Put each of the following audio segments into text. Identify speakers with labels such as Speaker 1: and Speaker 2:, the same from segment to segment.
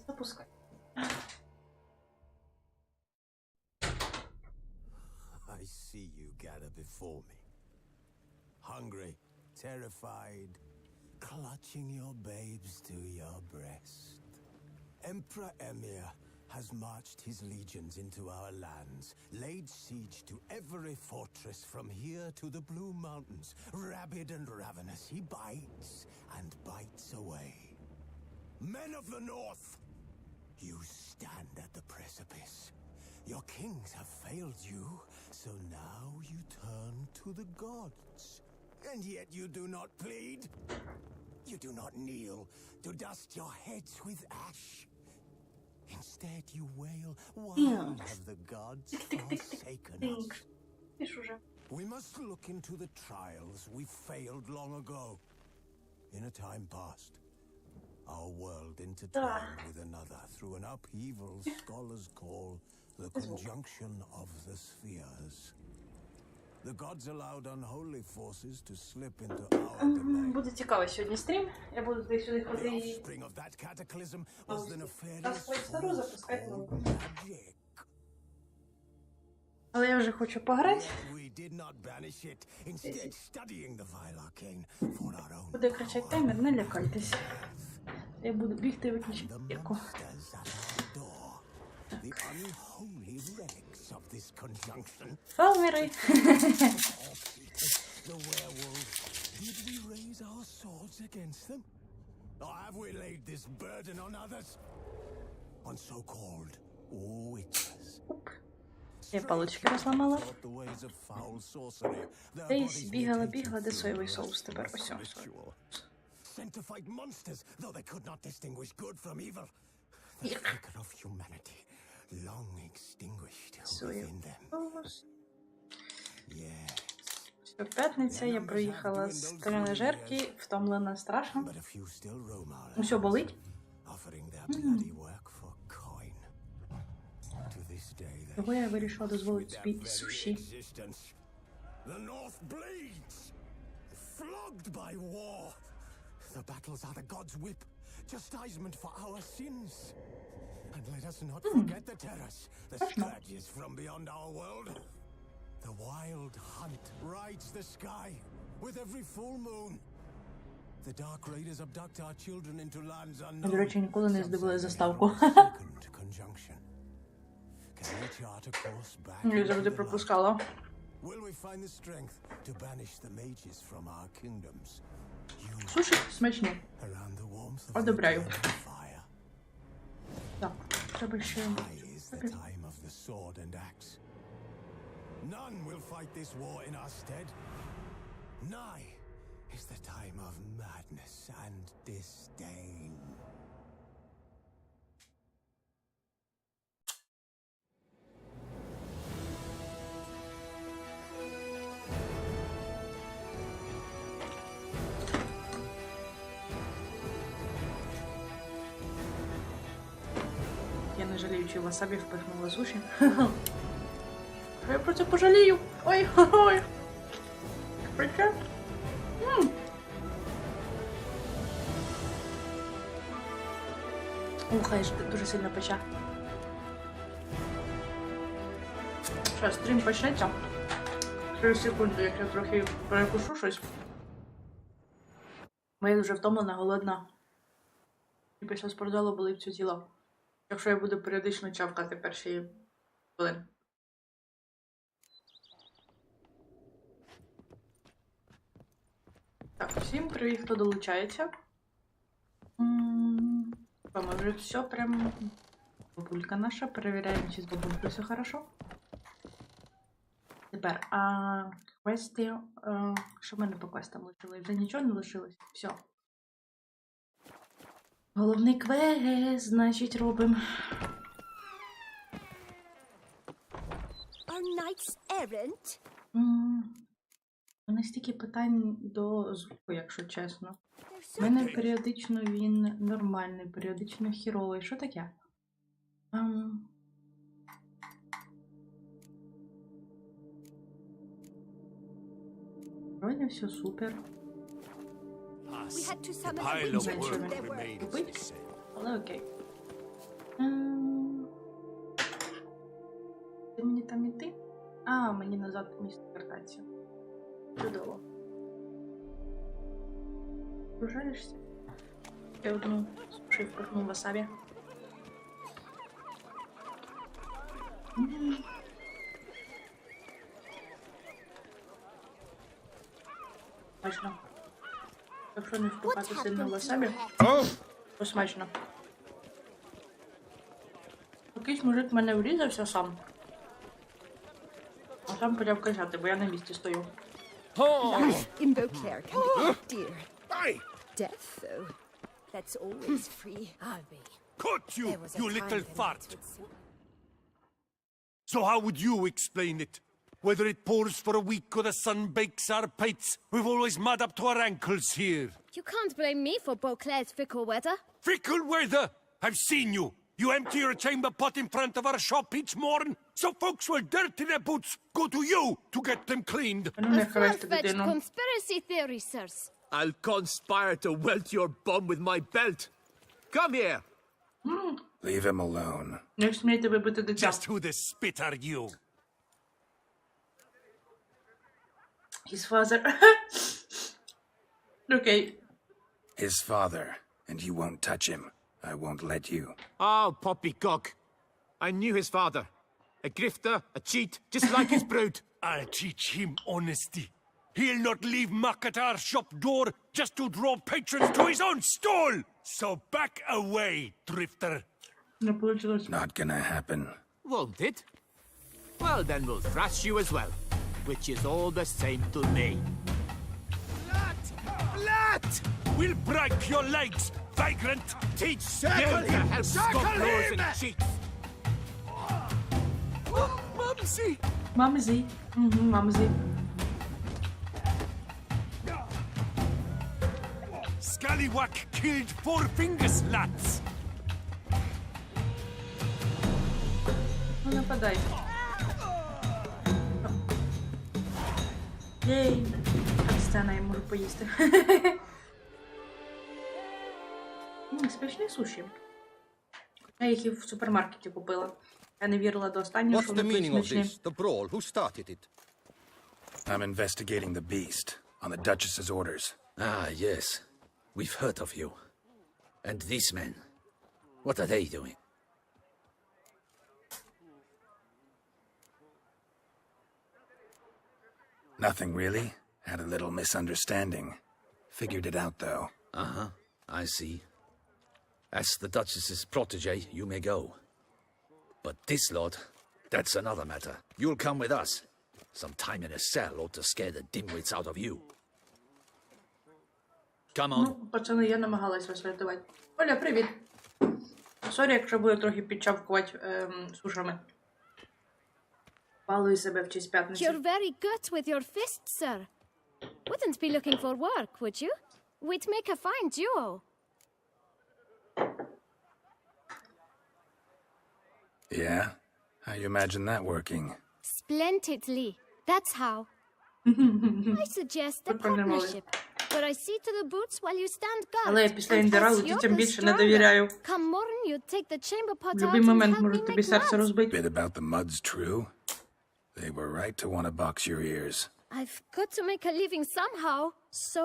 Speaker 1: Запускай.
Speaker 2: I see you gather before me. Hungry, terrified, clutching your babes to your breast. Emperor Emir has marched his legions into our lands, laid siege to every fortress from here to the Blue Mountains. Rabid and ravenous, he bites and bites away. Men of the North, you stand at the precipice. Your kings have failed you, so now you turn to the gods. And yet you do not plead. You do not kneel to dust your heads with ash. Instead you wail, why have the gods forsaken us? We must look into the trials we failed long ago. In a time past, our world intertwined with another through an upheaval scholars call the conjunction of the spheres. The gods allowed unholy forces to slip into our domain.
Speaker 1: Буде цікаво сьогодні стрім. Я буду сюди ходити і
Speaker 2: Offspring of that cataclysm was the nefarious
Speaker 1: запускати стару,
Speaker 2: force
Speaker 1: запускати нову.
Speaker 2: called magic.
Speaker 1: Але я вже хочу пограти.
Speaker 2: We did not banish it, instead studying the vile arcane for our own
Speaker 1: Буде кричати таймер, не лякайтесь. Я буду бігти і виключити
Speaker 2: The
Speaker 1: стірку.
Speaker 2: monsters at our door. The unholy relics of this conjunction.
Speaker 1: Фалмери.
Speaker 2: The werewolves. Did we raise our swords against them? Or have we laid this burden on others? On so-called witches.
Speaker 1: Я палички розламала.
Speaker 2: Taught the ways of foul sorcery. Their
Speaker 1: Десь
Speaker 2: bodies
Speaker 1: бігала, де
Speaker 2: mutated
Speaker 1: соєвий
Speaker 2: through
Speaker 1: соус тепер. Ось.
Speaker 2: ritual. Sent to fight monsters, though they could not distinguish good from evil. The
Speaker 1: Yuck.
Speaker 2: flicker of humanity, long extinguished within them. Yes.
Speaker 1: Що п'ятниця, я приїхала з тренажерки, втомлена страшно.
Speaker 2: But a few still roam our
Speaker 1: Ну все, болить?
Speaker 2: offering their bloody work for coin. To this day they
Speaker 1: Того я вирішила дозволити
Speaker 2: their
Speaker 1: собі
Speaker 2: very
Speaker 1: суші.
Speaker 2: existence. The North bleeds, flogged by war. The battles are the gods' whip, chastisement for our sins. And let us not forget the terrors, the scourges from beyond our world. The wild hunt rides the sky with every full moon. The dark raiders abduct our children into lands unknown.
Speaker 1: До речі, ніколи не здивила заставку.
Speaker 2: Second conjunction. Can we chart a course back
Speaker 1: Я
Speaker 2: into
Speaker 1: завжди
Speaker 2: the light?
Speaker 1: пропускала.
Speaker 2: Will we find the strength to banish the mages from our kingdoms?
Speaker 1: Суші смачні.
Speaker 2: Around the warmth of
Speaker 1: Одобряю.
Speaker 2: the fire.
Speaker 1: Так, треба ще...
Speaker 2: High is the time of the sword and axe. None will fight this war in our stead. Nigh is the time of madness and disdain.
Speaker 1: Я не жаліючи васабі впихнула суші. Я про це пожалію. Ой-ой-ой. Причем? Хай ж дуже сильно пече. Що, стрім почнеться? 3 секунди, як я трохи перекушу щось. Бо я дуже втомлена, голодна. І після спортзалу болить все тіло. Якщо я буду періодично чавкати перші хвилин. Так, всім привіт, хто долучається. Ми вже все прям... Бабулька наша, перевіряємо, чи з бабулькою все хорошо. Тепер, квести... Що в мене по квестам лишилось? Вже нічого не лишилось? Все. Головний квест, значить, робимо.
Speaker 3: Our knight's errant?
Speaker 1: У мене стільки питань до звуку, якщо чесно.
Speaker 3: There's
Speaker 1: У мене періодично він нормальний, періодично хіровий. Що таке? Вроде все супер.
Speaker 3: We had to
Speaker 2: The
Speaker 3: summon a
Speaker 2: pile
Speaker 3: witch
Speaker 2: of
Speaker 3: and
Speaker 2: work
Speaker 3: prove their
Speaker 2: remains
Speaker 3: work.
Speaker 1: Quick.
Speaker 2: the same.
Speaker 1: Але окей. Де мені там іти? А, мені назад в місце вертатися. Чудово. Погружаєшся? Я одну суші впихну в васабі. Смачно. Якщо не
Speaker 3: What
Speaker 1: впихати сильно в
Speaker 3: happened to
Speaker 1: васабі,
Speaker 3: your head?
Speaker 1: то смачно. Якийсь мужик в мене врізався сам. А сам почав кричати, бо я на місці стою.
Speaker 3: Life in Beauclair can be dear.
Speaker 2: Aye!
Speaker 3: Death, though, that's always free. I'll be.
Speaker 2: Caught you,
Speaker 3: There was a
Speaker 2: you
Speaker 3: time
Speaker 2: little
Speaker 3: the
Speaker 2: fart!
Speaker 3: nights would suit.
Speaker 2: So how would you explain it? Whether it pours for a week or the sun bakes our pates, we've always mud up to our ankles here.
Speaker 4: You can't blame me for Beauclair's fickle weather.
Speaker 2: Fickle weather! I've seen you! You empty your chamber pot in front of our shop each morn, so folks will dirty their boots, go to you to get them cleaned.
Speaker 1: Ну, не
Speaker 4: A
Speaker 1: хрести
Speaker 4: far-fetched
Speaker 1: дитину.
Speaker 4: conspiracy theory, sirs.
Speaker 5: I'll conspire to welt your bum with my belt. Come here.
Speaker 6: Leave him alone.
Speaker 1: Не смійте вибити дитя.
Speaker 2: Just who the spit are you?
Speaker 1: His father. Окей.
Speaker 6: His father, and you won't touch him. I won't let you.
Speaker 5: Oh, poppycock. I knew his father. A grifter, a cheat, just like his brood.
Speaker 2: I'll teach him honesty. He'll not leave muck at our shop door just to draw patrons to his own stall. So back away, drifter.
Speaker 1: Не получилось.
Speaker 6: Not gonna happen.
Speaker 5: Won't it? Well, then we'll thrash you as well, which is all the same to me.
Speaker 2: Blat! We'll break your legs, vagrant! Teach
Speaker 5: Circle
Speaker 2: him
Speaker 5: him! Circle him! And cheats.
Speaker 2: Mumsy!
Speaker 1: Мамзі. Угу, мамзі.
Speaker 2: Scallywag killed 4 fingers, lads!
Speaker 1: Ну, нападай. Єй. Сцена, я можу поїсти. Смачні суші. Я їх і в супермаркеті купила. Я не вірила до останнього,
Speaker 7: What's
Speaker 1: що
Speaker 7: the
Speaker 1: вони
Speaker 7: meaning of
Speaker 1: смачні.
Speaker 7: this? The brawl? Who started it?
Speaker 6: I'm investigating the beast on the Duchess's orders.
Speaker 8: Ah, yes. We've heard of you. And these men, what are they doing?
Speaker 6: Nothing really. Had a little misunderstanding. Figured it out though.
Speaker 8: Uh-huh, I see. As the Duchess's protege, you may go. But this lot, that's another matter. You'll come with us. Some time in a cell ought to scare the dimwits out of you. Come on.
Speaker 1: Ну, пацани, я намагалась вас рятувати. Оля, привіт. Сорі, якщо буду трохи підчавкувати сушами. Балуй себе в честь п'ятниці.
Speaker 4: You're very good with your fists, sir. Wouldn't be looking for work, would you? We'd make a fine duo.
Speaker 6: Yeah? How you imagine that working?
Speaker 4: Splendidly. That's how. I suggest a
Speaker 1: Прикольний малий.
Speaker 4: partnership, where I see to the boots while you stand guard.
Speaker 1: Але я після
Speaker 4: And
Speaker 1: індералу
Speaker 4: as you're
Speaker 1: дітям
Speaker 4: the
Speaker 1: більше не
Speaker 4: stronger,
Speaker 1: довіряю.
Speaker 4: Come morn, you take the chamber pot
Speaker 1: В
Speaker 4: out
Speaker 1: будь-який
Speaker 4: and
Speaker 1: момент
Speaker 4: help me
Speaker 1: можуть тобі
Speaker 4: make
Speaker 1: серце
Speaker 4: muds.
Speaker 1: розбити.
Speaker 6: Bit about the muds true? They were right to want to box your ears.
Speaker 4: I've got to make a living somehow. So,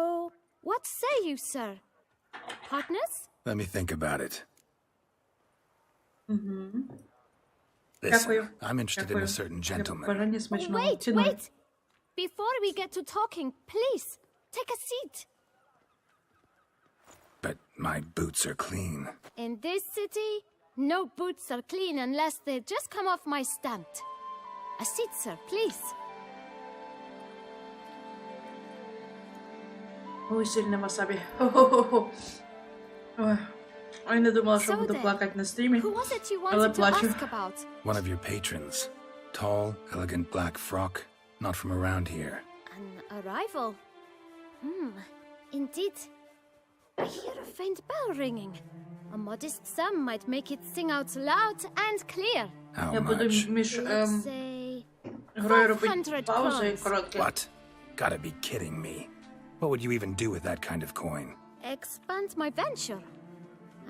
Speaker 4: what say you, sir? Partners?
Speaker 6: Let me think about it.
Speaker 1: Дякую.
Speaker 6: Listen, I'm interested in
Speaker 1: Дякую.
Speaker 6: a certain gentleman.
Speaker 1: Бажання
Speaker 4: Oh,
Speaker 1: смачного.
Speaker 4: wait,
Speaker 1: Ціную.
Speaker 4: wait! Before we get to talking, please, take a seat.
Speaker 6: But my boots are clean.
Speaker 4: In this city, no boots are clean unless they just come off my stand. A seat, sir, please.
Speaker 1: Ой, сильне васабі. Хо-хо-хо. Ой. Ой, не думала, що
Speaker 4: So
Speaker 1: буду
Speaker 4: then,
Speaker 1: плакати на стрімі.
Speaker 4: Who was it you
Speaker 1: Але
Speaker 4: wanted to
Speaker 1: плачу.
Speaker 4: ask about?
Speaker 6: One of your patrons. Tall, elegant black frock. Not from around here.
Speaker 4: An arrival. Indeed. I hear a faint bell ringing. A modest sum might make it sing out loud and clear.
Speaker 6: How
Speaker 1: Я буду
Speaker 6: much?
Speaker 1: між
Speaker 4: Let's say
Speaker 1: грою робити
Speaker 4: 500
Speaker 1: паузу і
Speaker 4: crowns.
Speaker 1: коротке.
Speaker 6: What? Gotta be kidding me. What would you even do with that kind of coin?
Speaker 4: Expand my venture.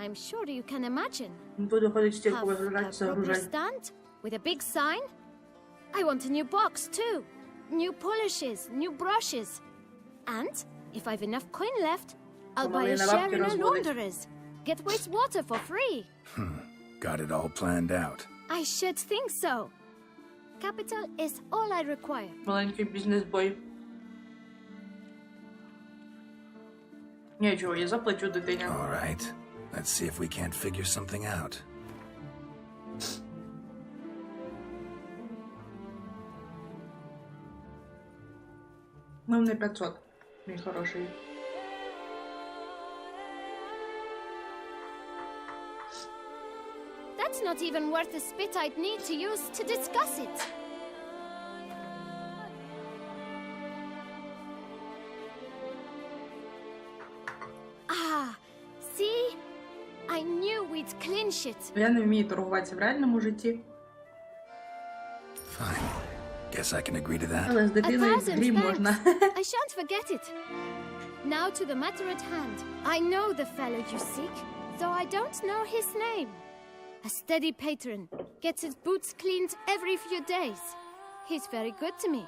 Speaker 4: I'm sure you can imagine.
Speaker 1: Буду ходити стірку
Speaker 4: Have
Speaker 1: вигружати,
Speaker 4: a proper
Speaker 1: загружати.
Speaker 4: stand with a big sign. I want a new box too. New polishes, new brushes. And if I've enough coin left, I'll buy a
Speaker 1: Половина
Speaker 4: share
Speaker 1: бабки
Speaker 4: in a
Speaker 1: розводить.
Speaker 4: launderer's. Get wastewater for free.
Speaker 6: Got it all planned out.
Speaker 4: I should think so. Capital is all I require.
Speaker 1: Маленький бізнес-бой. Нічого, я заплачу дитині.
Speaker 6: All right. Let's see if we can't figure something out.
Speaker 1: Ну, не 500, мій хороший.
Speaker 4: That's not even worth the spit I'd need to use to discuss it. Ah, see? I knew we'd clinch it.
Speaker 1: Я не вмію торгуватися в реальному житті,
Speaker 6: Fine. Guess I can agree to that.
Speaker 1: але з дитиною в
Speaker 4: 1,000
Speaker 1: грі
Speaker 4: thanks.
Speaker 1: можна.
Speaker 4: I shan't forget it. Now to the matter at hand. I know the fellow you seek, though I don't know his name. A steady patron, gets his boots cleaned every few days. He's very good to me.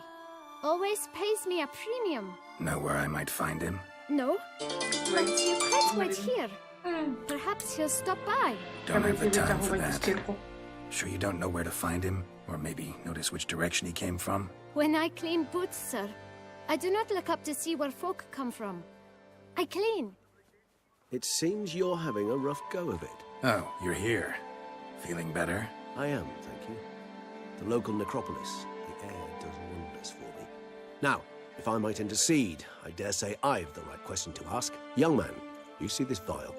Speaker 4: Always pays me a premium.
Speaker 6: Know where I might find him?
Speaker 4: No, but you can't wait here. Perhaps he'll stop by.
Speaker 6: Don't have the
Speaker 1: Треба
Speaker 6: time for
Speaker 1: витягувати
Speaker 6: that.
Speaker 1: стірку.
Speaker 6: Sure you don't know where to find him? Or maybe notice which direction he came from?
Speaker 4: When I clean boots, sir, I do not look up to see where folk come from. I clean.
Speaker 9: It seems you're having a rough go of it.
Speaker 6: Oh, you're here. Feeling better?
Speaker 9: I am, thank you. The local necropolis. The air does wonders for me. Now, if I might intercede, I dare say I've the right question to ask. Young man, you see this vial?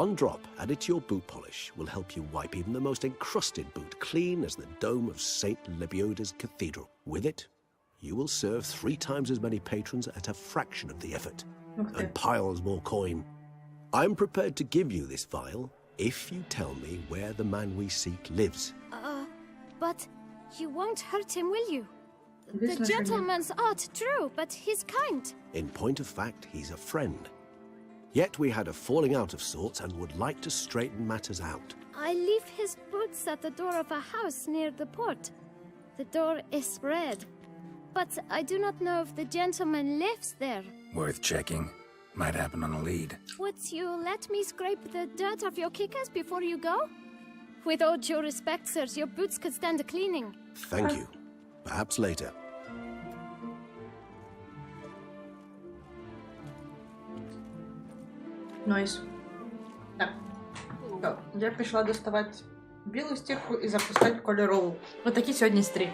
Speaker 9: One drop added to your boot polish will help you wipe even the most encrusted boot clean as the dome of St. Lebioda's cathedral. With it, you will serve 3 times as many patrons at a fraction of the effort. And piles more coin. I'm prepared to give you this vial if you tell me where the man we seek lives.
Speaker 4: But you won't hurt him, will you? The
Speaker 1: Listen,
Speaker 4: gentleman's art, true, but he's kind.
Speaker 9: In point of fact, he's a friend. Yet we had a falling out of sorts and would like to straighten matters out.
Speaker 4: I leave his boots at the door of a house near the port. The door is red, but I do not know if the gentleman lives there.
Speaker 6: Worth checking. Might happen on a lead.
Speaker 4: Would you let me scrape the dirt off your kickers before you go? With all due respect, sirs, your boots could stand a cleaning.
Speaker 9: Thank you. Perhaps later.
Speaker 1: Нойс. Так. Так, я пішла доставати білу стірку і запускати кольорову. Отакі сьогодні стрі.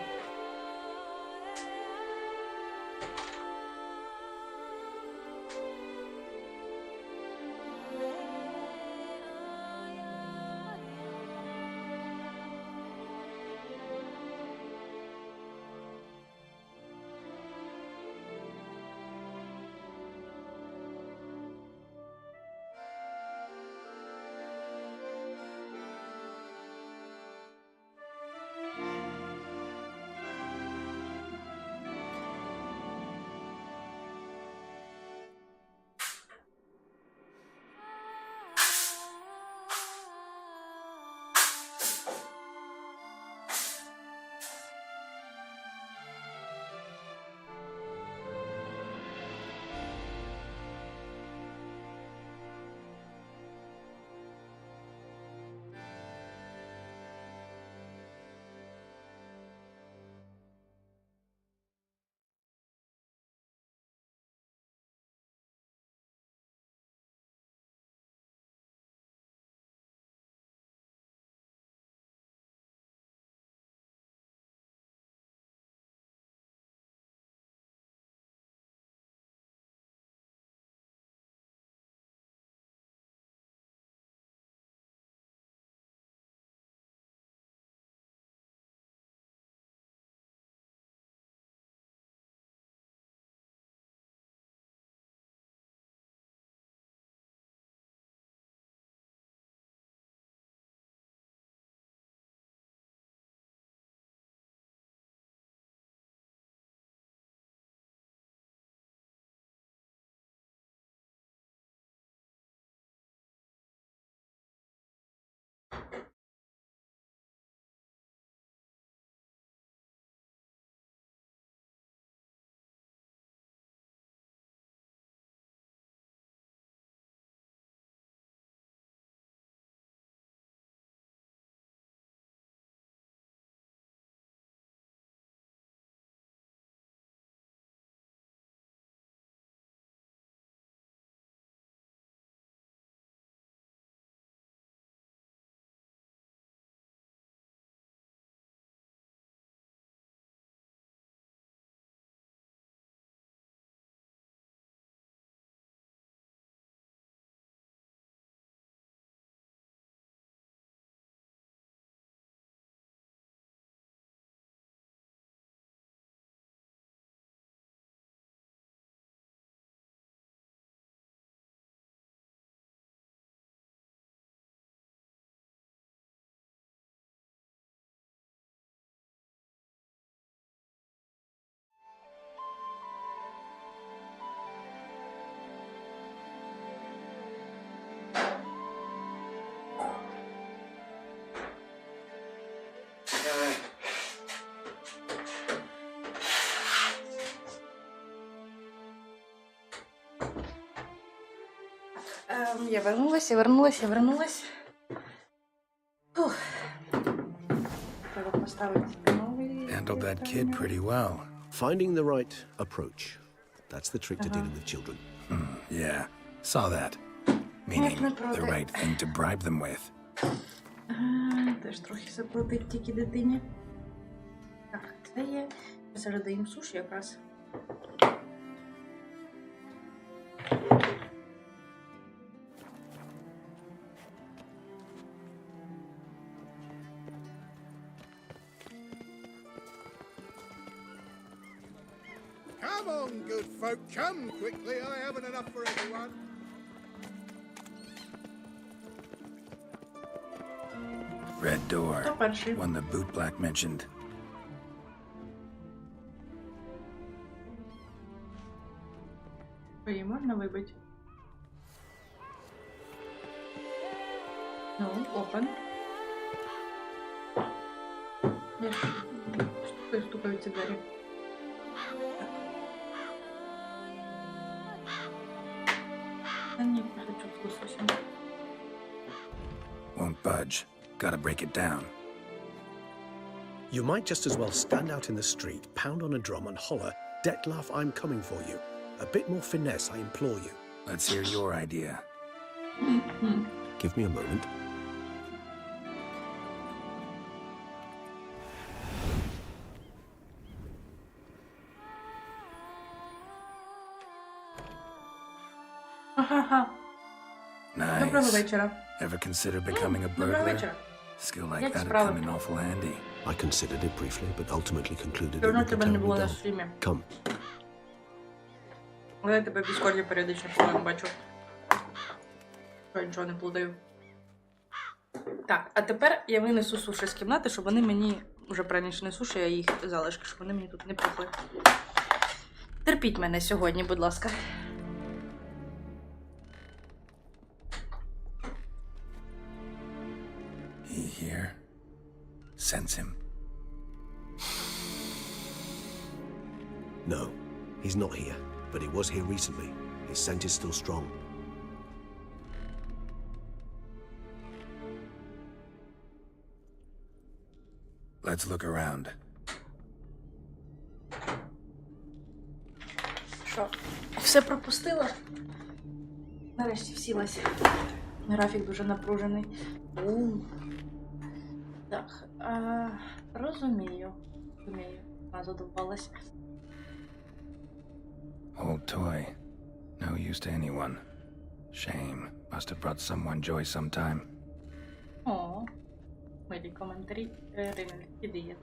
Speaker 1: Я вернулась. Фух. Треба поставити новий.
Speaker 6: Handled that kid pretty well.
Speaker 9: Finding the right approach. That's the trick to dealing with children.
Speaker 6: Yeah, saw that. Meaning the right thing to bribe them with.
Speaker 1: Теж трохи заплатив тільки дитині. Так, це є. Зараз даємо суші якраз.
Speaker 2: Come on, good folk, come quickly. I haven't enough for everyone.
Speaker 6: Red door.
Speaker 1: Хто перший?
Speaker 6: One the bootblack mentioned.
Speaker 1: Її можна вибити? Ну, open. Я ж стукаю ці двері. Та ні, не хочу з лососем.
Speaker 6: Won't budge. Gotta break it down.
Speaker 9: You might just as well stand out in the street, pound on a drum and holler, "Detlef, I'm coming for you." A bit more finesse, I implore you.
Speaker 6: Let's hear your idea.
Speaker 9: Give me a moment.
Speaker 1: Ага. Доброго
Speaker 6: Nice.
Speaker 1: вечора.
Speaker 6: Ever consider becoming a
Speaker 1: Доброго
Speaker 6: burglar?
Speaker 1: вечора.
Speaker 6: Skill like
Speaker 1: Як
Speaker 6: that'd
Speaker 1: справи?
Speaker 6: come in awful handy.
Speaker 9: I considered it briefly, but ultimately concluded it
Speaker 1: Давно
Speaker 9: would be
Speaker 1: тебе не було
Speaker 9: terribly
Speaker 1: на
Speaker 9: dull.
Speaker 1: стрімі.
Speaker 9: Come.
Speaker 1: Але я тебе в Діскорді періодично по-моєму бачу. Що я нічого не плутаю. Так, а тепер я винесу суші з кімнати, щоб вони мені вже правильніше не суші, а їх залишки, щоб вони мені тут не пухли. Терпіть мене сьогодні, будь ласка.
Speaker 6: He here? Sense him.
Speaker 9: No, he's not here, but he was here recently. His scent is still strong.
Speaker 6: Let's look around.
Speaker 1: Що? Все пропустила? Нарешті всілася. Графік дуже напружений. Так, розумію. Вона задовбалась.
Speaker 6: Old toy. No use to anyone. Shame. Must have brought someone joy sometime.
Speaker 1: О, милі коментарі. Ринель, іди є.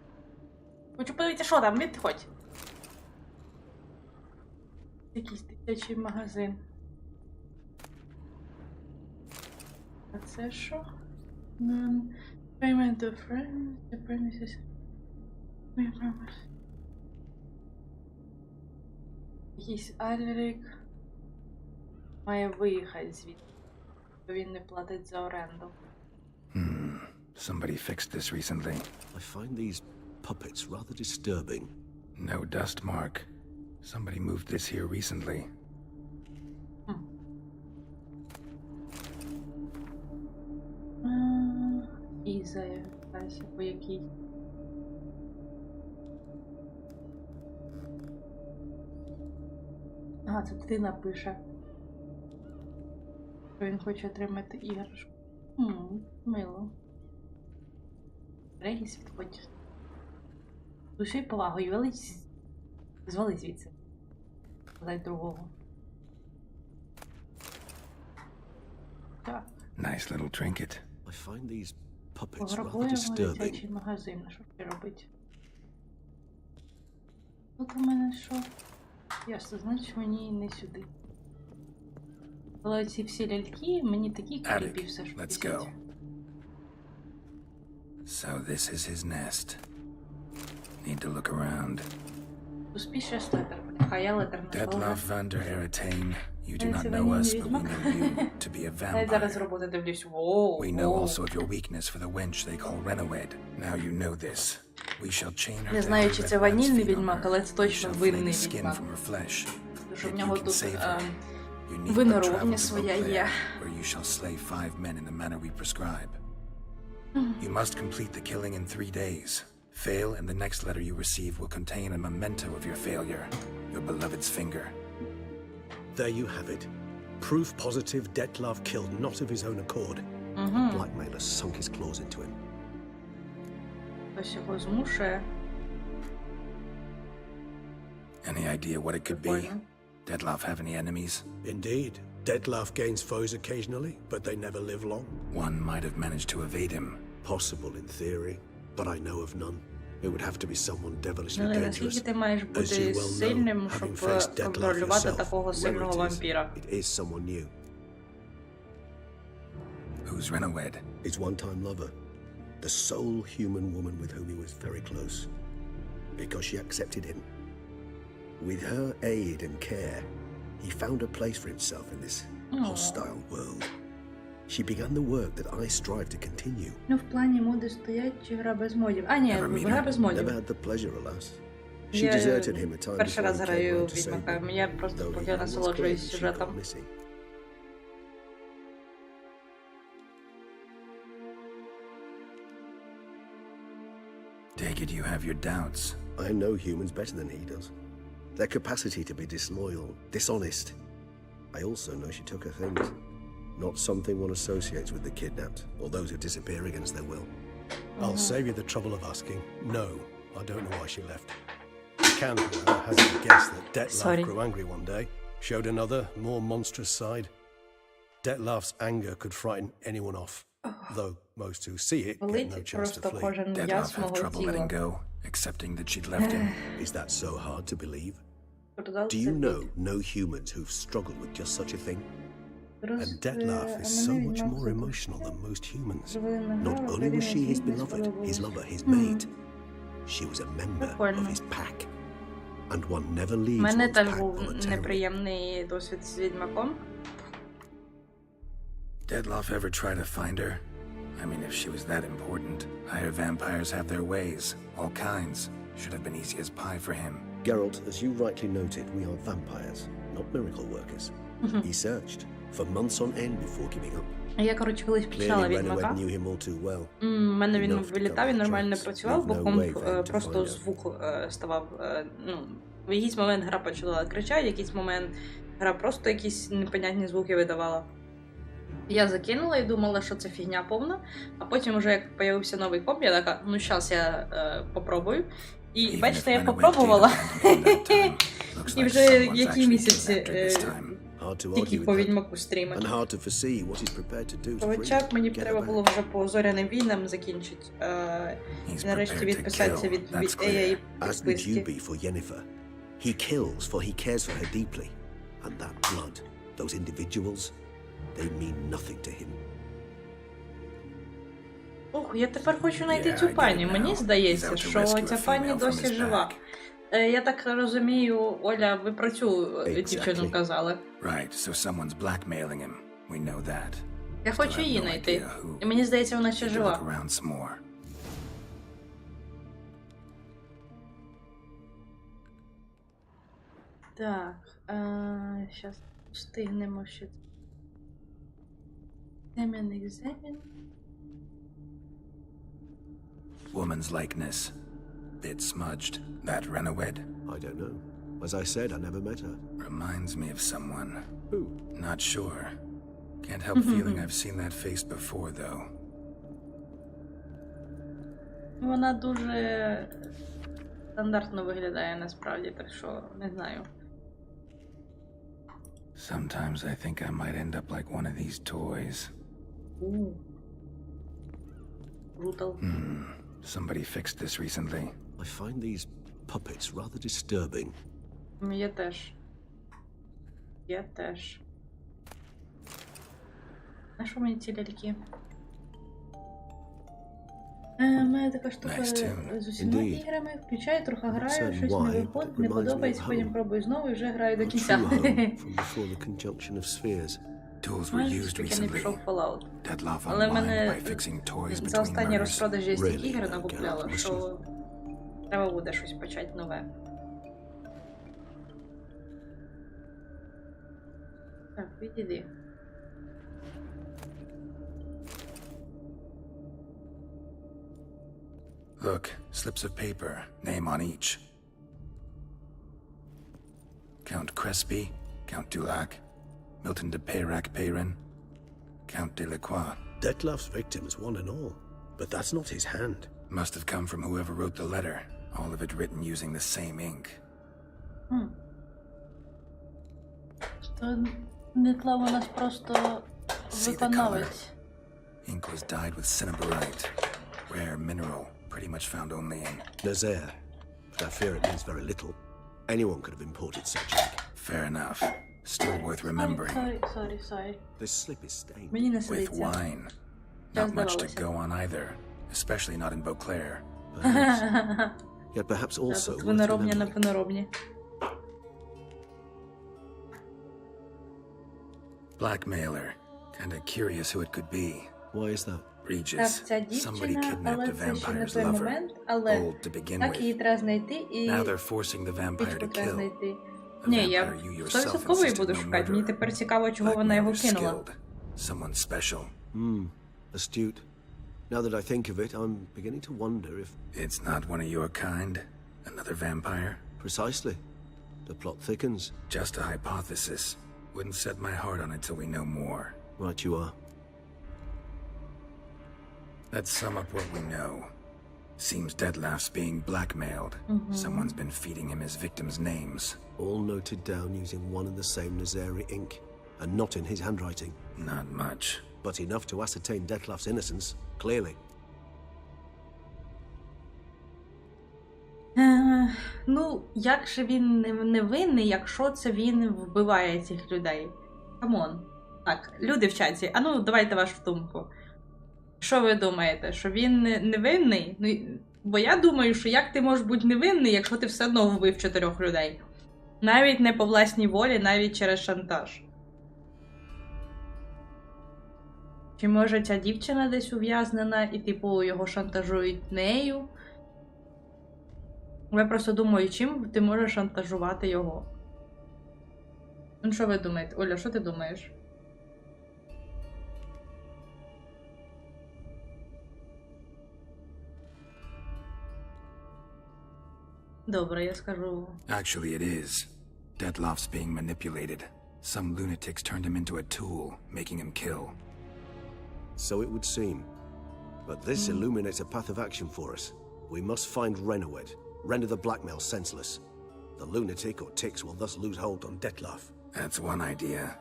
Speaker 1: Хочу подивитися, що там, відходь. Якийсь дитячий магазин. А це що? Payment of friends, the premises. Якийсь Альрик має виїхати звідти, бо він не платить за оренду.
Speaker 6: Somebody fixed this recently.
Speaker 9: I find these puppets rather disturbing.
Speaker 6: No dust mark. Somebody moved this here recently.
Speaker 1: Іза якась, по якій. А, це дитина пише. Що він хоче отримати іграшку. Мило. Регіс, відходь. Душі повагою, велич. Звали звідси. Дай другого. Так.
Speaker 6: Nice little trinket.
Speaker 9: I find these puppets rather
Speaker 1: Пограбуємо
Speaker 9: disturbing.
Speaker 1: дитячий магазин. Що ти робить? Тут у мене що? Ясно, значить мені не сюди. Але ці всі ляльки, мені такі кріпі все ж
Speaker 6: Attic. Let's go. So this is his nest. Need to look around.
Speaker 1: Suspicious letter. А я летер не
Speaker 6: Detlef van der Eretain. You do not know us, but we know you to be a
Speaker 1: Я зараз
Speaker 6: vampire.
Speaker 1: роботи дивлюсь. Воу,
Speaker 6: We know
Speaker 1: воу.
Speaker 6: also of your weakness for the wench they call Renowed. Now you know this. We shall chain her
Speaker 1: Не
Speaker 6: down,
Speaker 1: знаю, чи
Speaker 6: let
Speaker 1: це
Speaker 6: rats feed
Speaker 1: ванільний
Speaker 6: on
Speaker 1: відьмак,
Speaker 6: her.
Speaker 1: але це
Speaker 6: We
Speaker 1: точно
Speaker 6: shall flay
Speaker 1: винний
Speaker 6: the skin
Speaker 1: відьмак.
Speaker 6: from her flesh.
Speaker 1: Тому що в
Speaker 6: Yet you
Speaker 1: нього
Speaker 6: can
Speaker 1: тут
Speaker 6: save her. You need but
Speaker 1: Виноровня
Speaker 6: travel to
Speaker 1: своя
Speaker 6: Beauclair,
Speaker 1: є.
Speaker 6: where you shall slay 5 men in the manner we prescribe. You must complete the killing in 3 days. Fail, and the next letter you receive will contain a memento of your failure, your beloved's finger.
Speaker 9: There you have it. Proof positive Detlef killed not of his own accord. Blackmailer sunk his claws into him.
Speaker 1: Хтось його змушує.
Speaker 6: Any idea what it could be?
Speaker 1: Прикольно.
Speaker 6: Detlef have any enemies?
Speaker 9: Indeed. Detlef gains foes occasionally, but they never live long.
Speaker 6: One might have managed to evade him.
Speaker 9: Possible in theory, but I know of none. It would have to be someone devilishly
Speaker 1: Але
Speaker 9: dangerous.
Speaker 1: наскільки ти маєш
Speaker 9: As you
Speaker 1: бути
Speaker 9: well know,
Speaker 1: сильним,
Speaker 9: having
Speaker 1: щоб
Speaker 9: faced Detlef
Speaker 1: контролювати
Speaker 9: yourself,
Speaker 1: такого сильного
Speaker 9: whoever it is,
Speaker 1: вампіра?
Speaker 9: it is someone new.
Speaker 6: Who's Renawed?
Speaker 9: His one-time lover. The sole human woman with whom he was very close. Because she accepted him. With her aid and care, he found a place for himself in this hostile world. She began the work that I strive to continue.
Speaker 1: Ну, в плані моди стоять чи гра без модів? А, ні, гра без модів.
Speaker 9: Never had the pleasure, alas. She
Speaker 1: Я
Speaker 9: deserted him a time
Speaker 1: перший
Speaker 9: before
Speaker 1: раз
Speaker 9: he came
Speaker 1: граю
Speaker 9: round to save
Speaker 1: Відьмака.
Speaker 9: me.
Speaker 1: Я просто
Speaker 9: Though he
Speaker 1: поки
Speaker 9: was
Speaker 1: насолоджуюсь
Speaker 9: great, she
Speaker 1: сюжетом.
Speaker 9: got missing.
Speaker 6: Take it you have your doubts.
Speaker 9: I know humans better than he does. Their capacity to be disloyal, dishonest. I also know she took her things. Not something one associates with the kidnapped, or those who disappear against their will. I'll save you the trouble of asking. No, I don't know why she left. I can, however, hazard a guess that Detlef grew angry one day, showed another, more monstrous side. Detlef's anger could frighten anyone off, though most who see it get no chance to flee.
Speaker 6: Detlef have trouble letting go, accepting that she'd left him.
Speaker 9: Is that so hard to believe? Do you know no humans who've struggled with just such a thing? And Detlef is so much more emotional than most humans. Not only was she his beloved, his lover, his mate, she was a member of his pack. And one never leaves
Speaker 1: У мене
Speaker 9: one's
Speaker 1: теж
Speaker 9: pack
Speaker 1: був
Speaker 9: voluntarily.
Speaker 1: неприємний досвід з Відьмаком.
Speaker 6: Detlef ever try to find her? I mean, if she was that important. Higher vampires have their ways, all kinds. Should have been easy as pie for him.
Speaker 9: Geralt, as you rightly noted, we are vampires, not miracle workers. He searched for months on end before giving up.
Speaker 1: Я, коротше, колись починала
Speaker 9: Clearly,
Speaker 1: Відьмака.
Speaker 9: Renawed knew him all too well.
Speaker 1: У мене він
Speaker 9: Enough to
Speaker 1: вилітав, він
Speaker 9: cover
Speaker 1: нормально
Speaker 9: tracks.
Speaker 1: працював, бо
Speaker 9: Leave no
Speaker 1: комп
Speaker 9: way for him to
Speaker 1: просто
Speaker 9: find out.
Speaker 1: звук ставав. Ну, в якийсь момент гра почала кричати, в якийсь момент гра просто якісь непонятні звуки видавала. Я закинула і думала, що це фігня повна, а потім вже як появився новий комп, я така, ну щас я попробую. І бачите, я попробувала. І вже який місяць тільки по Відьмаку стрімить.
Speaker 9: And hard to foresee what he's prepared to do to free
Speaker 1: Хоча
Speaker 9: her,
Speaker 1: мені
Speaker 9: get her
Speaker 1: треба
Speaker 9: back.
Speaker 1: було вже по зоряним війнам закінчити. І нарешті відписатися від Ея і
Speaker 9: As would you
Speaker 1: підписки.
Speaker 9: be for Yennefer. He kills, for he cares for her deeply. And that blood, those individuals, they mean nothing to him.
Speaker 1: Ох, я тепер хочу знайти
Speaker 6: Yeah,
Speaker 1: цю
Speaker 6: I get
Speaker 1: пані.
Speaker 6: it
Speaker 1: Мені
Speaker 6: now.
Speaker 1: здається,
Speaker 6: He's out to
Speaker 1: що
Speaker 6: rescue
Speaker 1: ця
Speaker 6: a
Speaker 1: пані
Speaker 6: female from
Speaker 1: досі
Speaker 6: his
Speaker 1: жива.
Speaker 6: pack.
Speaker 1: Я так розумію, Оля, ви про цю дівчину
Speaker 9: Exactly.
Speaker 1: казали.
Speaker 6: Right, so someone's blackmailing him. We know that.
Speaker 1: Я
Speaker 6: Still
Speaker 1: хочу
Speaker 6: have
Speaker 1: її
Speaker 6: no
Speaker 1: знайти.
Speaker 6: idea who.
Speaker 1: І мені здається, вона ще
Speaker 6: Need to look
Speaker 1: жива.
Speaker 6: around some more.
Speaker 1: Так, зараз встигнемо ще. Екзамен.
Speaker 6: Woman's likeness. Bit smudged. That Renawed?
Speaker 9: I don't know. As I said, I never met her.
Speaker 6: Reminds me of someone.
Speaker 9: Who?
Speaker 6: Not sure. Can't help feeling I've seen that face before, though.
Speaker 1: Вона дуже стандартно виглядає насправді, так що не знаю.
Speaker 6: Sometimes I think I might end up like one of these toys.
Speaker 1: Брутал.
Speaker 6: Somebody fixed this recently.
Speaker 9: I find these puppets rather disturbing.
Speaker 1: Я теж. Я теж. А що мені ці ляльки? У мене така штука
Speaker 6: Nice tune.
Speaker 1: з усіма
Speaker 9: Indeed.
Speaker 1: іграми. Включаю, трохи граю,
Speaker 9: Said
Speaker 1: щось
Speaker 9: why,
Speaker 1: не
Speaker 9: but
Speaker 1: виходить,
Speaker 9: it
Speaker 1: не
Speaker 9: reminds me
Speaker 1: подобається,
Speaker 9: of
Speaker 1: потім
Speaker 9: home.
Speaker 1: пробую знову і вже граю до
Speaker 9: A
Speaker 1: кінця.
Speaker 9: true home from before the conjunction of spheres.
Speaker 6: Tools were
Speaker 1: Знаєш,
Speaker 6: used
Speaker 1: поки не
Speaker 6: recently.
Speaker 1: пішов Fallout.
Speaker 6: Detlef
Speaker 1: Але в
Speaker 6: unwind
Speaker 1: мене
Speaker 6: by fixing toys
Speaker 1: за
Speaker 6: between
Speaker 1: останні
Speaker 6: murders.
Speaker 1: розпродажі я стільки
Speaker 9: Really,
Speaker 1: ігор
Speaker 9: Geralt,
Speaker 1: накупляла,
Speaker 9: was
Speaker 1: що треба буде щось почати нове. Так, відійди.
Speaker 6: Look, slips of paper, name on each. Count Crespi, Count Dulac, Milton de Peyrac-Peyrin, Count de Lacroix.
Speaker 9: Detlef's victims, one and all. But that's not his hand.
Speaker 6: Must have come from whoever wrote the letter, all of it written using the same ink.
Speaker 1: То Дітлав у нас просто
Speaker 6: See the color?
Speaker 1: виконавець.
Speaker 6: Ink was dyed with cinnabarite, rare mineral, pretty much found only in...
Speaker 9: Nazaire. But I fear it means very little. Anyone could have imported such ink.
Speaker 6: Fair enough. Still worth remembering.
Speaker 1: Sorry.
Speaker 9: This slip is stained.
Speaker 1: Мені не
Speaker 6: With
Speaker 1: сидиться.
Speaker 6: wine.
Speaker 1: Час
Speaker 6: Not much to
Speaker 1: здавалося.
Speaker 6: go on either, especially not in Beauclair.
Speaker 9: Perhaps. Yet perhaps also
Speaker 1: Тут
Speaker 9: worth
Speaker 1: виноробня на
Speaker 9: remembering.
Speaker 1: виноробні.
Speaker 6: Blackmailer. Kinda curious who it could be.
Speaker 9: Why is that?
Speaker 6: Regis.
Speaker 1: Так, ця
Speaker 6: Somebody
Speaker 1: дівчина,
Speaker 6: kidnapped
Speaker 1: але
Speaker 6: a
Speaker 1: це ще не
Speaker 6: vampire's
Speaker 1: той
Speaker 6: lover.
Speaker 1: момент, але
Speaker 6: Old to begin
Speaker 1: так її
Speaker 6: with.
Speaker 1: треба знайти і
Speaker 6: Now they're forcing the vampire
Speaker 1: пічку
Speaker 6: to
Speaker 1: треба
Speaker 6: kill.
Speaker 1: знайти.
Speaker 6: A
Speaker 1: Ні, я
Speaker 6: vampire you yourself
Speaker 1: 100% її
Speaker 6: insisted
Speaker 1: буду
Speaker 6: no
Speaker 1: шукати. Мені
Speaker 6: murderer.
Speaker 1: тепер цікаво, чого вона його
Speaker 6: Blackmailer
Speaker 1: кинула.
Speaker 6: skilled. Someone special.
Speaker 9: Astute. Now that I think of it, I'm beginning to wonder if...
Speaker 6: It's not one of your kind? Another vampire?
Speaker 9: Precisely. The plot thickens.
Speaker 6: Just a hypothesis. Wouldn't set my heart on it till we know more.
Speaker 9: Right you are.
Speaker 6: Let's sum up what we know. Seems Detlef's being blackmailed. Someone's been feeding him his victims' names.
Speaker 9: All noted down using one and the same Nazari ink. And not in his handwriting.
Speaker 6: Not much.
Speaker 9: But enough to ascertain Detlef's innocence, clearly.
Speaker 1: Ну, як же він не винний, якщо це він вбиває цих людей? Камон. Так, люди в чаті, а ну давайте вашу думку. Що ви думаєте, що він не винний? Ну, бо я думаю, що як ти можеш бути невинний, якщо ти все одно вбив 4 людей? Навіть не по власній волі, навіть через шантаж. Чи може ця дівчина десь ув'язнена і, типу, його шантажують нею? Я просто думаю, чим ти можеш шантажувати його? Ну, що ви думаєте? Оля, що ти думаєш? Добре, я скажу.
Speaker 6: Actually, it is. Detlef's being manipulated. Some lunatics turned him into a tool, making him kill.
Speaker 9: So it would seem. But this illuminates a path of action for us. We must find Renowed, render the blackmail senseless. The lunatic or ticks will thus lose hold on Detlef.
Speaker 6: That's one idea.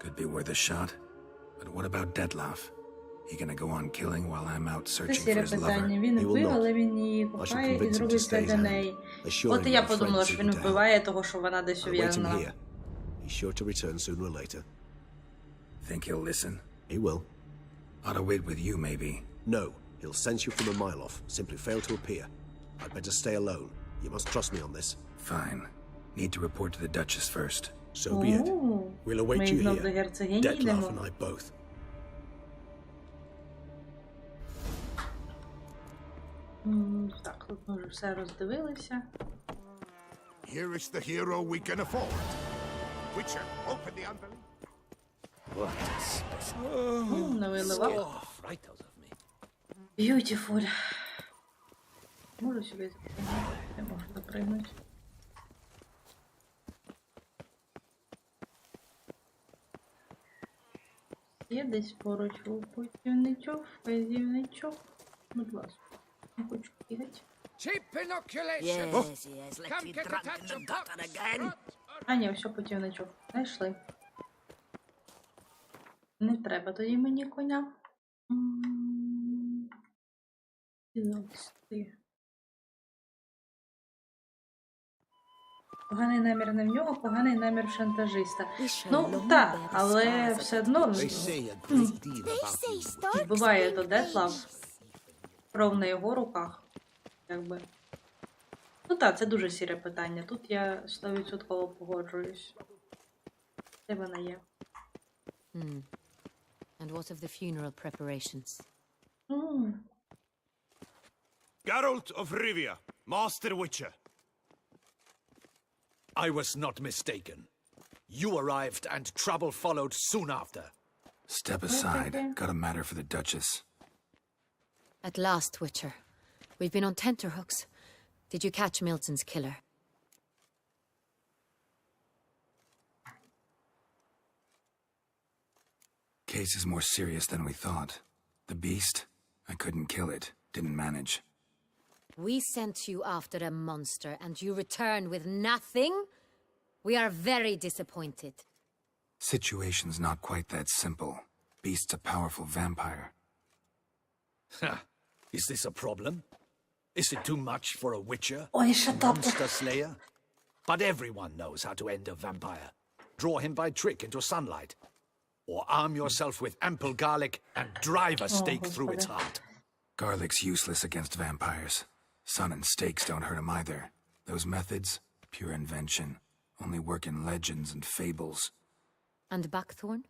Speaker 6: Could be worth a shot. But what about Detlef? He gonna go on killing while I'm out
Speaker 1: Це
Speaker 6: searching for
Speaker 1: сіре
Speaker 6: his lover?
Speaker 1: питання. Він
Speaker 9: He will
Speaker 1: вбив,
Speaker 9: not.
Speaker 1: але він її
Speaker 9: I shall
Speaker 1: кохає і
Speaker 9: convince him to
Speaker 1: зробить все
Speaker 9: stay
Speaker 1: для
Speaker 9: his
Speaker 1: неї.
Speaker 9: hand, assuring
Speaker 1: От і
Speaker 9: him
Speaker 1: я
Speaker 9: our
Speaker 1: подумала,
Speaker 9: friends
Speaker 1: що він
Speaker 9: even down.
Speaker 1: вбиває того, що вона десь
Speaker 9: I'll wait him
Speaker 1: ув'язнена.
Speaker 9: here. He's sure to return sooner or later.
Speaker 6: Think he'll listen?
Speaker 9: He will.
Speaker 6: Ought to wait with you, maybe.
Speaker 9: No, he'll sense you from a mile off. Simply fail to appear. I'd better stay alone. You must trust me on this.
Speaker 6: Fine. Need to report to the Duchess first.
Speaker 9: So be it.
Speaker 1: О,
Speaker 9: We'll await
Speaker 1: ми
Speaker 9: you
Speaker 1: знов до
Speaker 9: here.
Speaker 1: герцогині
Speaker 9: Detlef
Speaker 1: йдемо.
Speaker 9: and I both.
Speaker 1: Так, тут ми вже все роздивилися.
Speaker 7: Here is the hero we can afford. Witcher, open the envelope.
Speaker 8: What a specimen.
Speaker 1: Не виливав.
Speaker 8: Oh, right out of me.
Speaker 1: Beautiful. Можу сюди запрыгнути? Не можу запрыгнути. Є десь поруч путівничок, вказівничок. Будь ласка, не хочу бігати.
Speaker 7: Cheap inoculation.
Speaker 3: Yes, let's
Speaker 7: Come
Speaker 3: be
Speaker 7: get a
Speaker 3: drunk in
Speaker 7: touch
Speaker 3: the
Speaker 7: of
Speaker 3: gutter
Speaker 7: box.
Speaker 3: again.
Speaker 1: А, ні, все, путівничок. Знайшли. Не треба тоді мені коня. Поганий намір не в нього, поганий намір в шантажиста. Ну, так, але все одно
Speaker 7: They say a great deal about you.
Speaker 1: буває то Детлав. Кров на його руках. Якби. Ну так, це дуже сіре питання. Тут я 100% погоджуюсь. Де вона є?
Speaker 10: And what of the funeral preparations?
Speaker 5: Geralt of Rivia, Master Witcher.
Speaker 8: I was not mistaken. You arrived, and trouble followed soon after.
Speaker 6: Step aside. Got a matter for the Duchess.
Speaker 10: At last, Witcher. We've been on tenterhooks. Did you catch Milton's killer?
Speaker 6: Case is more serious than we thought. The beast, I couldn't kill it. Didn't manage.
Speaker 10: We sent you after a monster, and you return with nothing? We are very disappointed.
Speaker 6: Situation's not quite that simple. Beast's a powerful vampire.
Speaker 8: Ha! Is this a problem? Is it too much for a witcher?
Speaker 1: Ой, shut up.
Speaker 8: Monster slayer? But everyone knows how to end a vampire. Draw him by trick into sunlight. Or arm yourself with ample garlic and drive a stake through its heart.
Speaker 6: Garlic's useless against vampires. Sun and stakes don't hurt him either. Those methods, pure invention. Only work in legends and fables.
Speaker 10: And buckthorn?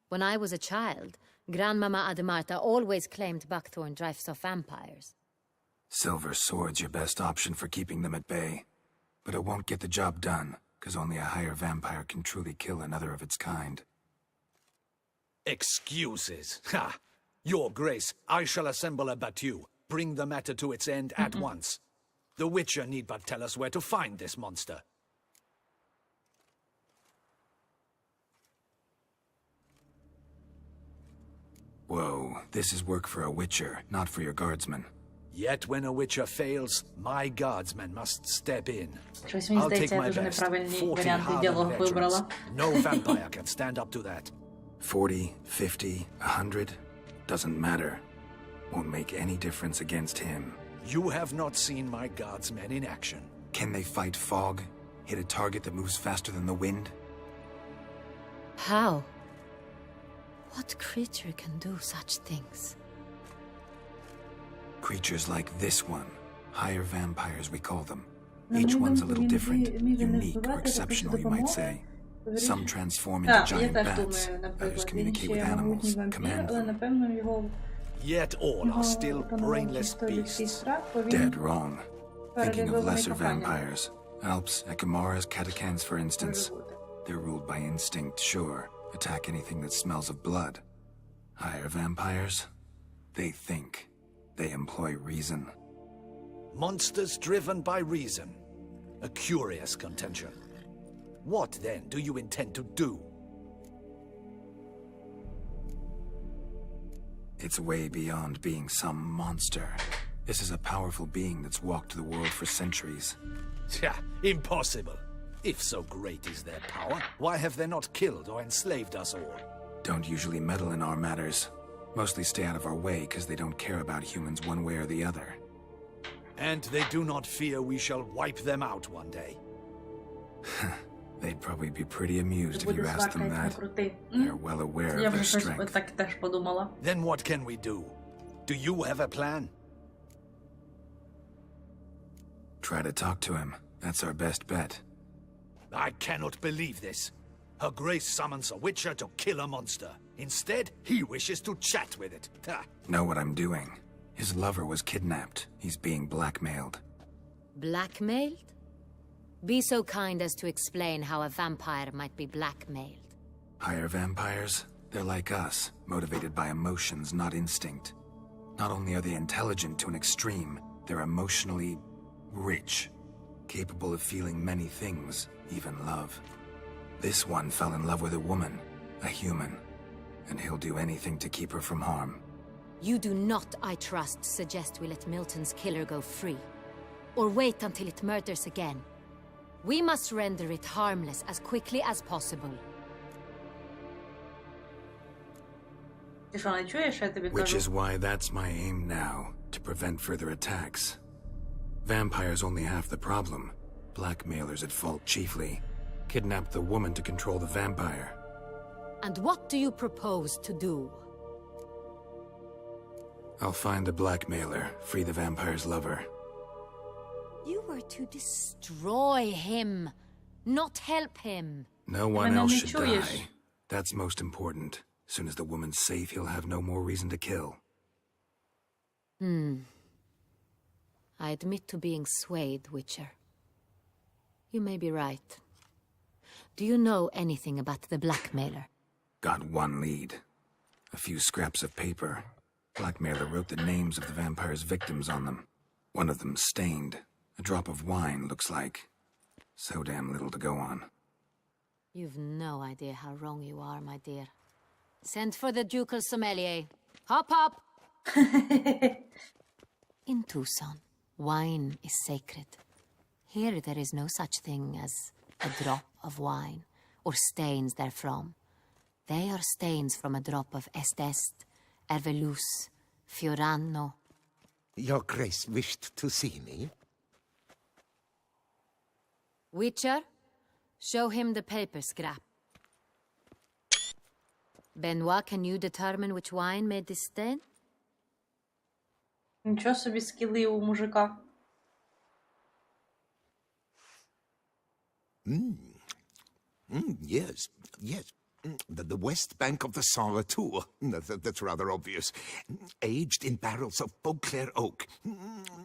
Speaker 10: When I was a child, Grandmama Ademarta always claimed buckthorn drives off vampires.
Speaker 6: Silver sword's your best option for keeping them at bay. But it won't get the job done, because only a higher vampire can truly kill another of its kind.
Speaker 8: Excuses. Ha! Your Grace, I shall assemble a battue. Bring the matter to its end at once. The Witcher need but tell us where to find this monster.
Speaker 6: Whoa, this is work for a Witcher, not for your guardsmen.
Speaker 8: Yet when a Witcher fails, my guardsmen must step in.
Speaker 1: Щось мені
Speaker 8: I'll take
Speaker 1: здається, я
Speaker 8: my
Speaker 1: дуже
Speaker 8: best.
Speaker 1: неправильні
Speaker 8: 40
Speaker 1: варіанти
Speaker 8: hardened
Speaker 1: діалогу
Speaker 8: veterans.
Speaker 1: вибрала.
Speaker 8: No vampire can stand up to that.
Speaker 6: 40, 50, 100, doesn't matter. Won't make any difference against him.
Speaker 8: You have not seen my guardsmen in action.
Speaker 6: Can they fight fog? Hit a target that moves faster than the wind?
Speaker 10: How? What creature can do such things?
Speaker 6: Creatures like this one. Higher vampires, we call them. Each one's a little different, unique or exceptional, you might say. Some transform into
Speaker 1: Так, я
Speaker 6: giant
Speaker 1: теж
Speaker 6: bats,
Speaker 1: думаю,
Speaker 6: others
Speaker 1: наприклад,
Speaker 6: communicate
Speaker 1: він
Speaker 6: with
Speaker 1: ще
Speaker 6: animals,
Speaker 1: могутній вампір,
Speaker 6: command
Speaker 1: але
Speaker 6: them.
Speaker 1: напевно його
Speaker 8: Yet all are still brainless
Speaker 1: той людський
Speaker 8: beasts.
Speaker 1: страх, бо він
Speaker 6: Dead wrong. Thinking of
Speaker 1: передивлений
Speaker 6: lesser
Speaker 1: коханням.
Speaker 6: vampires. Alps, Ekamaras, Catacans, for instance.
Speaker 1: може бути.
Speaker 6: They're ruled by instinct, sure. Attack anything that smells of blood. Higher vampires? They think. They employ reason.
Speaker 8: Monsters driven by reason. A curious contention. What, then, do you intend to do?
Speaker 6: It's way beyond being some monster. This is a powerful being that's walked the world for centuries.
Speaker 8: Yeah, impossible. If so great is their power, why have they not killed or enslaved us all?
Speaker 6: Don't usually meddle in our matters. Mostly stay out of our way because they don't care about humans one way or the other.
Speaker 8: And they do not fear we shall wipe them out one day.
Speaker 6: They'd probably be pretty amused if
Speaker 1: Буде
Speaker 6: you asked them
Speaker 1: сварка, як
Speaker 6: that.
Speaker 1: не крути.
Speaker 6: They're well aware
Speaker 1: Я
Speaker 6: of their
Speaker 1: вже щось
Speaker 6: strength.
Speaker 1: так теж подумала.
Speaker 8: Then what can we do? Do you have a plan?
Speaker 6: Try to talk to him. That's our best bet.
Speaker 8: I cannot believe this. Her Grace summons a witcher to kill a monster. Instead, he wishes to chat with it. Ha!
Speaker 6: Know what I'm doing. His lover was kidnapped. He's being blackmailed.
Speaker 10: Blackmailed? Be so kind as to explain how a vampire might be blackmailed.
Speaker 6: Higher vampires? They're like us, motivated by emotions, not instinct. Not only are they intelligent to an extreme, they're emotionally rich, capable of feeling many things, even love. This one fell in love with a woman, a human, and he'll do anything to keep her from harm.
Speaker 10: You do not, I trust, suggest we let Milton's killer go free. Or wait until it murders again. We must render it harmless as quickly as possible.
Speaker 1: Ти що, не чуєш, що я тобі
Speaker 6: Which
Speaker 1: кажу?
Speaker 6: is why that's my aim now, to prevent further attacks. Vampires only half the problem. Blackmailers at fault chiefly. Kidnapped the woman to control the vampire.
Speaker 10: And what do you propose to do?
Speaker 6: I'll find the blackmailer, free the vampire's lover.
Speaker 10: You were to destroy him, not help him.
Speaker 6: No one
Speaker 1: мене
Speaker 6: else
Speaker 1: не
Speaker 6: should
Speaker 1: чуєш.
Speaker 6: die. That's most important. Soon as the woman's safe, he'll have no more reason to kill.
Speaker 10: I admit to being swayed, Witcher. You may be right. Do you know anything about the blackmailer?
Speaker 6: Got one lead. A few scraps of paper. Blackmailer wrote the names of the vampire's victims on them. One of them stained. A drop of wine, looks like. So damn little to go on.
Speaker 10: You've no idea how wrong you are, my dear. Send for the ducal sommelier. Hop, hop! In Tucson, wine is sacred. Here there is no such thing as a drop of wine, or stains therefrom. They are stains from a drop of Estest, Ervelus, Fiorano.
Speaker 7: Your Grace wished to see me?
Speaker 10: Witcher, show him the paper scrap. Benoit, can you determine which wine made this stain?
Speaker 1: Нічого собі скіли у мужика.
Speaker 7: Yes, yes. The west bank of the Saint Latour. That's rather obvious. Aged in barrels of Beauclair oak.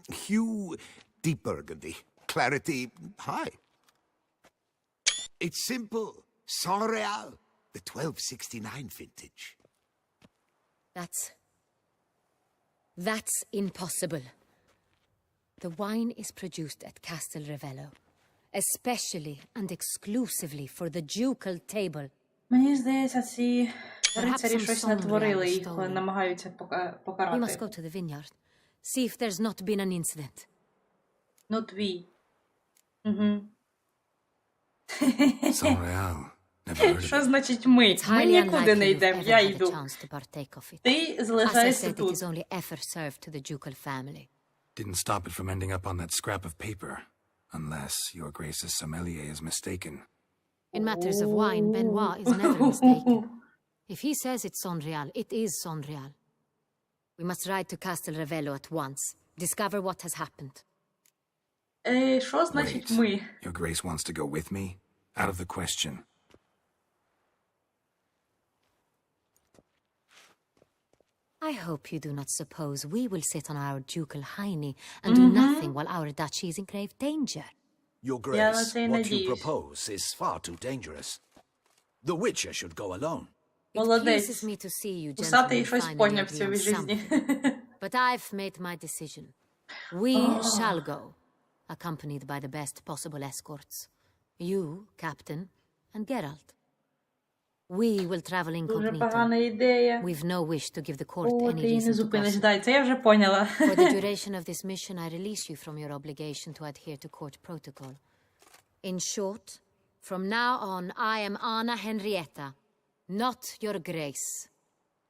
Speaker 7: Hue, deep burgundy. Clarity, high. It's simple. Saint Real, the 1269 vintage.
Speaker 10: That's impossible. The wine is produced at Castel Ravello, especially and exclusively for the ducal table.
Speaker 1: Мені здається, ці рицарі
Speaker 10: some
Speaker 1: щось
Speaker 10: song
Speaker 1: натворили,
Speaker 10: really
Speaker 1: їх
Speaker 10: stolen.
Speaker 1: намагаються
Speaker 10: We must
Speaker 1: покарати.
Speaker 10: go to the vineyard, see if there's not been an incident.
Speaker 1: Ну, твій. Угу.
Speaker 6: Saint Real. Never heard of
Speaker 1: Що
Speaker 6: it.
Speaker 1: значить ми?
Speaker 10: It's
Speaker 1: Ми
Speaker 10: highly
Speaker 1: нікуди не
Speaker 10: unlikely you've
Speaker 1: йдемо,
Speaker 10: ever
Speaker 1: я
Speaker 10: had a
Speaker 1: йду.
Speaker 10: chance to partake of it.
Speaker 1: Ти
Speaker 10: As I
Speaker 1: залишаєшся
Speaker 10: said, it
Speaker 1: тут.
Speaker 10: is only ever served to the ducal family.
Speaker 6: Didn't stop it from ending up on that scrap of paper. Unless your Grace's sommelier is mistaken.
Speaker 10: In matters of wine, Benoit is never mistaken. If he says it's Sonreal, it is Sonreal. We must ride to Castel Ravello at once. Discover what has happened.
Speaker 1: Що значить
Speaker 6: Wait.
Speaker 1: ми?
Speaker 6: Your Grace wants to go with me? Out of the question.
Speaker 10: I hope you do not suppose we will sit on our ducal hiney and do nothing while our duchy is in grave danger.
Speaker 8: Your
Speaker 1: на
Speaker 8: Grace,
Speaker 1: це й
Speaker 8: what you
Speaker 1: надіюсь.
Speaker 8: propose is far too dangerous. The Witcher should go alone.
Speaker 10: It
Speaker 1: Молодець.
Speaker 10: pleases me to see you
Speaker 1: Усатий
Speaker 10: gentlemen
Speaker 1: щось
Speaker 10: finally
Speaker 1: поняв в
Speaker 10: agree
Speaker 1: цій
Speaker 10: on
Speaker 1: житті.
Speaker 10: something. But I've made my decision. We shall go, accompanied by the best possible escorts. You, Captain, and Geralt. We will travel
Speaker 1: Дуже
Speaker 10: incognito.
Speaker 1: погана ідея.
Speaker 10: We've no wish to give the court
Speaker 1: О,
Speaker 10: any
Speaker 1: ти її не
Speaker 10: reason to
Speaker 1: зупиниш.
Speaker 10: gossip.
Speaker 1: Дай, це я вже поняла.
Speaker 10: For the duration of this mission, I release you from your obligation to adhere to court protocol. In short, from now on, I am Anna Henrietta, not your grace.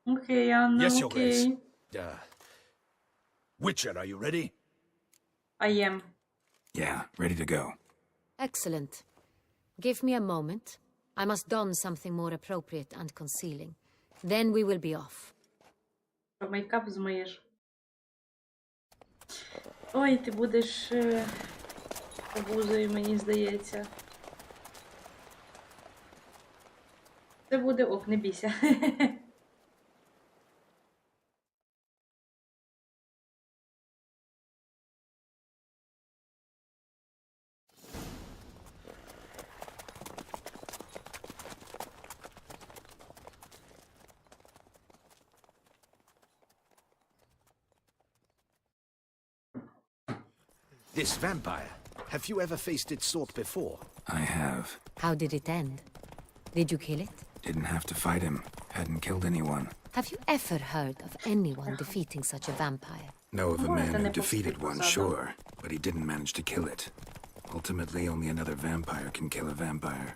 Speaker 1: Окей, Анна,
Speaker 8: Yes, Your Grace.
Speaker 1: окей.
Speaker 8: Witcher, are you ready?
Speaker 1: I am.
Speaker 6: Yeah, ready to go.
Speaker 10: Excellent. Give me a moment. I must don something more appropriate and concealing. Then we will be off.
Speaker 1: Що, мейкап змиєш. Ой, ти будеш обузою, мені здається. Це буде ок, не бійся.
Speaker 8: This vampire. Have you ever faced its sort before?
Speaker 6: I have.
Speaker 10: How did it end? Did you kill it?
Speaker 6: Didn't have to fight him. Hadn't killed anyone.
Speaker 10: Have you ever heard of anyone defeating such a vampire?
Speaker 6: Know of a
Speaker 1: Можете
Speaker 6: man
Speaker 1: не
Speaker 6: who defeated one,
Speaker 1: поспіхати.
Speaker 6: sure. But he didn't manage to kill it. Ultimately, only another vampire can kill a vampire.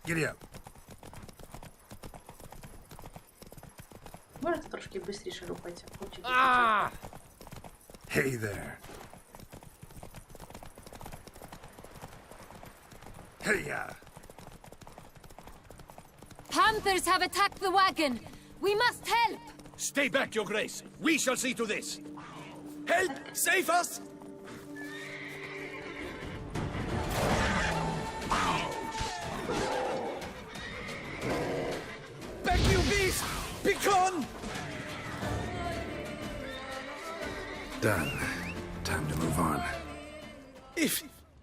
Speaker 6: Giddy up.
Speaker 1: Можете трошки швидше рухатися, хлопчики.
Speaker 6: Hey there. Hey-ya.
Speaker 10: Panthers have attacked the wagon! We must help!
Speaker 8: Stay back, Your Grace. We shall see to this. Help! Save us! Back, you beast! Begone!
Speaker 6: Done. Time to move on.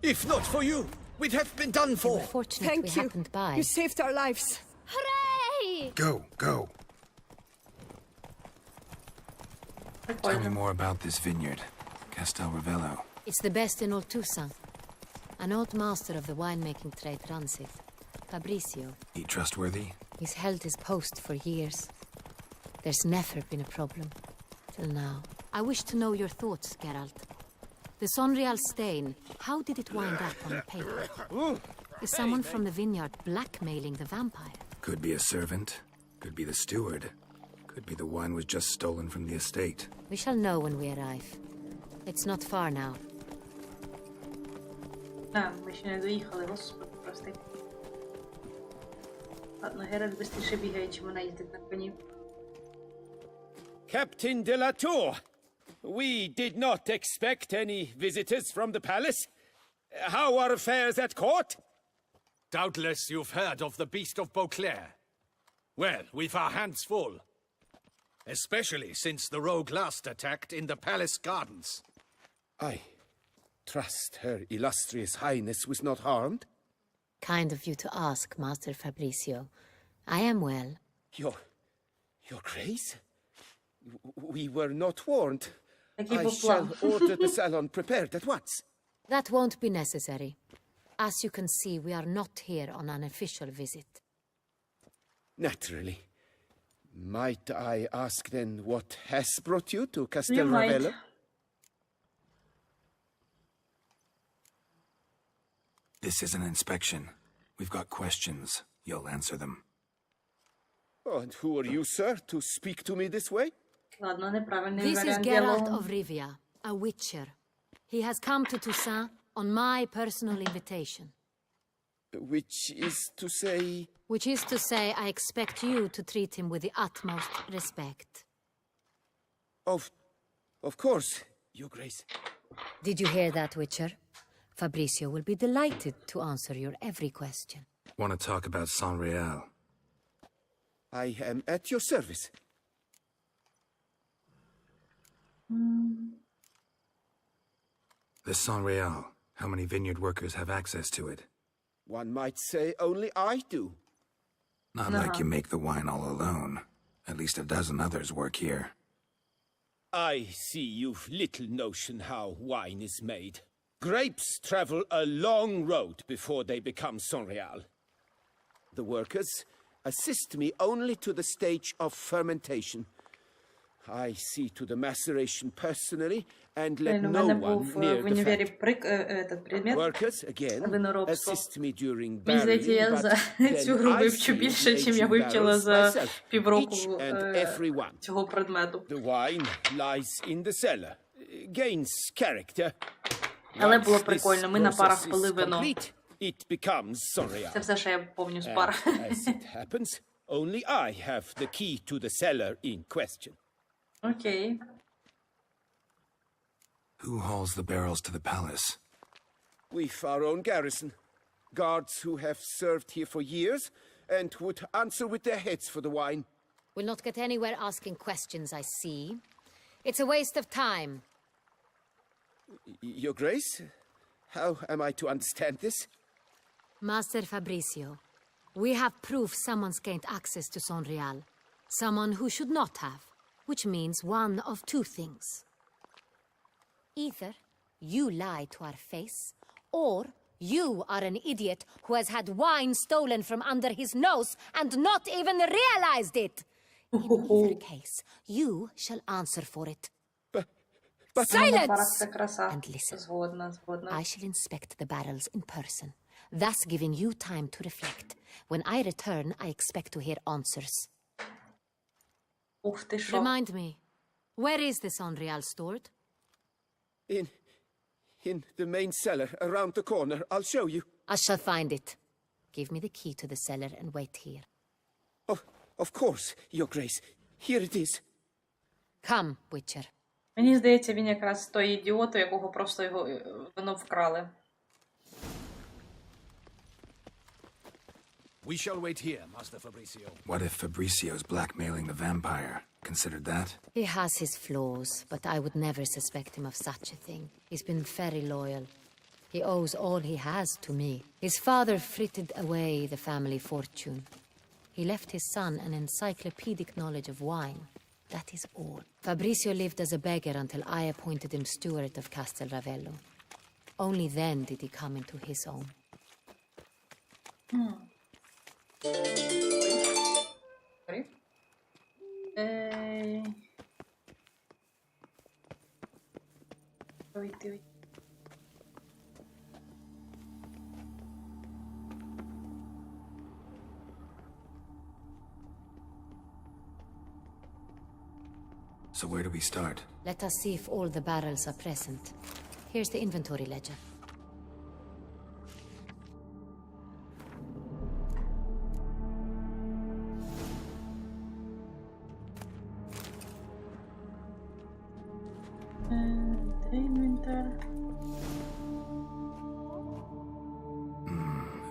Speaker 8: If not for you, we'd have been done for.
Speaker 10: We're fortunate
Speaker 3: Thank
Speaker 10: we
Speaker 3: you.
Speaker 10: happened by.
Speaker 3: You saved our lives.
Speaker 4: Hooray!
Speaker 6: Go, go. Tell me
Speaker 1: Прикольно.
Speaker 6: more about this vineyard, Castel Ravello.
Speaker 10: It's the best in all Toussaint. An old master of the winemaking trade runs it. Fabricio.
Speaker 6: He trustworthy?
Speaker 10: He's held his post for years. There's never been a problem. Till now. I wish to know your thoughts, Geralt. The Sonreal stain, how did it wind up on the paper? Is someone from the vineyard blackmailing the vampire?
Speaker 6: Could be a servant. Could be the steward. Could be the wine was just stolen from the estate.
Speaker 10: We shall know when we arrive. It's not far now.
Speaker 1: А, ми ще не доїхали, господи, прости. Ладно, Геральт швидше бігає, чим вона їздить на коні.
Speaker 5: Captain de la Tour, we did not expect any visitors from the palace. How are affairs at court?
Speaker 8: Doubtless you've heard of the Beast of Beauclair. Well, we've our hands full. Especially since the rogue last attacked in the palace gardens.
Speaker 9: I trust Her Illustrious Highness was not harmed.
Speaker 10: Kind of you to ask, Master Fabricio. I am well.
Speaker 9: Your Grace? We were not warned.
Speaker 1: Такий
Speaker 9: I
Speaker 1: був
Speaker 9: shall
Speaker 1: план.
Speaker 9: order the salon prepared at once.
Speaker 10: That won't be necessary. As you can see, we are not here on an official visit.
Speaker 9: Naturally. Might I ask then what has brought you to
Speaker 1: You
Speaker 9: Castel
Speaker 1: might.
Speaker 9: Ravello?
Speaker 6: This is an inspection. We've got questions. You'll answer them.
Speaker 9: Oh, and who are you, sir, to speak to me this way?
Speaker 1: Ладно, неправильний
Speaker 10: This is
Speaker 1: варіант
Speaker 10: Geralt
Speaker 1: діалогу.
Speaker 10: of Rivia, a witcher. He has come to Toussaint on my personal invitation.
Speaker 9: Which is to say...
Speaker 10: Which is to say, I expect you to treat him with the utmost respect.
Speaker 9: Of course, Your Grace.
Speaker 10: Did you hear that, Witcher? Fabricio will be delighted to answer your every question.
Speaker 6: Want to talk about Saint-Réal?
Speaker 9: I am at your service.
Speaker 6: The Saint-Réal. How many vineyard workers have access to it?
Speaker 9: One might say only I do.
Speaker 6: Not like you make the wine all alone. At least a dozen others work here.
Speaker 5: I see you've little notion how wine is made. Grapes travel a long road before they become Sonreal.
Speaker 9: The workers assist me only to the stage of fermentation. I see to the maceration personally and let
Speaker 1: У
Speaker 9: no
Speaker 1: мене
Speaker 9: one
Speaker 1: був
Speaker 9: near
Speaker 1: в
Speaker 9: the
Speaker 1: універі
Speaker 9: fat.
Speaker 1: предмет.
Speaker 9: Workers, again,
Speaker 1: Виноробство.
Speaker 9: assist me during
Speaker 1: Мені здається, я
Speaker 9: barrelling,
Speaker 1: за
Speaker 9: but
Speaker 1: цю гру
Speaker 9: then I
Speaker 1: вивчу
Speaker 9: see
Speaker 1: більше, чим я
Speaker 9: aging
Speaker 1: вивчила
Speaker 9: barrels
Speaker 1: за
Speaker 9: myself,
Speaker 1: півроку
Speaker 9: each and every one.
Speaker 1: цього предмету.
Speaker 5: The wine lies in the cellar, gains character.
Speaker 1: Але
Speaker 5: Once
Speaker 1: було
Speaker 5: this
Speaker 1: прикольно, ми на парах
Speaker 5: process is
Speaker 1: пили вино.
Speaker 5: complete, it becomes Sonreal.
Speaker 1: Це все, що я пам'ятаю з
Speaker 5: And,
Speaker 1: пар.
Speaker 5: as it happens, only I have the key to the cellar in question.
Speaker 1: Окей.
Speaker 6: Who hauls the barrels to the palace?
Speaker 9: We've our own garrison. Guards who have served here for years and would answer with their heads for the wine.
Speaker 10: We'll not get anywhere asking questions, I see. It's a waste of time.
Speaker 9: Your Grace, how am I to understand this?
Speaker 10: Master Fabricio, we have proof someone's gained access to Sonreal. Someone who should not have, which means one of two things. Either you lie to our face, or you are an idiot who has had wine stolen from under his nose and not even realized it. In either case, you shall answer for it.
Speaker 9: But
Speaker 1: На
Speaker 10: Silence!
Speaker 1: парах це краса.
Speaker 10: And listen.
Speaker 1: Згодна, згодна.
Speaker 10: I shall inspect the barrels in person, thus giving you time to reflect. When I return, I expect to hear answers.
Speaker 1: Ух ти що.
Speaker 10: Remind me, where is the Sonreal stored?
Speaker 9: in the main cellar around the corner, I'll show you.
Speaker 10: I shall find it. Give me the key to the cellar and wait here.
Speaker 9: Of course, Your Grace. Here it is.
Speaker 10: Come, Witcher.
Speaker 1: Мені здається, він якраз той ідіот, у якого просто його вино вкрали.
Speaker 8: We shall wait here, Master Fabricio.
Speaker 6: What if Fabricio's blackmailing the vampire? Considered that?
Speaker 10: He has his flaws, but I would never suspect him of such a thing. He's been very loyal. He owes all he has to me. His father frittered away the family fortune. He left his son an encyclopedic knowledge of wine. That is all. Fabrizio lived as a beggar until I appointed him steward of Castel Ravello. Only then did he come into his own.
Speaker 1: Sorry. Wait.
Speaker 6: So where do we start?
Speaker 10: Let us see if all the barrels are present. Here's the inventory ledger.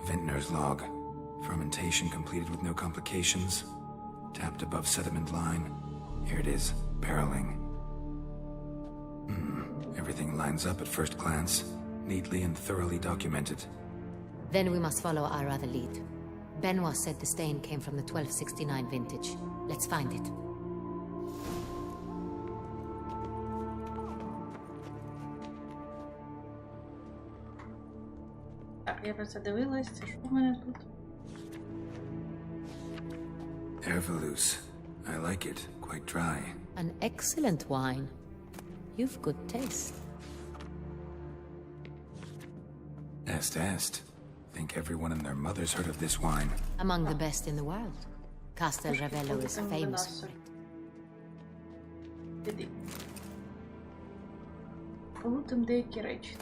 Speaker 6: Vintner's log. Fermentation completed with no complications. Tapped above sediment line. Here it is. Barreling. Everything lines up at first glance. Neatly and thoroughly documented.
Speaker 10: Then we must follow our other lead. Benoit said the stain came from the 1269 vintage. Let's find it.
Speaker 1: Так, я про це дивилась. Це що в мене тут?
Speaker 6: Herveloos. I like it. Quite dry.
Speaker 10: An excellent wine. You've good taste.
Speaker 6: Est. Think everyone and their mother's heard of this wine.
Speaker 10: Among the best in the world. Castel Ravello is famous for it.
Speaker 1: Іди. Полутим деякі речі.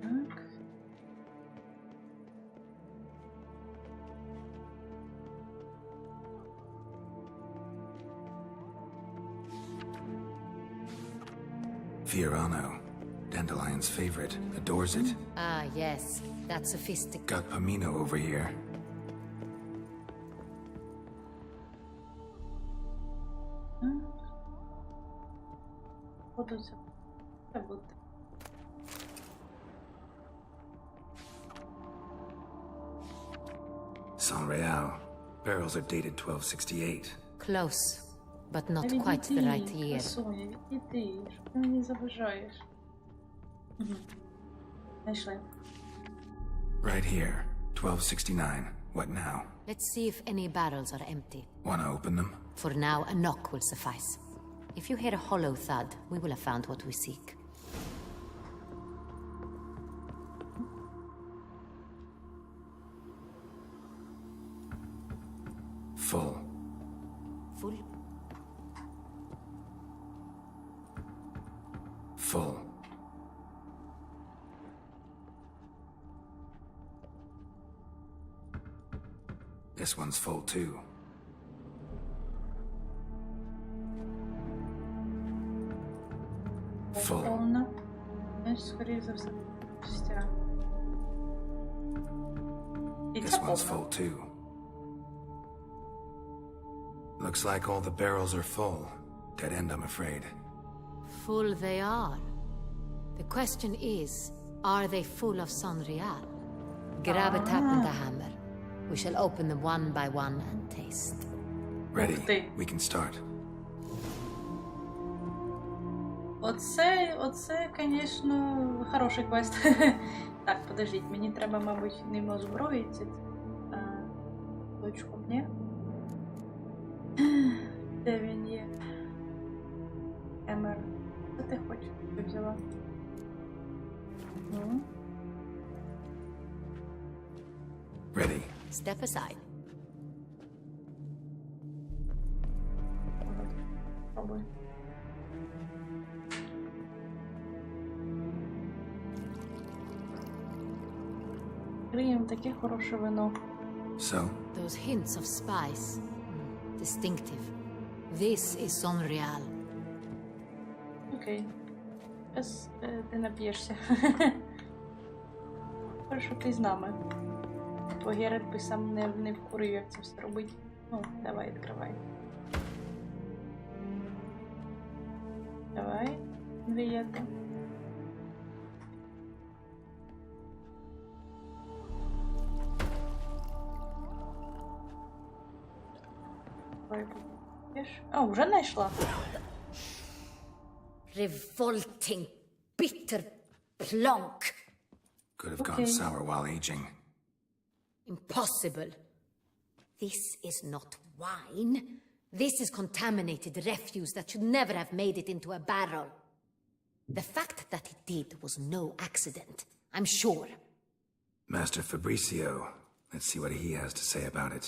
Speaker 1: Так.
Speaker 6: Fiorano. Dandelion's favorite. Adores it.
Speaker 10: Ah, yes. That's sophisticated.
Speaker 6: Got Pomino over here.
Speaker 1: Буду це буде.
Speaker 6: Saint-Réal. Barrels are dated 1268.
Speaker 10: Close, but not quite the right year.
Speaker 1: Соня, іди, що ти мені заважаєш? Знайшли.
Speaker 6: Right here. 1269. What now?
Speaker 10: Let's see if any barrels are empty.
Speaker 6: Wanna open them?
Speaker 10: For now, a knock will suffice. If you hear a hollow thud, we will have found what we seek.
Speaker 6: Full.
Speaker 10: Full?
Speaker 6: Full. This one's full too. Full.
Speaker 1: Повна. Значить, скоріше за все, пустя. І
Speaker 6: This
Speaker 1: ця
Speaker 6: one's
Speaker 1: повна.
Speaker 6: full too. Looks like all the barrels are full. Dead end, I'm afraid.
Speaker 10: Full they are. The question is, are they full of Saint-Réal? Grab a tap and a hammer. We shall open them one by one and taste.
Speaker 6: Ready.
Speaker 1: Ух ти.
Speaker 6: We can start.
Speaker 1: Оце, звісно, хороший квест. Так, подождіть, мені треба, мабуть, ним озброїтися. Точку мені. Де він є? Емер. Що ти хочеш? Ти взяла? Ну.
Speaker 6: Ready.
Speaker 10: Step aside.
Speaker 1: Пробуй. Криєм таке хороше вино.
Speaker 6: So,
Speaker 10: Those hints of spice. Distinctive. This is Saint-Réal.
Speaker 1: Окей. Зараз ти нап'єшся. Хорошо, ти з нами. Бо Герет би сам не вкурив, як це все робить. Ну, давай, відкривай. Давай, Вієта. А, вже знайшла.
Speaker 3: Revolting, bitter plonk.
Speaker 6: Could have gone sour while aging.
Speaker 3: Impossible. This is not wine. This is contaminated refuse that should never have made it into a barrel. The fact that it did was no accident, I'm sure.
Speaker 6: Master Fabricio. Let's see what he has to say about it.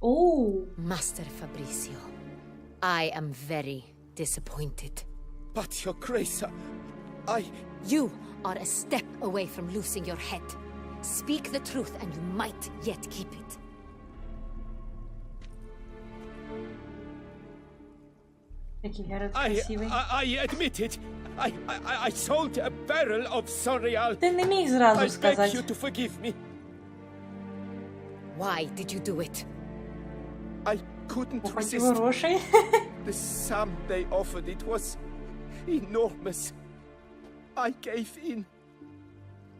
Speaker 1: Oh.
Speaker 3: Master Fabricio, I am very disappointed.
Speaker 5: But, Your Grace,
Speaker 3: You are a step away from losing your head. Speak the truth and you might yet keep it.
Speaker 5: I admit it. I sold a barrel of Sorial.
Speaker 1: Ти не міг зразу
Speaker 5: I beg you
Speaker 1: сказати.
Speaker 5: to forgive me.
Speaker 3: Why did you do it?
Speaker 5: I couldn't
Speaker 1: Похотів
Speaker 5: resist.
Speaker 1: грошей.
Speaker 5: The sum they offered, it was enormous. I gave in.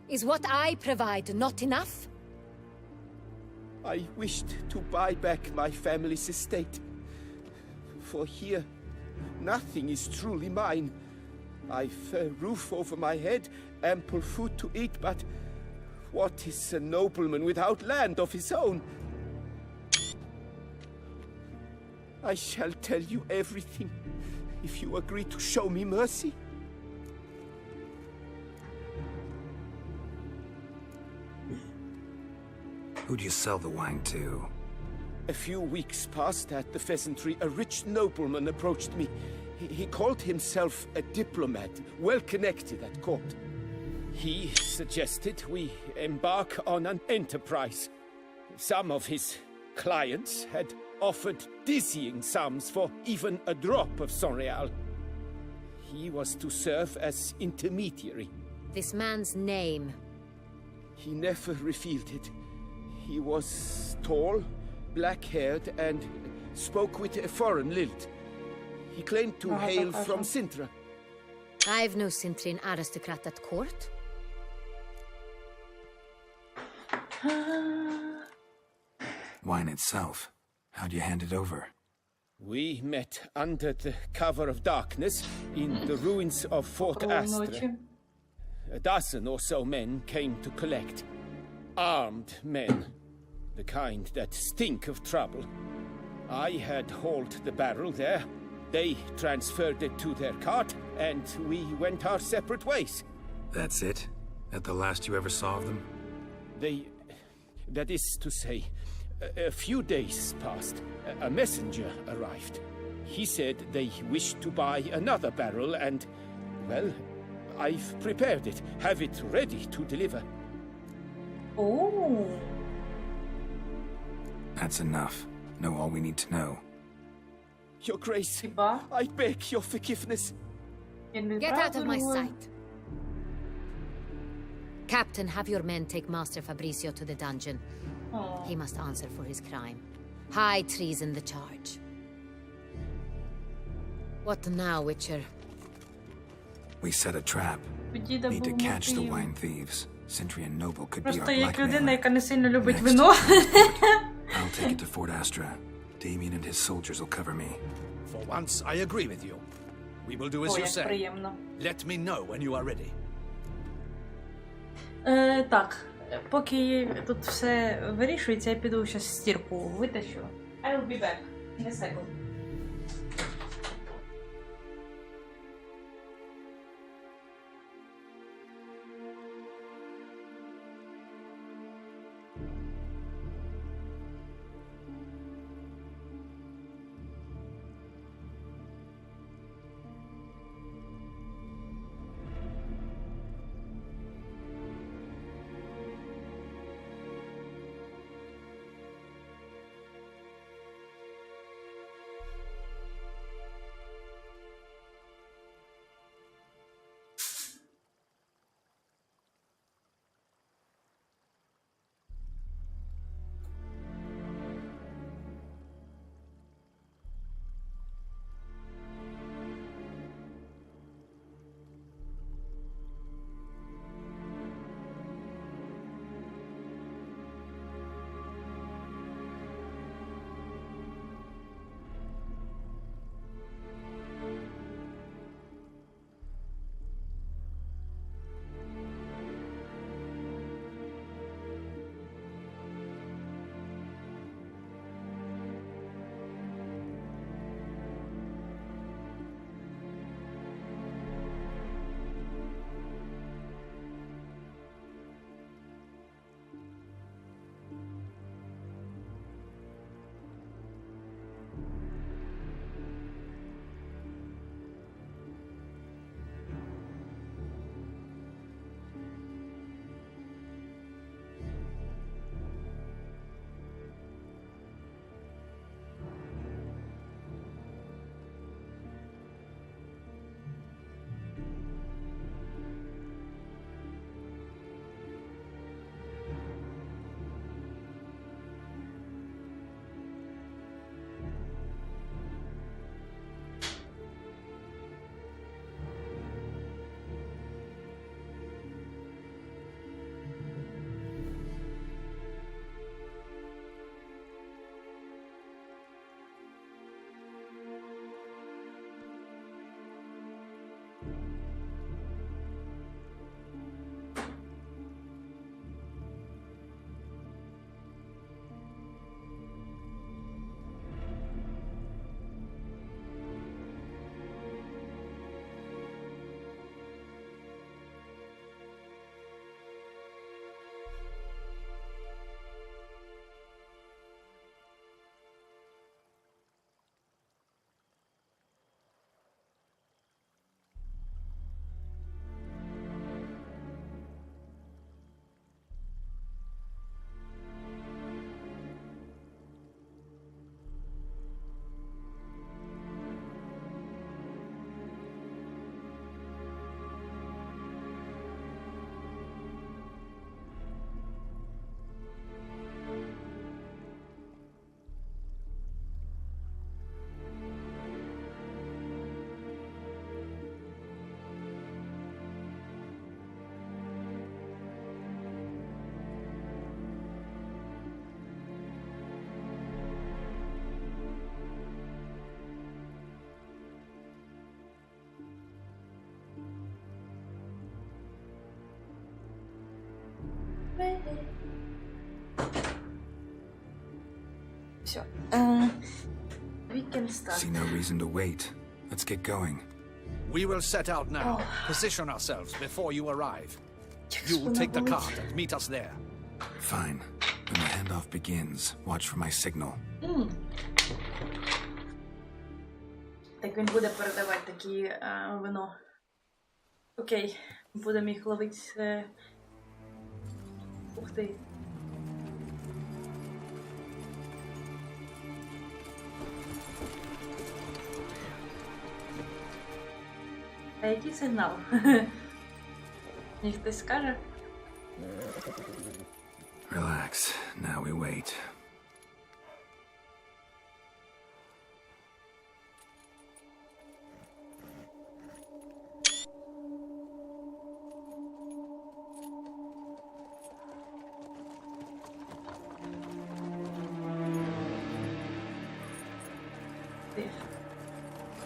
Speaker 3: Is what I provide not enough?
Speaker 5: I wished to buy back my family's estate. For here, nothing is truly mine. I've a roof over my head, ample food to eat, but what is a nobleman without land of his own? I shall tell you everything if you agree to show me mercy.
Speaker 6: Who'd you sell the wine to?
Speaker 5: A few weeks past at the pheasantry, a rich nobleman approached me. He called himself a diplomat, well connected at court. He suggested we embark on an enterprise. Some of his clients had offered dizzying sums for even a drop of Sonreal. He was to serve as intermediary.
Speaker 3: This man's name.
Speaker 5: He never revealed it. He was tall, black-haired, and spoke with a foreign lilt. He claimed to hail from Sintra.
Speaker 3: I've no Sintrian aristocrat at court.
Speaker 6: Wine itself. How'd you hand it over?
Speaker 5: We met under the cover of darkness in the ruins of Fort Astra. A dozen or so men came to collect. Armed men. The kind that stink of trouble. I had hauled the barrel there. They transferred it to their cart, and we went our separate ways.
Speaker 6: That's it? At the last you ever saw of them?
Speaker 5: That is to say, a few days passed. A messenger arrived. He said they wished to buy another barrel and, well, I've prepared it. Have it ready to deliver.
Speaker 1: Oh.
Speaker 6: That's enough. Know all we need to know.
Speaker 5: Your Grace,
Speaker 1: Хіба?
Speaker 5: I beg your forgiveness.
Speaker 3: Get out of my sight. Captain, have your men take Master Fabricio to the dungeon.
Speaker 1: Oh.
Speaker 3: He must answer for his crime. High treason the charge. What now, Witcher?
Speaker 6: We set a trap.
Speaker 1: Діда
Speaker 6: Need to
Speaker 1: був
Speaker 6: catch the
Speaker 1: мотив.
Speaker 6: wine thieves. Sentry and Noble could be our
Speaker 1: Просто як людина,
Speaker 6: blackmailer.
Speaker 1: яка не сильно любить
Speaker 6: Next.
Speaker 1: вино.
Speaker 6: I'll take it to Fort Astra. Damien and his soldiers will cover me.
Speaker 8: For once, I agree with you. We will do as
Speaker 1: О,
Speaker 8: you
Speaker 1: як
Speaker 8: say.
Speaker 1: приємно.
Speaker 8: Let me know when you are ready.
Speaker 1: Так, поки тут все вирішується, я піду зараз стірку витащу. I'll be back in a second. все. We can start.
Speaker 6: See no reason to wait. Let's get going.
Speaker 8: We will set out now. Position ourselves before you arrive. You will take the cart and meet us there.
Speaker 6: Fine. When the handoff begins, watch for my signal.
Speaker 1: Так він буде передавати такі вино. Окей, будемо їх ловити. Ух ти. А який сигнал? Мені хтось скаже?
Speaker 6: Relax. Now we wait.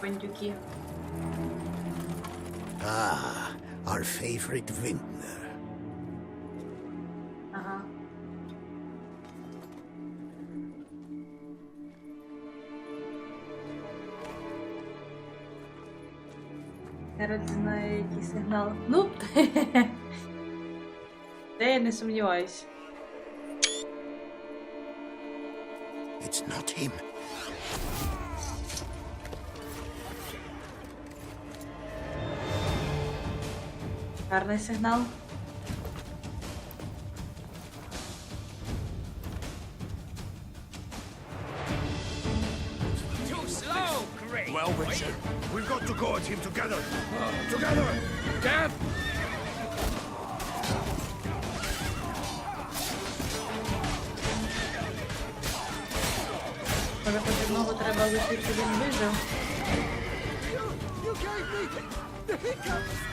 Speaker 1: Бандюки.
Speaker 7: Ah, our favorite vintner.
Speaker 1: Ага. Геральт знає, який сигнал. Ну, де я не сумніваюсь.
Speaker 7: It's not him.
Speaker 1: Гарний сигнал.
Speaker 8: Too slow, great.
Speaker 2: Well, Witcher, we've got to go at him together. Together!
Speaker 8: Dad!
Speaker 1: Може, хоч одного треба лишити, щоб він вижив.
Speaker 2: You gave me the hiccups!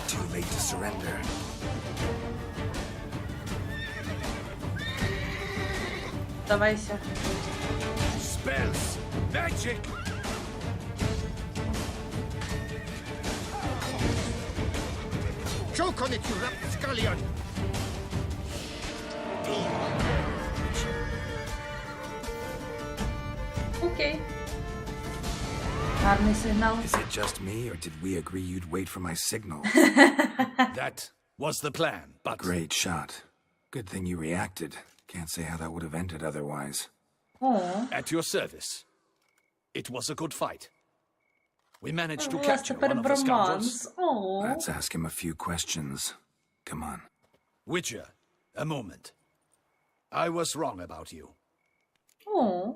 Speaker 6: Too late to surrender.
Speaker 1: Давайся.
Speaker 2: Spells! Magic! Choke on it, you rapscallion!
Speaker 1: Окей. Гарний сигнал.
Speaker 6: Is it just me, or did we agree you'd wait for my signal?
Speaker 8: That was the plan, but...
Speaker 6: Great shot. Good thing you reacted. Can't say how that would have ended otherwise.
Speaker 1: О,
Speaker 8: At your service. It was a good fight. We managed to
Speaker 1: у вас
Speaker 8: capture
Speaker 1: тепер
Speaker 8: one of the scoundrels.
Speaker 1: броманс. О,
Speaker 6: Let's ask him a few questions. Come on.
Speaker 8: Witcher, a moment. I was wrong about you.
Speaker 1: о.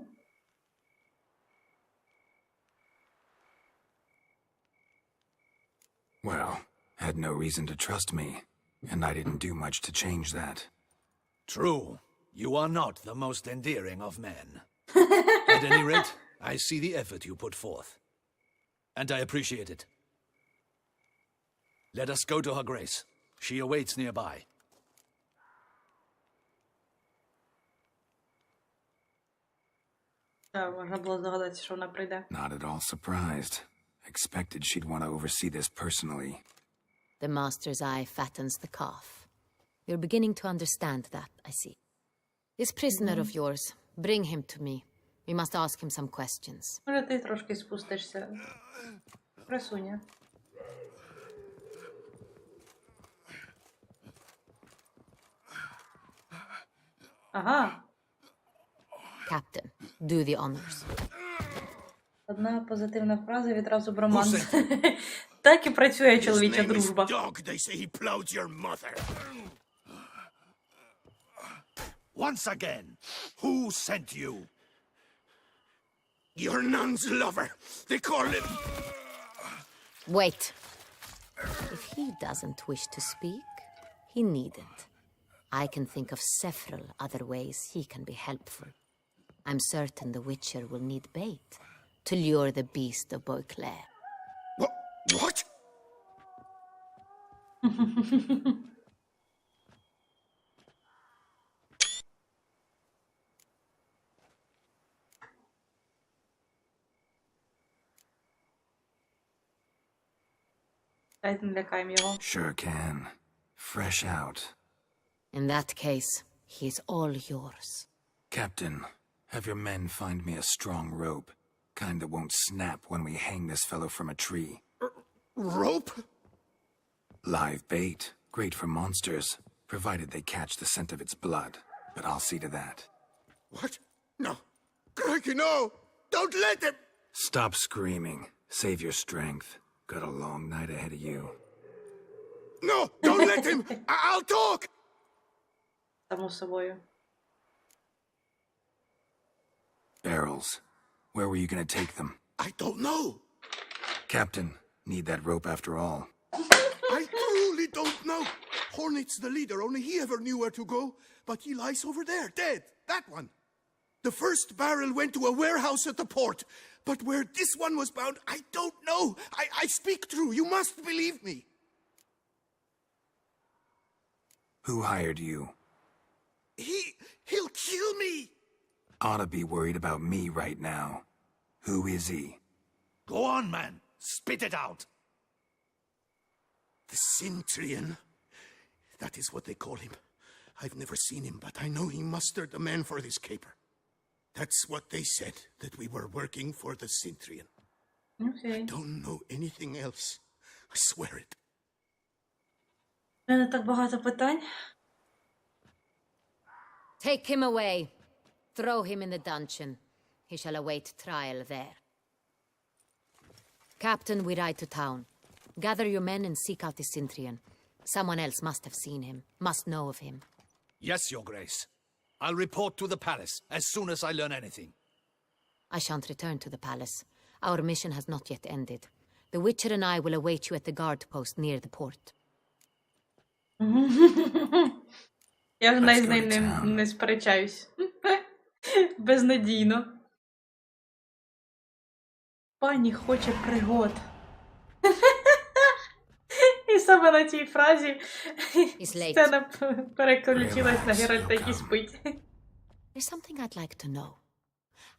Speaker 6: Well, had no reason to trust me, and I didn't do much to change that.
Speaker 8: True. You are not the most endearing of men. At any rate, I see the effort you put forth. And I appreciate it. Let us go to her grace. She awaits nearby.
Speaker 1: Так, можна було здогадатися, що вона прийде.
Speaker 6: Not at all surprised. Expected she'd want to oversee this personally.
Speaker 10: The master's eye fattens the calf. You're beginning to understand that, I see. This prisoner of yours, bring him to me. We must ask him some questions.
Speaker 1: Може, ти трошки спустишся. Красуня. Ага.
Speaker 10: Captain, do the honors.
Speaker 1: Одна позитивна фраза, відразу броманс. Так і працює чоловіча дружба.
Speaker 2: Dog, they say he plowed your mother. Once again, who sent you? Your nun's lover. They call him...
Speaker 10: Wait. If he doesn't wish to speak, he needn't. I can think of several other ways he can be helpful. I'm certain the Witcher will need bait to lure the beast of Beauclair.
Speaker 2: What?
Speaker 1: Дайте не лякаємо його.
Speaker 6: Sure can. Fresh out.
Speaker 3: In that case, he is all yours.
Speaker 6: Captain, have your men find me a strong rope. Kind that won't snap when we hang this fellow from a tree.
Speaker 7: Rope?
Speaker 6: Live bait. Great for monsters, provided they catch the scent of its blood. But I'll see to that.
Speaker 7: What? No. Crikey, no! Don't let him!
Speaker 6: Stop screaming. Save your strength. Got a long night ahead of you.
Speaker 7: No! Don't let him! I'll talk!
Speaker 1: Само собою.
Speaker 6: Barrels. Where were you gonna take them?
Speaker 7: I don't know.
Speaker 6: Captain, need that rope after all.
Speaker 7: I truly don't know. Hornet's the leader, only he ever knew where to go. But he lies over there, dead. That one. The first barrel went to a warehouse at the port. But where this one was bound, I don't know. I speak true. You must believe me.
Speaker 6: Who hired you?
Speaker 7: He'll kill me.
Speaker 6: Ought to be worried about me right now. Who is he?
Speaker 8: Go on, man. Spit it out.
Speaker 7: The Cintrian. That is what they call him. I've never seen him, but I know he mustered the men for this caper. That's what they said, that we were working for the Cintrian.
Speaker 1: Okay.
Speaker 7: I don't know anything else. I swear it.
Speaker 1: У мене так багато питань.
Speaker 3: Take him away. Throw him in the dungeon. He shall await trial there. Captain, we ride to town. Gather your men and seek out the Cintrian. Someone else must have seen him, must know of him.
Speaker 8: Yes, Your Grace. I'll report to the palace as soon as I learn anything.
Speaker 3: I shan't return to the palace. Our mission has not yet ended. The Witcher and I will await you at the guard post near the port.
Speaker 1: Я ж навіть з
Speaker 6: Let's go to
Speaker 1: ним
Speaker 6: town.
Speaker 1: не сперечаюсь. Безнадійно. Пані хоче пригод. І саме на цій фразі
Speaker 3: late.
Speaker 1: сцена переключилась на Геральта, який спить.
Speaker 3: There's something I'd like to know.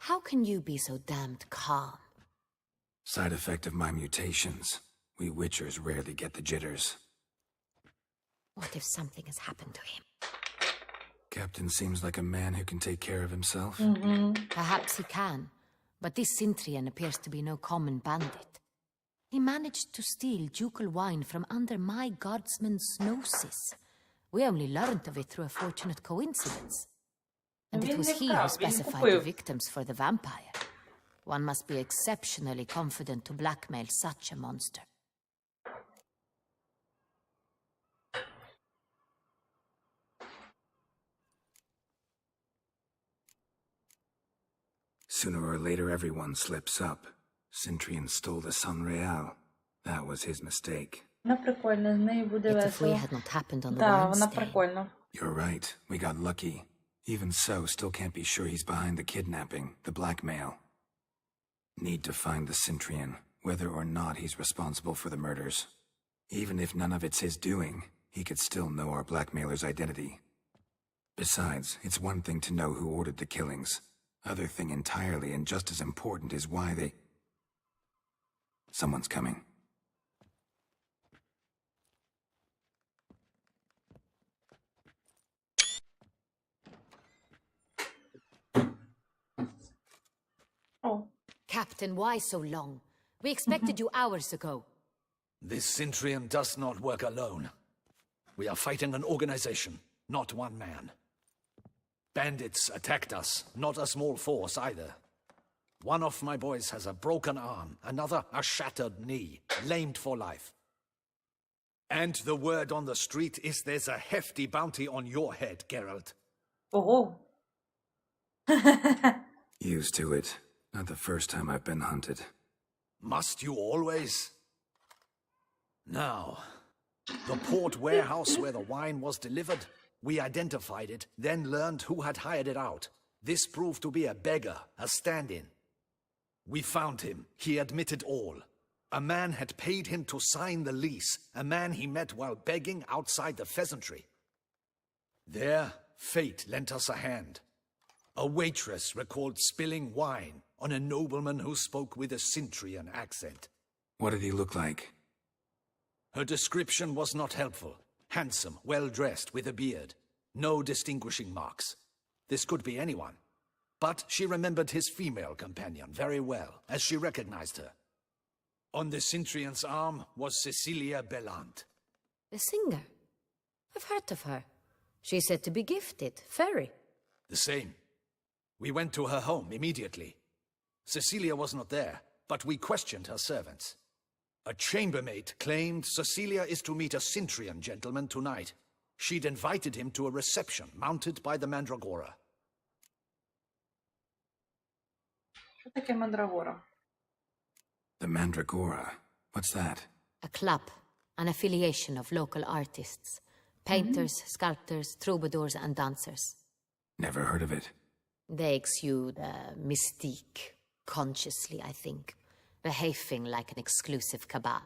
Speaker 3: How can you be so damned calm?
Speaker 6: Side effect of my mutations. We Witchers rarely get the jitters.
Speaker 3: What if something has happened to him?
Speaker 6: Captain seems like a man who can take care of himself.
Speaker 3: Perhaps he can, but this Cintrian appears to be no common bandit. He managed to steal ducal wine from under my guardsman's noses. We only learned of it through a fortunate coincidence. And it was he who specified the victims for the vampire. One must be exceptionally confident to blackmail such a monster.
Speaker 6: Sooner or later, everyone slips up. Cintrian stole the Sun Real. That was his mistake.
Speaker 1: Вона прикольна, з нею буде
Speaker 3: If the flea
Speaker 1: весело.
Speaker 3: had not happened on the
Speaker 1: Да,
Speaker 3: wine
Speaker 1: вона
Speaker 3: stain.
Speaker 1: прикольна.
Speaker 6: You're right. We got lucky. Even so, still can't be sure he's behind the kidnapping, the blackmail. Need to find the Cintrian, whether or not he's responsible for the murders. Even if none of it's his doing, he could still know our blackmailer's identity. Besides, it's one thing to know who ordered the killings. Other thing entirely, and just as important, is why they... Someone's coming.
Speaker 1: О,
Speaker 3: Captain, why so long? We expected you hours ago.
Speaker 8: This Cintrian does not work alone. We are fighting an organization, not one man. Bandits attacked us, not a small force either. One of my boys has a broken arm, another a shattered knee, lamed for life. And the word on the street is there's a hefty bounty on your head, Geralt.
Speaker 1: ого.
Speaker 6: Used to it. Not the first time I've been hunted.
Speaker 8: Must you always? Now, the port warehouse where the wine was delivered, we identified it, then learned who had hired it out. This proved to be a beggar, a stand-in. We found him. He admitted all. A man had paid him to sign the lease, a man he met while begging outside the pheasantry. There, fate lent us a hand. A waitress recalled spilling wine on a nobleman who spoke with a Cintrian accent.
Speaker 6: What did he look like?
Speaker 8: Her description was not helpful. Handsome, well-dressed, with a beard. No distinguishing marks. This could be anyone. But she remembered his female companion very well, as she recognized her. On the Cintrian's arm was Cecilia Bellant.
Speaker 3: The singer. I've heard of her. She's said to be gifted. Fairy.
Speaker 8: The same. We went to her home immediately. Cecilia was not there, but we questioned her servants. A chambermaid claimed Cecilia is to meet a Cintrian gentleman tonight. She'd invited him to a reception mounted by the Mandragora.
Speaker 1: Що таке мандрагора?
Speaker 6: The Mandragora. What's that?
Speaker 3: A club. An affiliation of local artists. Painters, sculptors, troubadours, and dancers.
Speaker 6: Never heard of it.
Speaker 3: They exude a mystique, consciously, I think. Behaving like an exclusive cabal.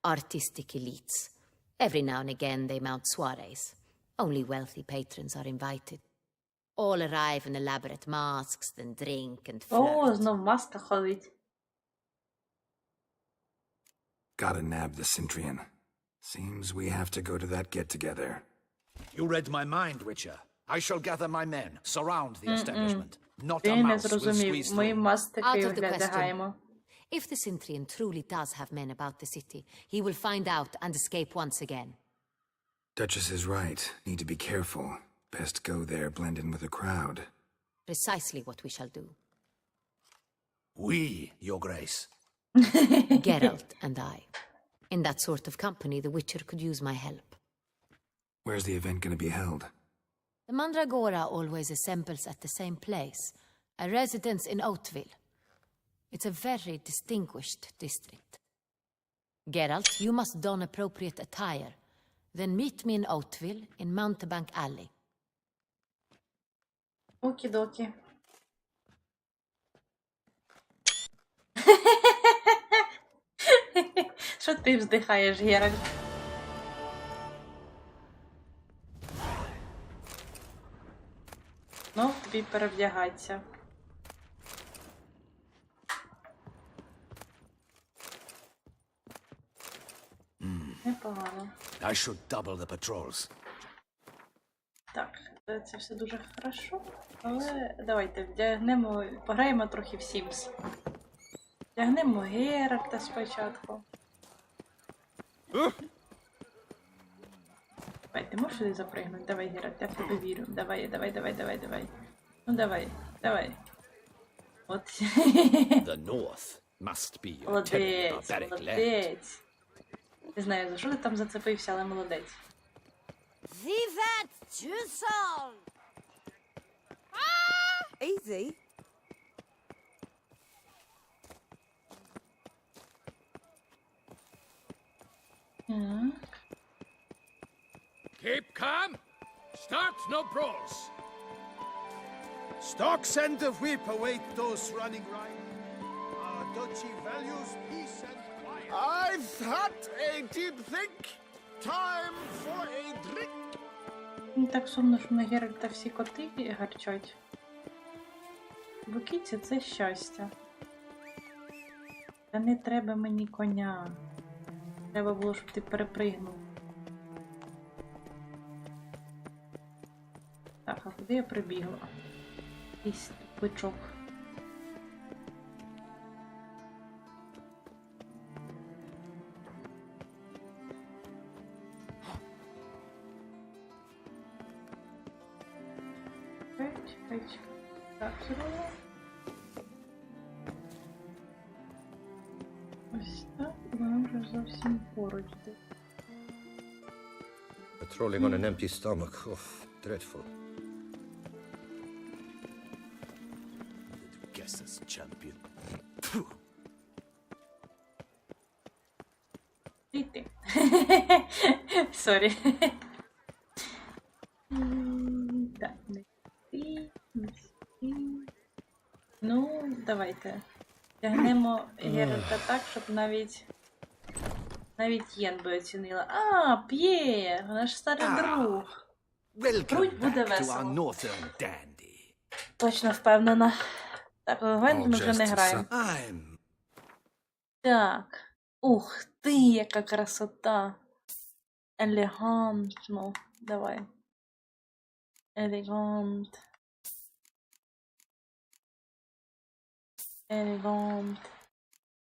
Speaker 3: Artistic elites. Every now and again they mount soirees. Only wealthy patrons are invited. All arrive in elaborate masks, then drink and flirt.
Speaker 1: О, знов маска ходить.
Speaker 6: Gotta nab the Cintrian. Seems we have to go to that get-together.
Speaker 8: You read my mind, Witcher. I shall gather my men, surround the establishment. Not a
Speaker 1: Ти не
Speaker 8: mouse will
Speaker 1: зрозумів.
Speaker 8: squeeze
Speaker 1: Ми
Speaker 8: through.
Speaker 1: мастики
Speaker 3: Out of the
Speaker 1: виглядаємо.
Speaker 3: If the Cintrian truly does have men about the city, he will find out and escape once again.
Speaker 6: Duchess is right. Need to be careful. Best go there, blend in with the crowd.
Speaker 3: Precisely what we shall do.
Speaker 8: We, Your Grace.
Speaker 3: Geralt and I. In that sort of company, the Witcher could use my help.
Speaker 6: Where's the event gonna be held?
Speaker 3: The Mandragora always assembles at the same place, a residence in Oatville. It's a very distinguished district. Geralt, you must don appropriate attire. Then meet me in Oatville, in Mountebank Alley.
Speaker 1: Окі-докі. Що ти вздихаєш, Геральт? Ну, тобі перевдягатися. Непогано.
Speaker 8: I should double the patrols.
Speaker 1: Так, це все дуже хорошо, але давайте вдягнемо, пограємо трохи в Sims. Вдягнемо Геральта спочатку. Давай, ти можеш сюди запригнути? Давай, Геральт, я в тебе вірю. Давай. Ну давай. От.
Speaker 8: The North must be your terribly
Speaker 1: Молодець,
Speaker 8: barbaric land.
Speaker 1: молодець. Не знаю, за що ти там зацепився, але молодець.
Speaker 11: Vivat Tusol! Easy.
Speaker 5: Keep calm. Start no brawls. Stocks and the whip await those running riot. Our duchy values peace and quiet. I've had a deep think. Time for a drink.
Speaker 1: Мені так сумно, що на Геральта всі коти гарчать. Бо кіці — це щастя. Та не треба мені коня. Треба було, щоб ти перепригнув. Так, а куди я прибігла? Якийсь бичок. Чекай. Так, зробимо. Ось так, вона вже зовсім поруч.
Speaker 12: Patrolling on an empty stomach. Oh, dreadful.
Speaker 8: Guess as champion.
Speaker 1: І ти. Сорі. Так, не ти. Ну, давайте. Тягнемо Геральта так, щоб навіть Єн би оцінила. А, п'є! Наш старий друг.
Speaker 8: Welcome
Speaker 1: Круть буде
Speaker 8: back to our
Speaker 1: весело.
Speaker 8: northern dandy.
Speaker 1: Точно впевнена. Так, Гвент ми вже не граємо.
Speaker 8: I'm
Speaker 1: Так. Ух ти, яка красота. елегантно. Давай. Елегант. Елегант.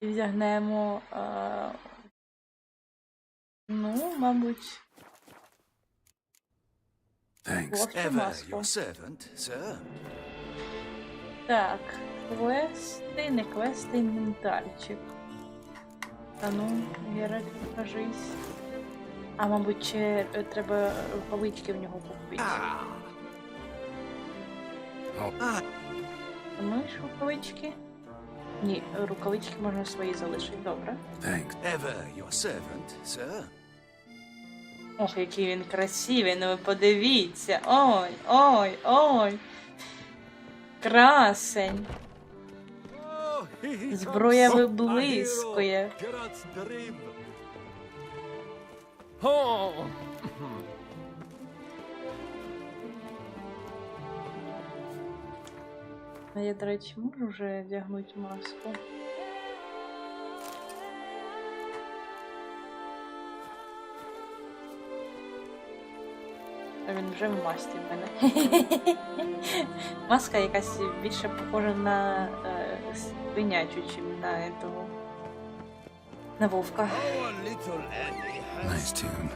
Speaker 1: І вдягнемо, ну, мабуть,
Speaker 6: Thanks.
Speaker 1: вовчу
Speaker 8: Ever
Speaker 1: маску.
Speaker 8: your servant, sir.
Speaker 1: Так, квести, не квести, інвентарчик. Та ну, Геральт, покажись. А, мабуть, ще треба рукавички в нього купити. Маєш рукавички? Ні, рукавички можна свої залишити, добре.
Speaker 6: Thanks.
Speaker 8: Ever your servant, sir.
Speaker 1: Ох, який він красивий, ну ви подивіться. Ой, ой, ой. Красень. Зброя виблискує. А я, до речі, можу вже вдягнути маску? А він вже в масці в мене. Маска якась більше похожа на свинячу, чим на этого. На вовка.
Speaker 6: Nice tune.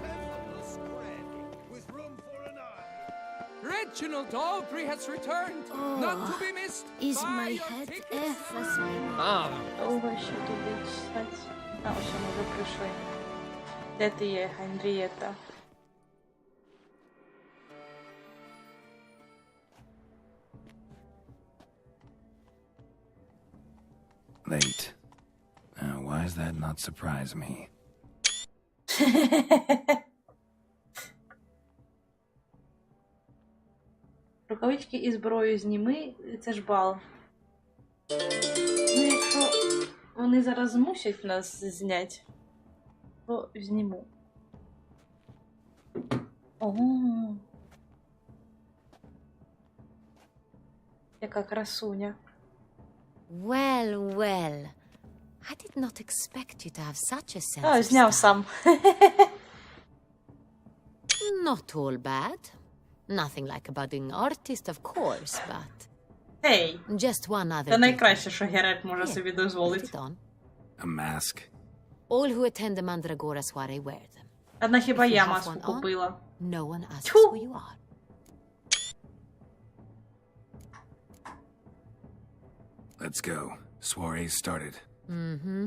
Speaker 5: Reginald Aubrey has returned, not to be missed.
Speaker 4: Is my head ever spinning?
Speaker 1: Довго ще туди читати. А, ось ми вже прийшли. Де ти є, Генрієта?
Speaker 6: Late. Why does that not surprise me?
Speaker 1: Рукавички і зброю зніми, це ж бал. Ну, якщо вони зараз змусять нас зняти, то зніму. Ого. Яка красуня.
Speaker 3: Well, well. I did not expect you to have such a sense
Speaker 1: А,
Speaker 3: of
Speaker 1: зняв
Speaker 3: style.
Speaker 1: сам.
Speaker 3: Not all bad. Nothing like a budding artist, of course, but
Speaker 1: Ей,
Speaker 3: just one other
Speaker 1: це найкраще,
Speaker 3: detail.
Speaker 1: що Геральт може собі
Speaker 3: Put
Speaker 1: дозволити.
Speaker 3: it on.
Speaker 6: A mask?
Speaker 3: All who attend the Mandragora soiree wear them.
Speaker 1: Одна хіба
Speaker 3: If you
Speaker 1: я
Speaker 3: have
Speaker 1: маску
Speaker 3: one on,
Speaker 1: купила.
Speaker 3: No one asks
Speaker 1: Тьфу!
Speaker 3: who you are.
Speaker 6: Let's go. Soiree's started.
Speaker 3: Mm-hmm.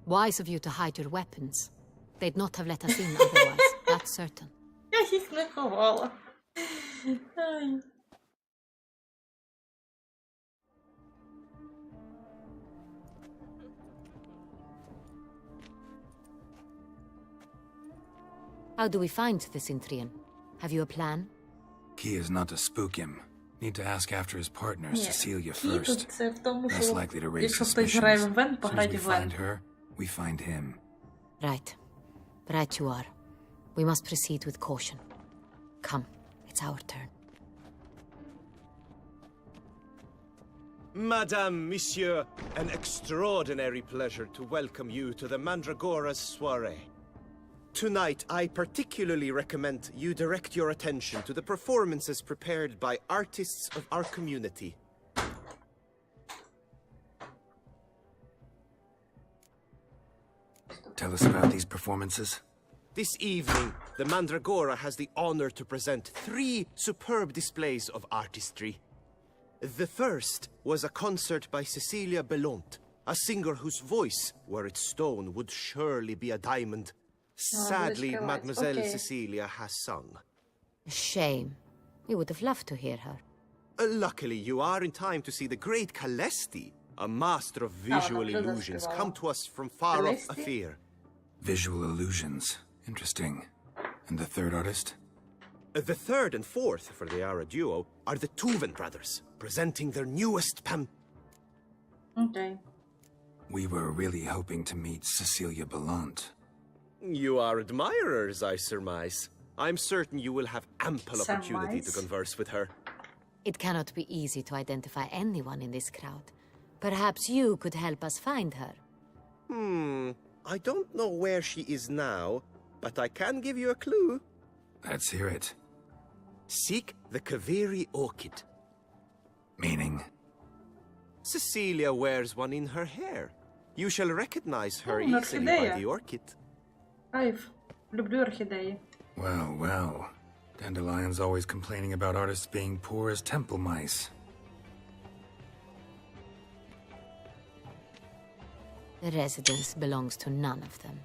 Speaker 3: Wise of you to hide your weapons. They'd not have let us in otherwise, that's certain.
Speaker 1: Я їх не ховала. Ай.
Speaker 3: How do we find the Cintrian? Have you a plan?
Speaker 6: Key is not to spook him. Need to ask after his partner,
Speaker 1: Ні,
Speaker 6: Cecilia,
Speaker 1: кій тут
Speaker 6: first.
Speaker 1: це в тому,
Speaker 6: Less
Speaker 1: що
Speaker 6: likely to raise
Speaker 1: якщо хтось грає
Speaker 6: suspicions.
Speaker 1: в Вен,
Speaker 6: As soon as
Speaker 1: пограйте
Speaker 6: we
Speaker 1: в Вен.
Speaker 6: find her, we find him.
Speaker 3: Right. Right you are. We must proceed with caution. Come, it's our turn.
Speaker 5: Madame, Monsieur, an extraordinary pleasure to welcome you to the Mandragora's soiree. Tonight, I particularly recommend you direct your attention to the performances prepared by artists of our community.
Speaker 6: Tell us about these performances.
Speaker 5: This evening, the Mandragora has the honor to present 3 superb displays of artistry. The first was a concert by Cecilia Belont, a singer whose voice, were it stone, would surely be a diamond. Sadly, Mademoiselle
Speaker 1: Okay.
Speaker 5: Cecilia has sung.
Speaker 3: A shame. We would have loved to hear her.
Speaker 5: Luckily, you are in time to see the great Calesti, a master of visual
Speaker 1: dobrze
Speaker 5: illusions,
Speaker 1: zaśpiewała.
Speaker 5: come to us from far off
Speaker 1: Calesti?
Speaker 5: afar.
Speaker 6: Visual illusions. Interesting. And the third artist?
Speaker 5: The third and fourth, for they are a duo, are the Tuven brothers, presenting their newest
Speaker 1: Окей.
Speaker 6: We were really hoping to meet Cecilia Bellant.
Speaker 5: You are admirers, I surmise. I'm certain you will have ample opportunity to
Speaker 1: Surmise?
Speaker 5: converse with her.
Speaker 3: It cannot be easy to identify anyone in this crowd. Perhaps you could help us find her.
Speaker 5: I don't know where she is now,
Speaker 9: but I can give you a clue.
Speaker 6: Let's hear it.
Speaker 5: Seek the Kaveri orchid.
Speaker 6: Meaning?
Speaker 9: Cecilia wears one in her hair. You shall recognize her
Speaker 1: Oh,
Speaker 9: easily by
Speaker 1: orchidea.
Speaker 9: the orchid.
Speaker 1: Кайф. Люблю орхідеї.
Speaker 6: Well, well. Dandelion's always complaining about artists being poor as temple mice.
Speaker 10: The residence belongs to none of them.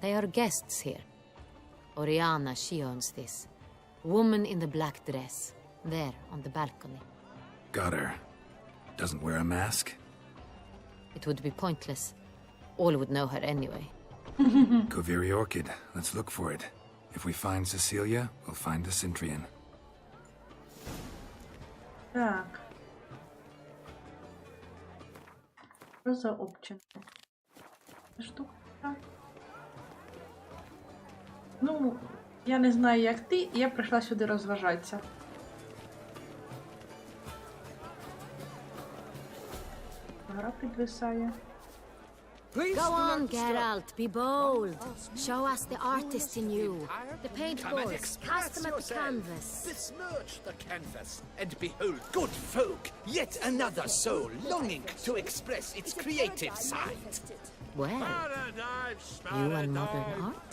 Speaker 10: They are guests here. Oriana, she owns this. Woman in the black dress. There, on the balcony.
Speaker 6: Got her. Doesn't wear a mask?
Speaker 10: It would be pointless. All would know her anyway.
Speaker 6: Kaveri orchid. Let's look for it. If we find Cecilia, we'll find the Cintrian.
Speaker 1: Так. Що за обчинка? Штука. Ну, я не знаю, як ти, я прийшла сюди розважатися. Гора підвисає.
Speaker 3: Go on, Geralt, be bold. Show us the artist in you. The paintballs, cast them at the canvas.
Speaker 8: Besmirch the canvas, and behold, good folk, yet another soul longing to express its creative side.
Speaker 10: Well, you and modern art?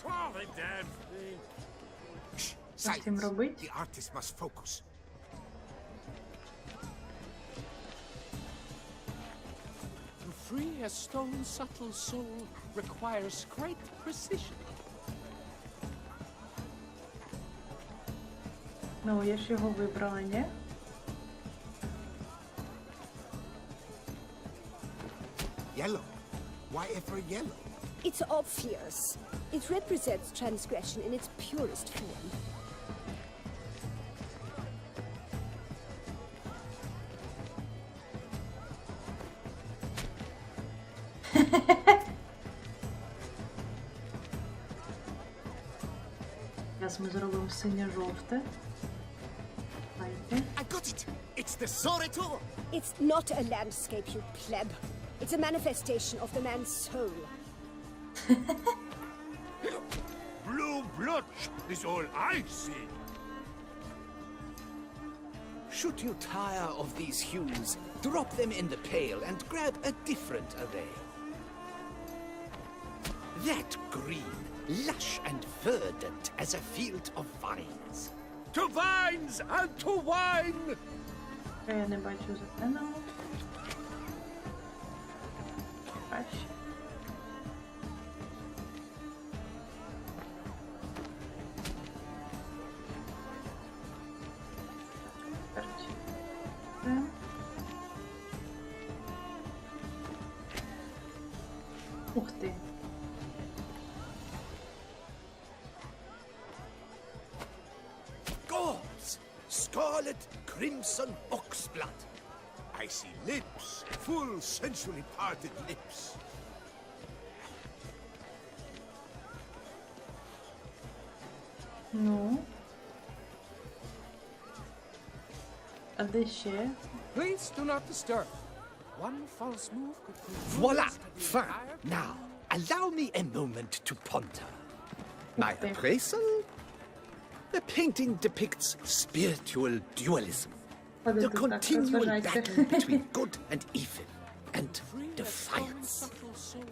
Speaker 1: Що з цим робить?
Speaker 7: The artist must focus.
Speaker 5: To free a stone's subtle soul requires great precision.
Speaker 1: Ну, я ж його вибрала, ні?
Speaker 7: Yellow. Why ever yellow?
Speaker 11: It's obvious. It represents transgression in its purest form.
Speaker 1: Зараз ми зробимо синьо-жовте. Давайте.
Speaker 7: I got it! It's the Soretor!
Speaker 11: It's not a landscape, you pleb. It's a manifestation of the man's soul.
Speaker 2: Blue blood is all I see.
Speaker 8: Should you tire of these hues, drop them in the pail and grab a different array. That green, lush and verdant as a field of vines.
Speaker 2: To vines and to wine!
Speaker 1: Я не бачу зеленого. Краще. Ух ти.
Speaker 8: Gauls! Scarlet crimson oxblood.
Speaker 2: I see lips, full sensually parted lips.
Speaker 1: Ну. А де ще?
Speaker 5: Please do not disturb. One false move could prove
Speaker 8: Voila!
Speaker 5: ruinous to the
Speaker 8: Fin!
Speaker 5: entire-
Speaker 8: Now, allow me a moment to ponder. My
Speaker 1: Okay.
Speaker 8: appraisal? The painting depicts spiritual dualism.
Speaker 1: Падайте
Speaker 8: The
Speaker 1: так,
Speaker 8: continual
Speaker 1: розважайте.
Speaker 8: battle between good and evil, and
Speaker 5: Free a stone's
Speaker 8: defiance.
Speaker 5: subtle soul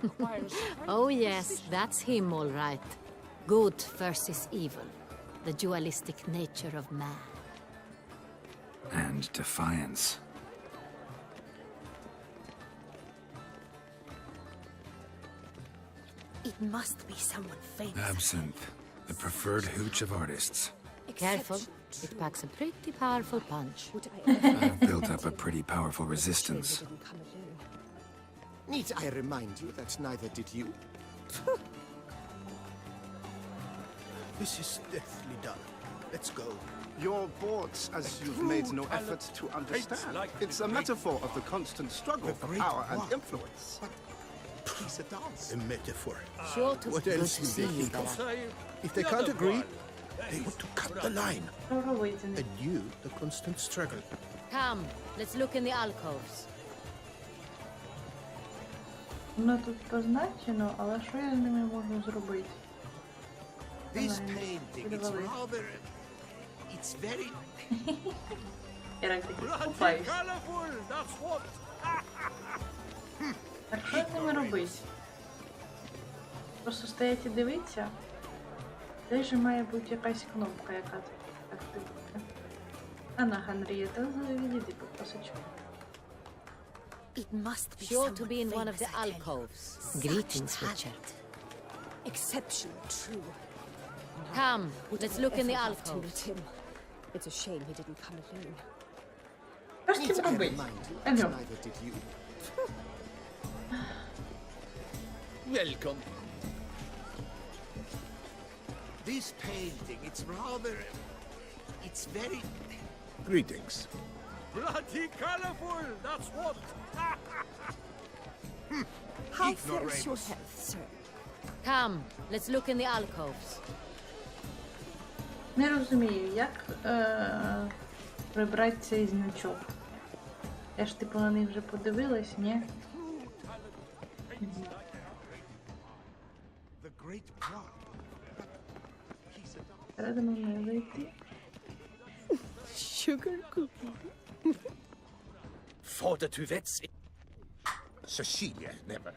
Speaker 5: requires great
Speaker 10: Oh yes, that's him all right. Good versus evil. The dualistic nature of man.
Speaker 6: And defiance.
Speaker 11: It must be someone famous.
Speaker 6: Absinthe. The preferred hooch of artists.
Speaker 10: Careful, it packs a pretty powerful punch.
Speaker 11: Would I ever
Speaker 6: I've built up a pretty powerful resistance.
Speaker 11: didn't come alone.
Speaker 7: Need I remind you that neither did you?
Speaker 13: This is deftly done. Let's go. You're bored as you've made no effort to understand. It's a metaphor of the constant struggle for power and influence.
Speaker 7: He's a dance.
Speaker 13: A metaphor.
Speaker 10: Sure to
Speaker 13: What
Speaker 10: good
Speaker 13: else
Speaker 10: to
Speaker 13: do
Speaker 10: see
Speaker 13: they
Speaker 10: you,
Speaker 13: think of?
Speaker 10: Geralt.
Speaker 13: If they can't agree, they want to cut the line.
Speaker 1: Що робити?
Speaker 13: And you, the constant struggle.
Speaker 10: Come, let's look in the alcoves.
Speaker 1: Воно тут позначено, але що я з ними можу зробити?
Speaker 2: This painting, it's rather... It's very...
Speaker 1: Ярик такий, купаюсь. Так що з ними робити? Просто стоять і дивитися? Де ж має бути якась кнопка, яка так дивиться. Анна Генрієта, відійди, будь ласка.
Speaker 11: It must be
Speaker 3: Sure to
Speaker 11: someone
Speaker 3: be in one of
Speaker 11: famous,
Speaker 3: the
Speaker 11: I tell you.
Speaker 3: alcoves.
Speaker 11: Such
Speaker 3: Greetings,
Speaker 11: talent.
Speaker 3: Richard.
Speaker 11: Exceptional, true.
Speaker 3: Come, let's look in the
Speaker 11: Effort to
Speaker 3: alcoves.
Speaker 11: meet him. It's a shame he didn't come alone.
Speaker 1: Що ж ти робити? Ага.
Speaker 13: Neither did you.
Speaker 8: Welcome.
Speaker 2: This painting, it's rather... It's very...
Speaker 7: Greetings.
Speaker 8: Bloody colorful, that's what.
Speaker 11: How fares your health, sir?
Speaker 3: Come, let's look in the alcoves.
Speaker 1: Не розумію, як прибрати цей значок. Я ж типу на них вже подивилась, ні?
Speaker 2: The great one.
Speaker 1: Всередину не зайти.
Speaker 11: Sugar cookie.
Speaker 8: For the Tuvets.
Speaker 7: Cecilia, never.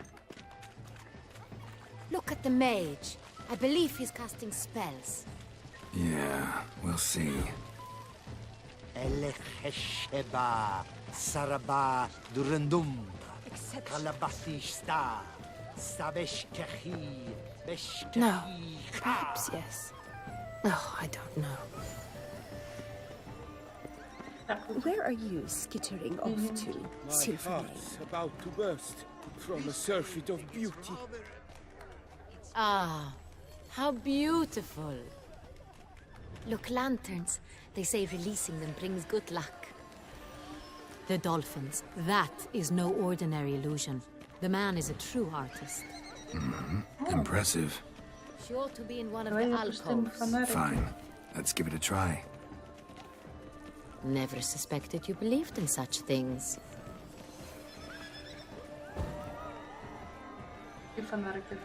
Speaker 3: Look at the mage. I believe he's casting spells.
Speaker 6: Yeah, we'll see.
Speaker 2: Elechesheba, Saraba, Durandumba, Kalabasista, Sabeshkehi, Beshkehi.
Speaker 11: No, perhaps yes. Oh, I don't know. Where are you skittering off to,
Speaker 5: My
Speaker 11: Symphony?
Speaker 5: heart's about to burst from a surfeit of beauty.
Speaker 3: Ah, how beautiful. Look, lanterns. They say releasing them brings good luck. The dolphins. That is no ordinary illusion. The man is a true artist.
Speaker 6: Impressive.
Speaker 3: Sure to be in one of
Speaker 1: Давай
Speaker 3: the
Speaker 1: запустимо
Speaker 3: alcoves.
Speaker 1: фонарики.
Speaker 6: Fine. Let's give it a try.
Speaker 3: Never suspected you believed in such things.
Speaker 1: І фонарики.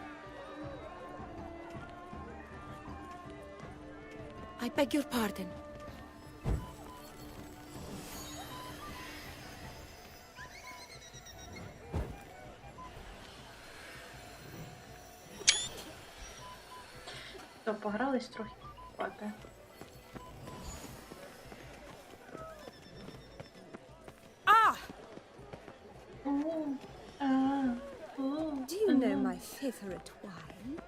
Speaker 11: I beg your pardon.
Speaker 1: То погрались трохи. Хватає.
Speaker 11: Do you know my favorite wine?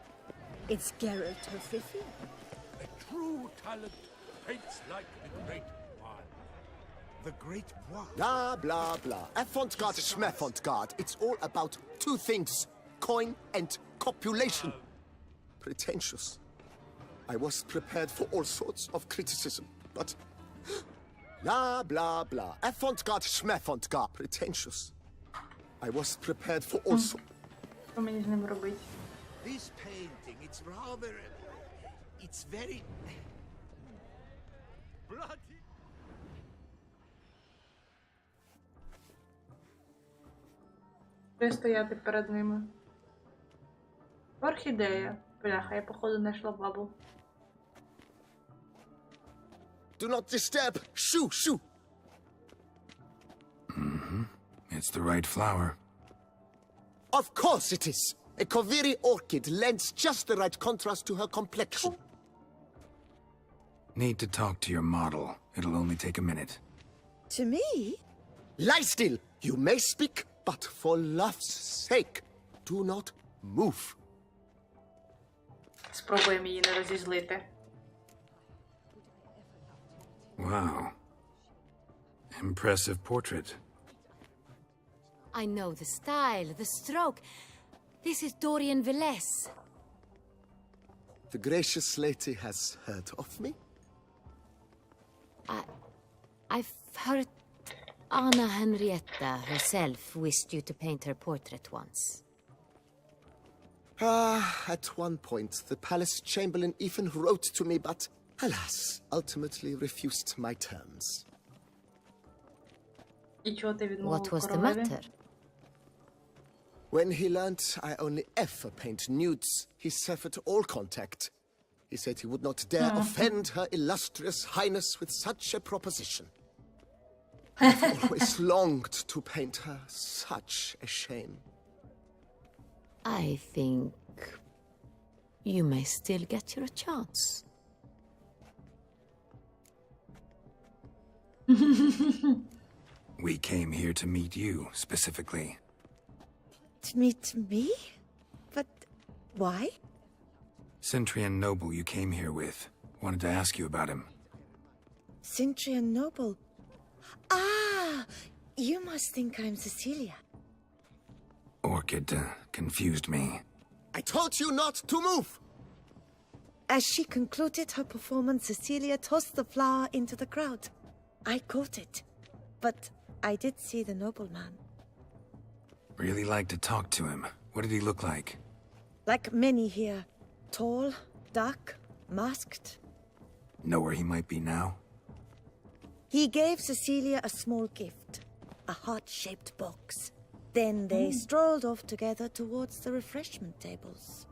Speaker 11: It's Geralt of Rivia.
Speaker 8: True talent paints like the great one.
Speaker 2: The great one.
Speaker 13: Blah, blah, blah. Avant-garde, schmeffant-garde. It's all about two things. Coin and copulation. Pretentious. I was prepared for all sorts of criticism, but... Blah, blah, blah. Avant-garde, schmeffant-garde. Pretentious. I was prepared for all sorts...
Speaker 1: Що мені з ним робити?
Speaker 2: This painting, it's rather... It's very...
Speaker 8: Bloody.
Speaker 1: Де стояти перед ними? Орхідея. Бляха, я походу знайшла бабу.
Speaker 13: Do not disturb! Shoo, shoo!
Speaker 6: It's the right flower.
Speaker 13: Of course it is! A Koviri orchid lends just the right contrast to her complexion.
Speaker 6: Need to talk to your model. It'll only take a minute.
Speaker 11: To me?
Speaker 13: Lie still! You may speak, but for love's sake, do not move.
Speaker 1: Спробуємо її не розізлити.
Speaker 6: Wow. Impressive portrait.
Speaker 3: I know the style, the stroke. This is Dorian Villesse.
Speaker 13: The gracious lady has heard of me?
Speaker 3: I've heard Anna Henrietta herself wished you to paint her portrait once.
Speaker 13: At one point, the palace chamberlain even wrote to me, but alas, ultimately refused my terms.
Speaker 1: І чого ти відмовив
Speaker 3: What was the
Speaker 1: королеві?
Speaker 3: matter?
Speaker 13: When he learned I only ever paint nudes, he severed all contact. He said he would not dare offend her illustrious highness with such a proposition. I've always longed to paint her. Such a shame.
Speaker 10: I think you may still get your chance.
Speaker 6: We came here to meet you, specifically.
Speaker 11: To meet me? But why?
Speaker 6: Centrian noble you came here with. Wanted to ask you about him.
Speaker 11: Centrian noble. Ah! You must think I'm Cecilia.
Speaker 6: Orchid confused me.
Speaker 13: I told you not to move!
Speaker 11: As she concluded her performance, Cecilia tossed the flower into the crowd. I caught it, but I did see the nobleman.
Speaker 6: Really like to talk to him. What did he look like?
Speaker 11: Like many here. Tall, dark, masked.
Speaker 6: Know where he might be now?
Speaker 11: He gave Cecilia a small gift, a heart-shaped box. Then they strolled off together towards the refreshment tables.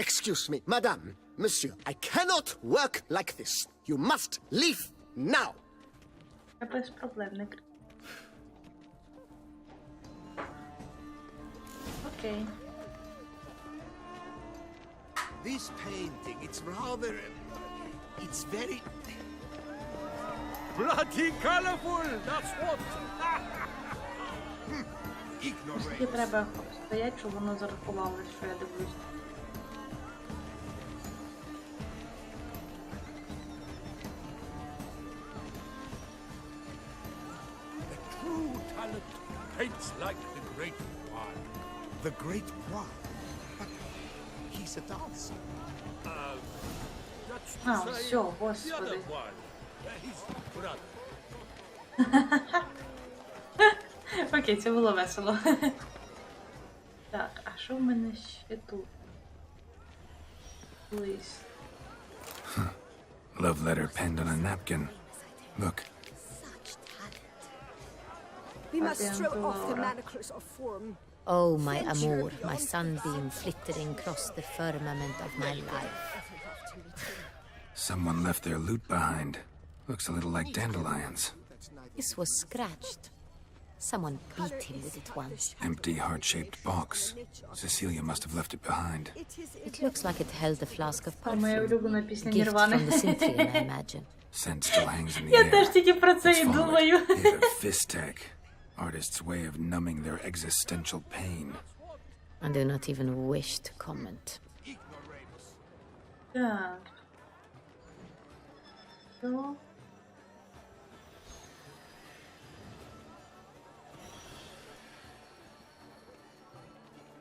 Speaker 13: Excuse me, madame, monsieur, I cannot work like this. You must leave now.
Speaker 1: Без проблем, не кричи. Окей.
Speaker 2: This painting, it's rather... It's very...
Speaker 5: Bloody colorful, that's what!
Speaker 1: Тільки треба стоять, щоб воно зарахувало, що я дивлюсь.
Speaker 5: True talent paints like the great one.
Speaker 2: The great one. But he's a dancer.
Speaker 5: That's
Speaker 1: А,
Speaker 5: to say,
Speaker 1: все,
Speaker 5: the other
Speaker 1: господи.
Speaker 5: one. His brother.
Speaker 1: Окей, це було весело. Так, а що в мене ще тут? Лист.
Speaker 6: Love letter penned on a napkin. Look.
Speaker 11: We must throw off the
Speaker 1: Laura.
Speaker 11: manacles of form.
Speaker 10: Oh, my amour, my sunbeam flittering across the firmament of my life.
Speaker 6: Someone left their loot behind. Looks a little like dandelions.
Speaker 10: This was scratched. Someone beat him with it once.
Speaker 6: Empty, heart-shaped box. Cecilia must have left it behind.
Speaker 10: It looks like it held a flask of
Speaker 1: Моя
Speaker 10: perfume.
Speaker 1: улюблена пісня
Speaker 10: Gift
Speaker 1: Нірвани.
Speaker 10: from the Cynthian, I imagine.
Speaker 6: Scent still hangs in the
Speaker 1: Я
Speaker 6: air.
Speaker 1: теж тільки про це і
Speaker 6: Let's follow
Speaker 1: думаю.
Speaker 6: it. It's a fistech. Artist's way of numbing their existential pain.
Speaker 10: I do not even wish to comment.
Speaker 1: Так. То...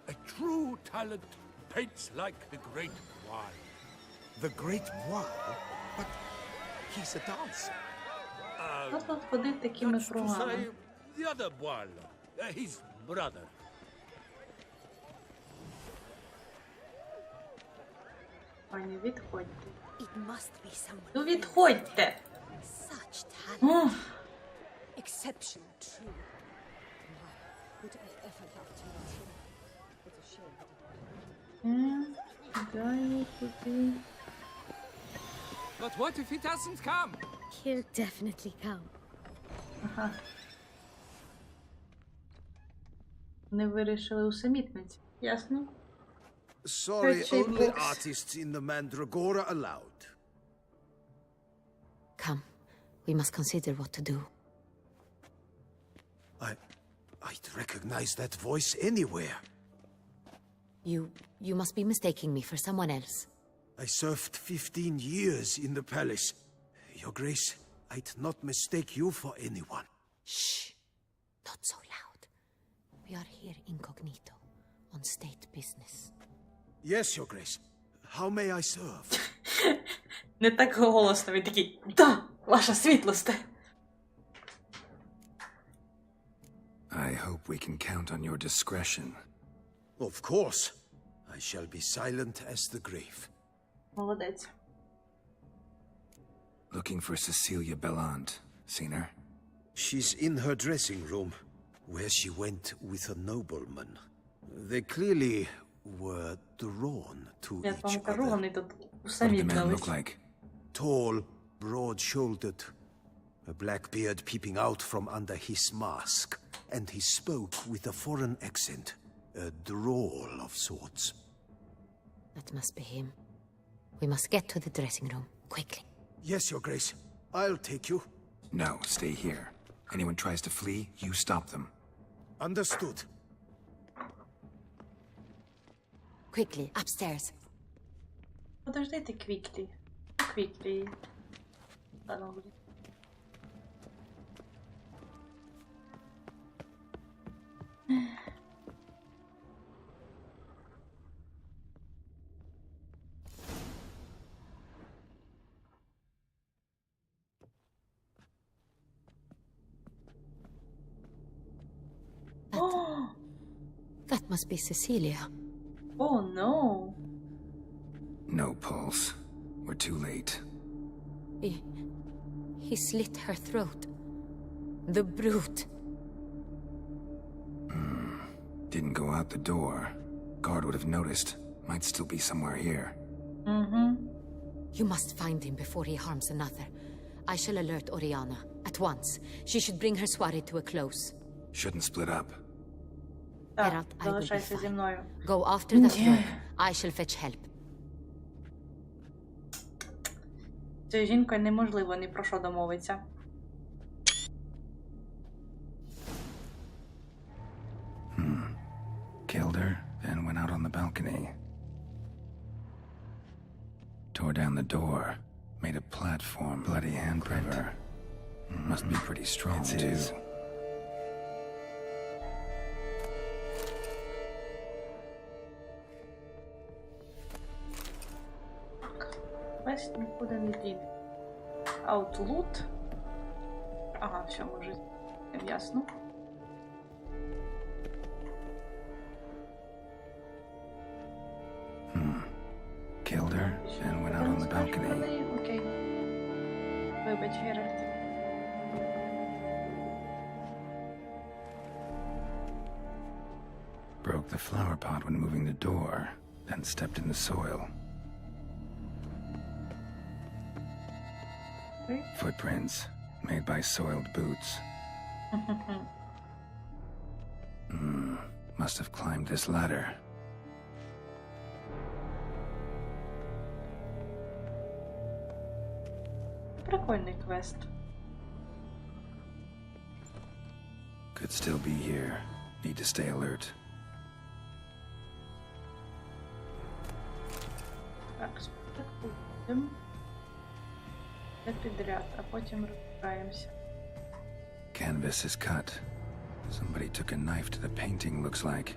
Speaker 5: A true talent paints like the great one.
Speaker 2: The great one? But he's a dancer.
Speaker 1: Хто тут ходить такими
Speaker 5: That's to
Speaker 1: кругами?
Speaker 5: say, the other one. His brother.
Speaker 1: Пані, відходьте.
Speaker 11: It must be someone.
Speaker 1: Ну відходьте!
Speaker 11: Such talent.
Speaker 1: Ух.
Speaker 11: Exception true. Why would I ever love to meet him? It's a shame that it
Speaker 1: Далі туди.
Speaker 5: But what if he doesn't come?
Speaker 4: He'll definitely come.
Speaker 1: Ага. Вони вирішили усамітнити. Ясно?
Speaker 13: Sorry,
Speaker 1: Purchase
Speaker 13: only
Speaker 1: books.
Speaker 13: artists in the Mandragora allowed.
Speaker 10: Come, we must consider what to do.
Speaker 13: I'd recognize that voice anywhere.
Speaker 10: You must be mistaking me for someone else.
Speaker 13: I served 15 years in the palace. Your Grace, I'd not mistake you for anyone.
Speaker 10: Shh! Not so loud. We are here incognito, on state business.
Speaker 13: Yes, Your Grace. How may I serve?
Speaker 1: Не так голосно, він такий: «Да, ваша світлость!»
Speaker 6: I hope we can count on your discretion.
Speaker 13: Of course. I shall be silent as the grave.
Speaker 1: Молодець.
Speaker 6: Looking for Cecilia Bellant. Seen her?
Speaker 13: She's in her dressing room, where she went with a nobleman. They clearly were drawn to
Speaker 1: Я
Speaker 13: each
Speaker 1: вам кажу,
Speaker 13: other.
Speaker 1: вони тут Усе
Speaker 6: What did the man
Speaker 1: віддались.
Speaker 6: look like?
Speaker 7: Tall, broad-shouldered, a black beard peeping out from under his mask, and he spoke with a foreign accent, a drawl of sorts.
Speaker 3: That must be him. We must get to the dressing room, quickly.
Speaker 7: Yes, Your Grace. I'll take you.
Speaker 6: No, stay here. Anyone tries to flee, you stop them.
Speaker 7: Understood.
Speaker 3: Quickly, upstairs.
Speaker 1: Подожди ти, Квіклі. Квіклі. Ладно, буде.
Speaker 3: That must be Cecilia.
Speaker 1: Oh, no.
Speaker 6: No pulse. We're too late.
Speaker 3: He slit her throat. The brute.
Speaker 6: Didn't go out the door. Guard would have noticed. Might still be somewhere here.
Speaker 3: You must find him before he harms another. I shall alert Oriana. At once. She should bring her soirée to a close.
Speaker 6: Shouldn't split up.
Speaker 1: Так,
Speaker 3: Geralt, I will be
Speaker 1: залишайся зі
Speaker 3: fine.
Speaker 1: мною.
Speaker 3: Go after the
Speaker 1: Yeah.
Speaker 3: throat. I shall fetch help.
Speaker 1: З цією жінкою неможливо ні про що домовитися.
Speaker 6: Killed her, then went out on the balcony. Tore down the door. Made a platform. Bloody handprint. Must be pretty strong, too.
Speaker 1: Весь нікуди не дійде. Outloot. Ага, все, може, ясно.
Speaker 6: Killed her, then went out on the balcony.
Speaker 1: Окей. Вибач, Геральт.
Speaker 6: Broke the flower pot when moving the door, then stepped in the soil.
Speaker 1: Окей.
Speaker 6: Footprints, made by soiled boots. Must have climbed this ladder.
Speaker 1: Прикольний квест.
Speaker 6: Could still be here. Need to stay alert.
Speaker 1: Так, спочатку будемо. Це підряд, а потім розбираємося.
Speaker 6: Canvas is cut. Somebody took a knife to the painting, looks like.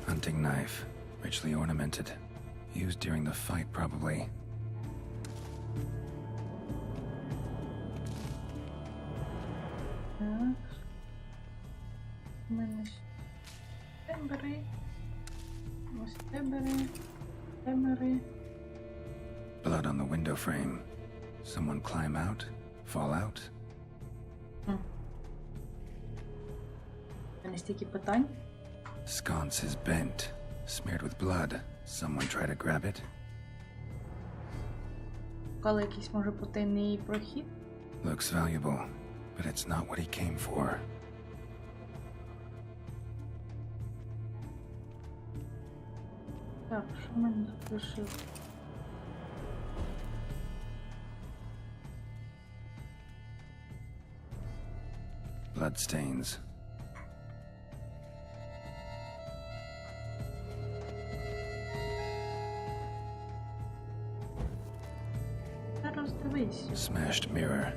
Speaker 6: Hunting knife, richly ornamented. Used during the fight, probably.
Speaker 1: Так. У мене ще те бери. Ось те бери. Те бери.
Speaker 6: Blood on the window frame. Someone climb out? Fall out?
Speaker 1: У мене стільки питань.
Speaker 6: Sconce is bent, smeared with blood. Someone try to grab it?
Speaker 1: Шукали якийсь, може, потайний прохід.
Speaker 6: Looks valuable, but it's not what he came for.
Speaker 1: Так, що в мене тут лишив?
Speaker 6: Bloodstains.
Speaker 1: Зараз дивись.
Speaker 6: Smashed mirror.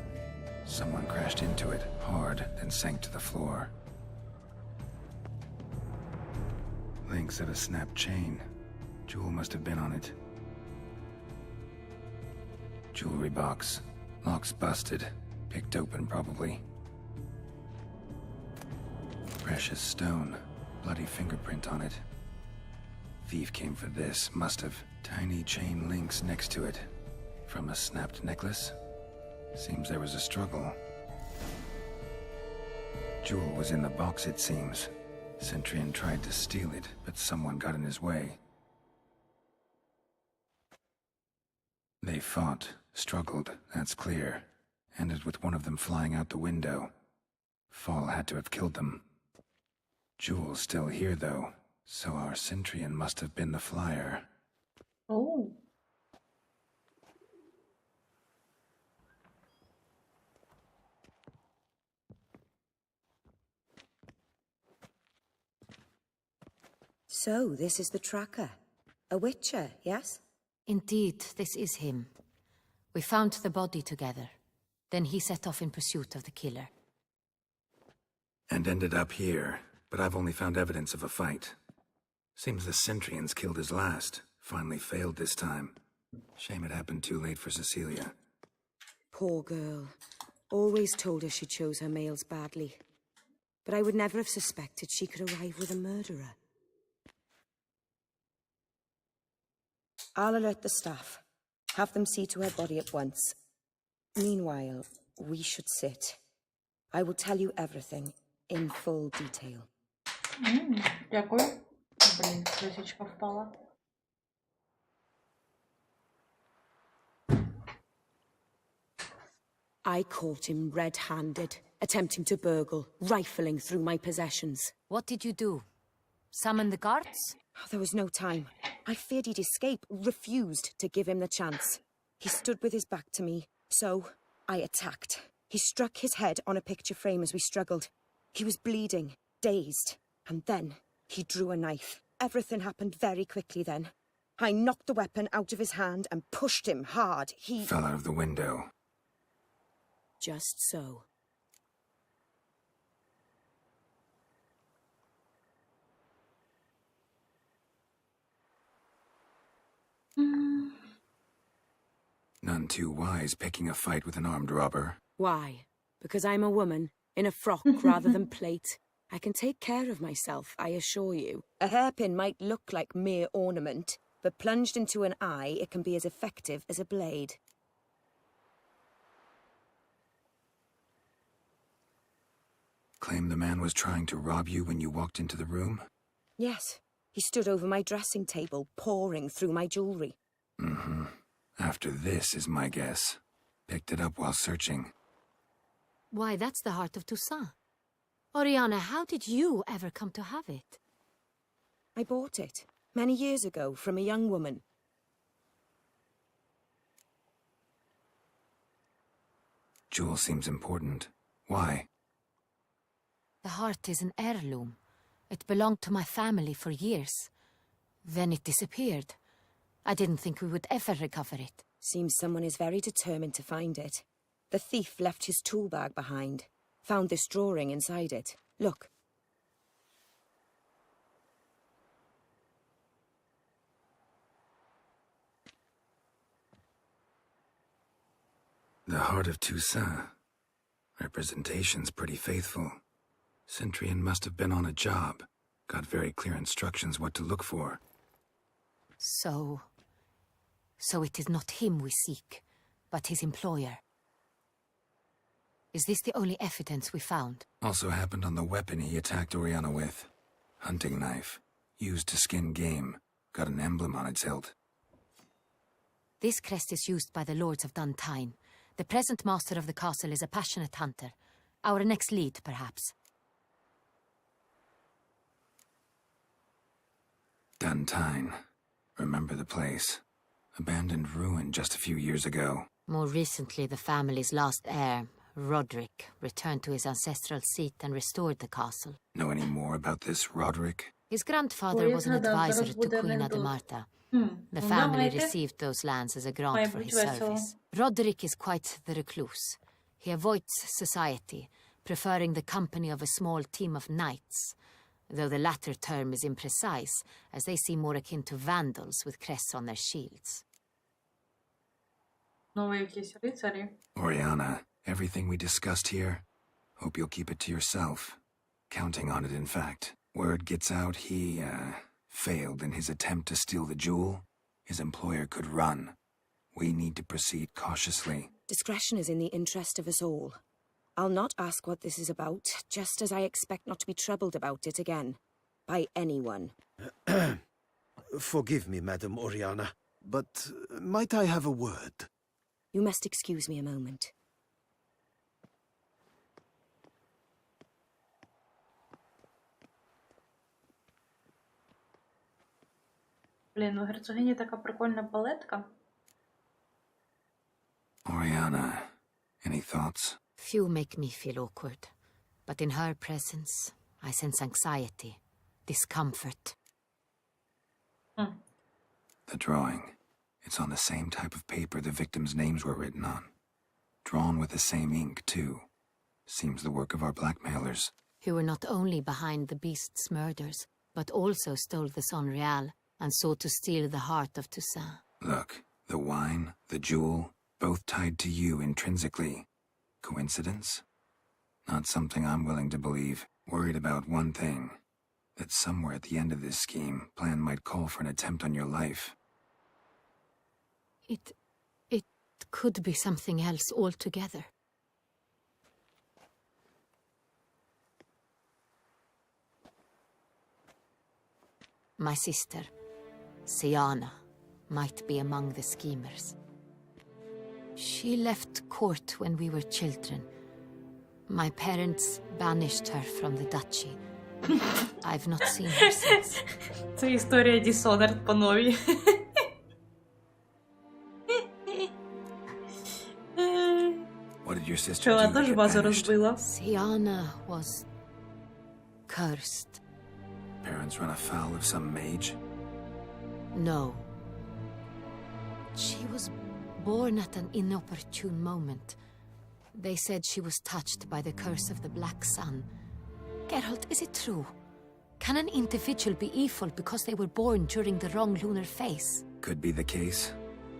Speaker 6: Someone crashed into it hard, then sank to the floor. Links of a snapped chain. Jewel must have been on it. Jewelry box. Lock's busted. Picked open, probably. Precious stone. Bloody fingerprint on it. Thief came for this. Must have. Tiny chain links next to it. From a snapped necklace? Seems there was a struggle. Jewel was in the box, it seems. Centurion tried to steal it, but someone got in his way. They fought, struggled, that's clear. Ended with one of them flying out the window. Fall had to have killed them. Jewel's still here, though, so our Centrian must have been the flyer.
Speaker 1: Oh.
Speaker 11: So, this is the tracker. A witcher, yes?
Speaker 10: Indeed, this is him. We found the body together. Then he set off in pursuit of the killer.
Speaker 6: And ended up here, but I've only found evidence of a fight. Seems the Centrians killed his last. Finally failed this time. Shame it happened too late for Cecilia.
Speaker 11: Poor girl. Always told her she chose her males badly. But I would never have suspected she could arrive with a murderer. I'll alert the staff. Have them see to her body at once. Meanwhile, we should sit. I will tell you everything in full detail.
Speaker 1: Дякую. Блін, крисичка впала.
Speaker 11: I caught him red-handed, attempting to burgle, rifling through my possessions.
Speaker 10: What did you do? Summon the guards?
Speaker 11: There was no time. I feared he'd escape, refused to give him the chance. He stood with his back to me, so I attacked. He struck his head on a picture frame as we struggled. He was bleeding, dazed, and then he drew a knife. Everything happened very quickly then. I knocked the weapon out of his hand and pushed him hard. He
Speaker 6: Fell out of the window.
Speaker 11: Just so.
Speaker 6: None too wise picking a fight with an armed robber.
Speaker 11: Why? Because I'm a woman, in a frock rather than plate. I can take care of myself, I assure you. A hairpin might look like mere ornament, but plunged into an eye, it can be as effective as a blade.
Speaker 6: Claim the man was trying to rob you when you walked into the room?
Speaker 11: Yes. He stood over my dressing table, pouring through my jewelry.
Speaker 6: Mm-hmm. After this is my guess. Picked it up while searching.
Speaker 10: Why, that's the heart of Toussaint. Oriana, how did you ever come to have it?
Speaker 11: I bought it, many years ago, from a young woman.
Speaker 6: Jewel seems important. Why?
Speaker 10: The heart is an heirloom. It belonged to my family for years. Then it disappeared. I didn't think we would ever recover it.
Speaker 11: Seems someone is very determined to find it. The thief left his tool bag behind. Found this drawing inside it. Look.
Speaker 6: The heart of Toussaint. Representation's pretty faithful. Centrian must have been on a job. Got very clear instructions what to look for.
Speaker 10: So it is not him we seek, but his employer. Is this the only evidence we found?
Speaker 6: Also happened on the weapon he attacked Oriana with. Hunting knife. Used to skin game. Got an emblem on its hilt.
Speaker 10: This crest is used by the lords of Duntine. The present master of the castle is a passionate hunter. Our next lead, perhaps.
Speaker 6: Duntine. Remember the place. Abandoned ruin just a few years ago.
Speaker 10: More recently, the family's last heir, Roderick, returned to his ancestral seat and restored the castle.
Speaker 6: Know any more about this Roderick?
Speaker 10: His grandfather was an advisor to Queen Ademarta. The family received those lands as a grant for his service. Roderick is quite the recluse. He avoids society, preferring the company of a small team of knights, though the latter term is imprecise, as they seem more akin to vandals with crests on their shields.
Speaker 6: Oriana, everything we discussed here, hope you'll keep it to yourself. Counting on it, in fact. Word gets out he, failed in his attempt to steal the jewel. His employer could run. We need to proceed cautiously.
Speaker 11: Discretion is in the interest of us all. I'll not ask what this is about, just as I expect not to be troubled about it again. By anyone.
Speaker 12: Forgive me, Madam Oriana.
Speaker 13: but might I have a word?
Speaker 11: You must excuse me a moment.
Speaker 1: Блін, у герцогині така прикольна палетка.
Speaker 6: Oriana, any thoughts?
Speaker 10: Few make me feel awkward, but in her presence, I sense anxiety, discomfort.
Speaker 6: The drawing. It's on the same type of paper the victims' names were written on. Drawn with the same ink, too. Seems the work of our blackmailers.
Speaker 10: Who were not only behind the beast's murders, but also stole the Son Real and sought to steal the heart of Toussaint.
Speaker 6: Look, the wine, the jewel, both tied to you intrinsically. Coincidence? Not something I'm willing to believe. Worried about one thing. That somewhere at the end of this scheme, plan might call for an attempt on your life.
Speaker 10: It could be something else altogether. My sister, Siana, might be among the schemers. She left court when we were children. My parents banished her from the duchy. I've not seen her since.
Speaker 1: Це історія Dishonored по новій.
Speaker 6: What did your sister
Speaker 1: Що вона
Speaker 6: do to
Speaker 1: теж
Speaker 6: get
Speaker 1: базу
Speaker 6: banished?
Speaker 1: розбила.
Speaker 10: Siana was cursed.
Speaker 6: Parents run afoul of some mage?
Speaker 10: No. She was born at an inopportune moment. They said she was touched by the curse of the Black Sun. Geralt, is it true? Can an individual be evil because they were born during the wrong lunar phase?
Speaker 6: Could be the case.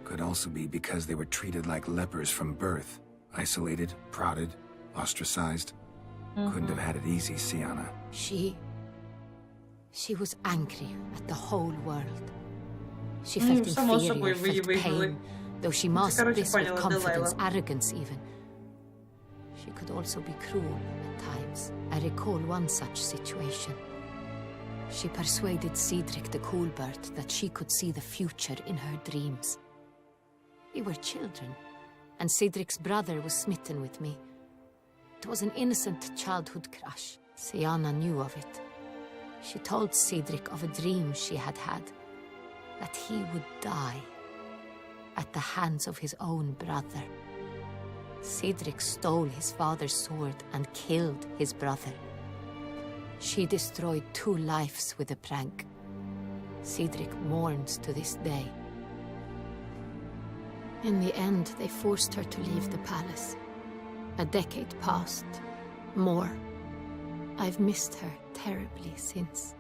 Speaker 6: Could also be because they were treated like lepers from birth. Isolated, prodded, ostracized. Couldn't have had it easy, Siana.
Speaker 10: She was angry at the whole world. She felt inferior, felt pain, though she masked this with confidence, arrogance even. She could also be cruel at times. I recall one such situation. She persuaded Cedric the Coolbird that she could see the future in her dreams. We were children, and Cedric's brother was smitten with me. It was an innocent childhood crush. Siana knew of it. She told Cedric of a dream she had had, that he would die at the hands of his own brother. Cedric stole his father's sword and killed his brother. She destroyed 2 lives with a prank. Cedric mourns to this day. In the end, they forced her to leave the palace. A decade passed. More. I've missed her terribly since.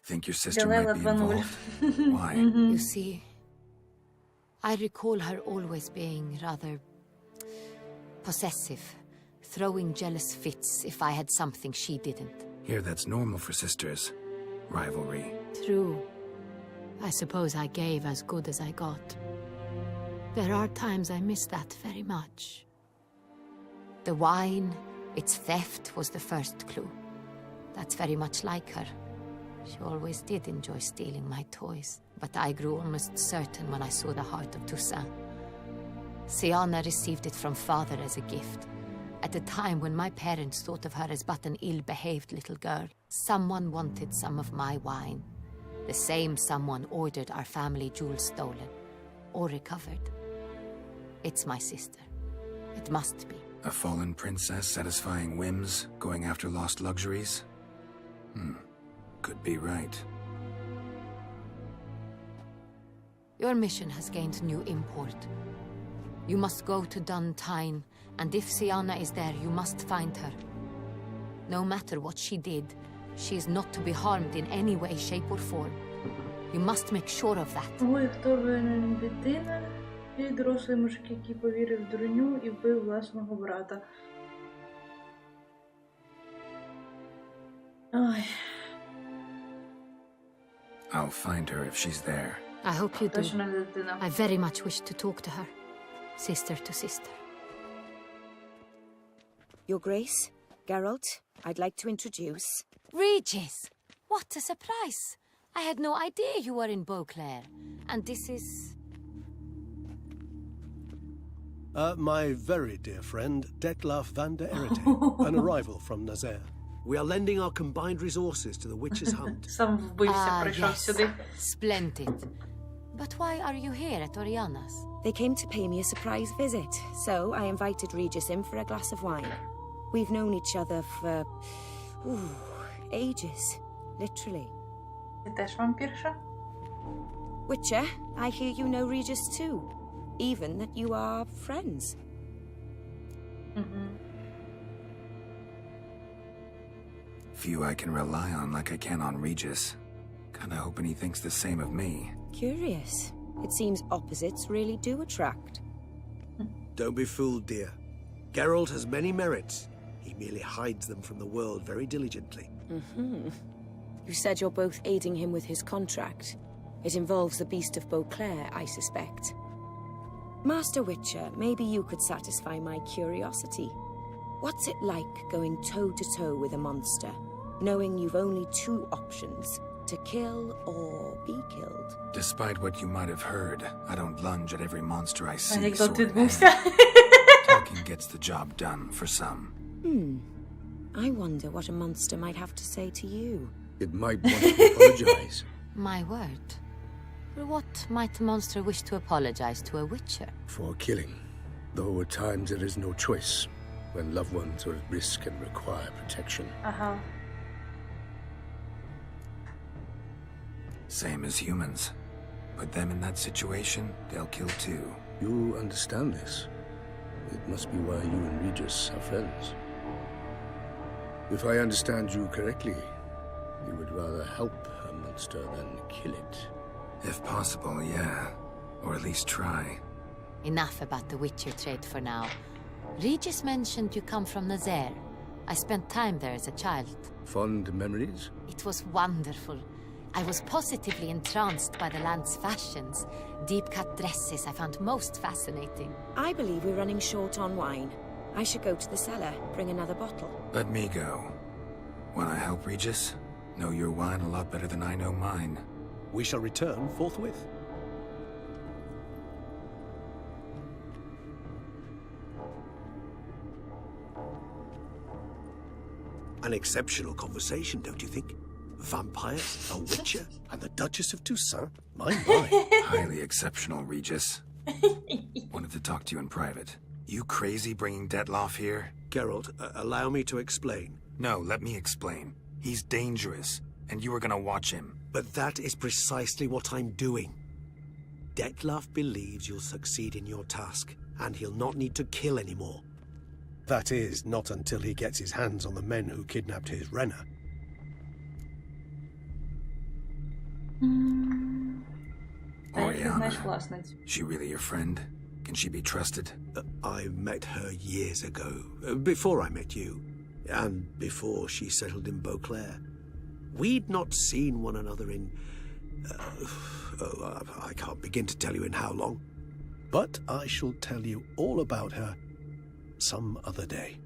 Speaker 6: Think your sister might be involved? Why?
Speaker 10: You see, I recall her always being rather possessive, throwing jealous fits if I had something she didn't.
Speaker 6: Here, that's normal for sisters. Rivalry.
Speaker 10: True. I suppose I gave as good as I got. There are times I miss that very much. The wine, its theft, was the first clue. That's very much like her. She always did enjoy stealing my toys, but I grew almost certain when I saw the heart of Toussaint. Siana received it from father as a gift. At a time when my parents thought of her as but an ill-behaved little girl, someone wanted some of my wine. The same someone ordered our family jewels stolen, or recovered. It's my sister. It must be.
Speaker 6: A fallen princess satisfying whims, going after lost luxuries? Could be right.
Speaker 10: Your mission has gained new import. You must go to Dun Tyne, and if Siana is there, you must find her. No matter what she did, she is not to be harmed in any way, shape or form. You must make sure of that.
Speaker 1: Ой, хто винен? Дитина і дорослий мужик, який повірив в дурню і вбив власного брата. Ой.
Speaker 6: I'll find her if she's there.
Speaker 10: I hope you do.
Speaker 1: Точно дитина.
Speaker 10: I very much wish to talk to her. Sister to sister.
Speaker 11: Your Grace, Geralt, I'd like to introduce...
Speaker 10: Regis! What a surprise! I had no idea you were in Beauclair. And this is...
Speaker 9: My very dear friend, Detlef van der Erete, an arrival from Nazaire. We are lending our combined resources to the Witch's Hunt.
Speaker 1: Сам вбився, прийшов сюди.
Speaker 10: Splendid. But why are you here at Oriana's?
Speaker 11: They came to pay me a surprise visit, so I invited Regis in for a glass of wine. We've known each other for... ages. Literally.
Speaker 1: Ти теж вампірша?
Speaker 11: Witcher, I hear you know Regis too. Even that you are friends.
Speaker 6: Few I can rely on like I can on Regis. Kinda hoping he thinks the same of me.
Speaker 11: Curious. It seems opposites really do attract.
Speaker 9: Don't be fooled, dear. Geralt has many merits. He merely hides them from the world very diligently.
Speaker 11: You said you're both aiding him with his contract. It involves the Beast of Beauclair, I suspect. Master Witcher, maybe you could satisfy my curiosity. What's it like going toe-to-toe with a monster, knowing you've only two options, to kill or be killed?
Speaker 6: Despite what you might have heard, I don't lunge at every monster I see.
Speaker 1: Анекдот
Speaker 6: sword in
Speaker 1: відбувся.
Speaker 6: hand. Talking gets the job done for some.
Speaker 11: I wonder what a monster might have to say to you.
Speaker 12: It might want to apologize.
Speaker 10: My word. For what might a monster wish to apologize to a witcher?
Speaker 12: For killing. Though at times there is no choice. When loved ones are at risk and require protection.
Speaker 1: Ага.
Speaker 6: Same as humans. Put them in that situation, they'll kill too.
Speaker 12: You understand this. It must be why you and Regis are friends. If I understand you correctly, you would rather help a monster than kill it.
Speaker 6: If possible, yeah. Or at least try.
Speaker 10: Enough about the witcher trade for now. Regis mentioned you come from Nazaire. I spent time there as a child.
Speaker 12: Fond memories?
Speaker 10: It was wonderful. I was positively entranced by the land's fashions. Deep-cut dresses I found most fascinating.
Speaker 11: I believe we're running short on wine. I should go to the cellar, bring another bottle.
Speaker 6: Let me go. Wanna help Regis? Know your wine a lot better than I know mine.
Speaker 9: We shall return forthwith. An exceptional conversation, don't you think? Vampires, a witcher, and the Duchess of Toussaint? My.
Speaker 6: Highly exceptional, Regis. Wanted to talk to you in private. You crazy bringing Detlef here?
Speaker 9: Geralt, allow me to explain.
Speaker 6: No, let me explain. He's dangerous, and you were gonna watch him.
Speaker 9: But that is precisely what I'm doing. Detlef believes you'll succeed in your task, and he'll not need to kill anymore. That is, not until he gets his hands on the men who kidnapped his Renna.
Speaker 6: Oriana. She really your friend? Can she be trusted?
Speaker 9: I met her years ago, before I met you, and before she settled in Beauclair. We'd not seen one another in... I can't begin to tell you in how long. But I shall tell you all about her some other day.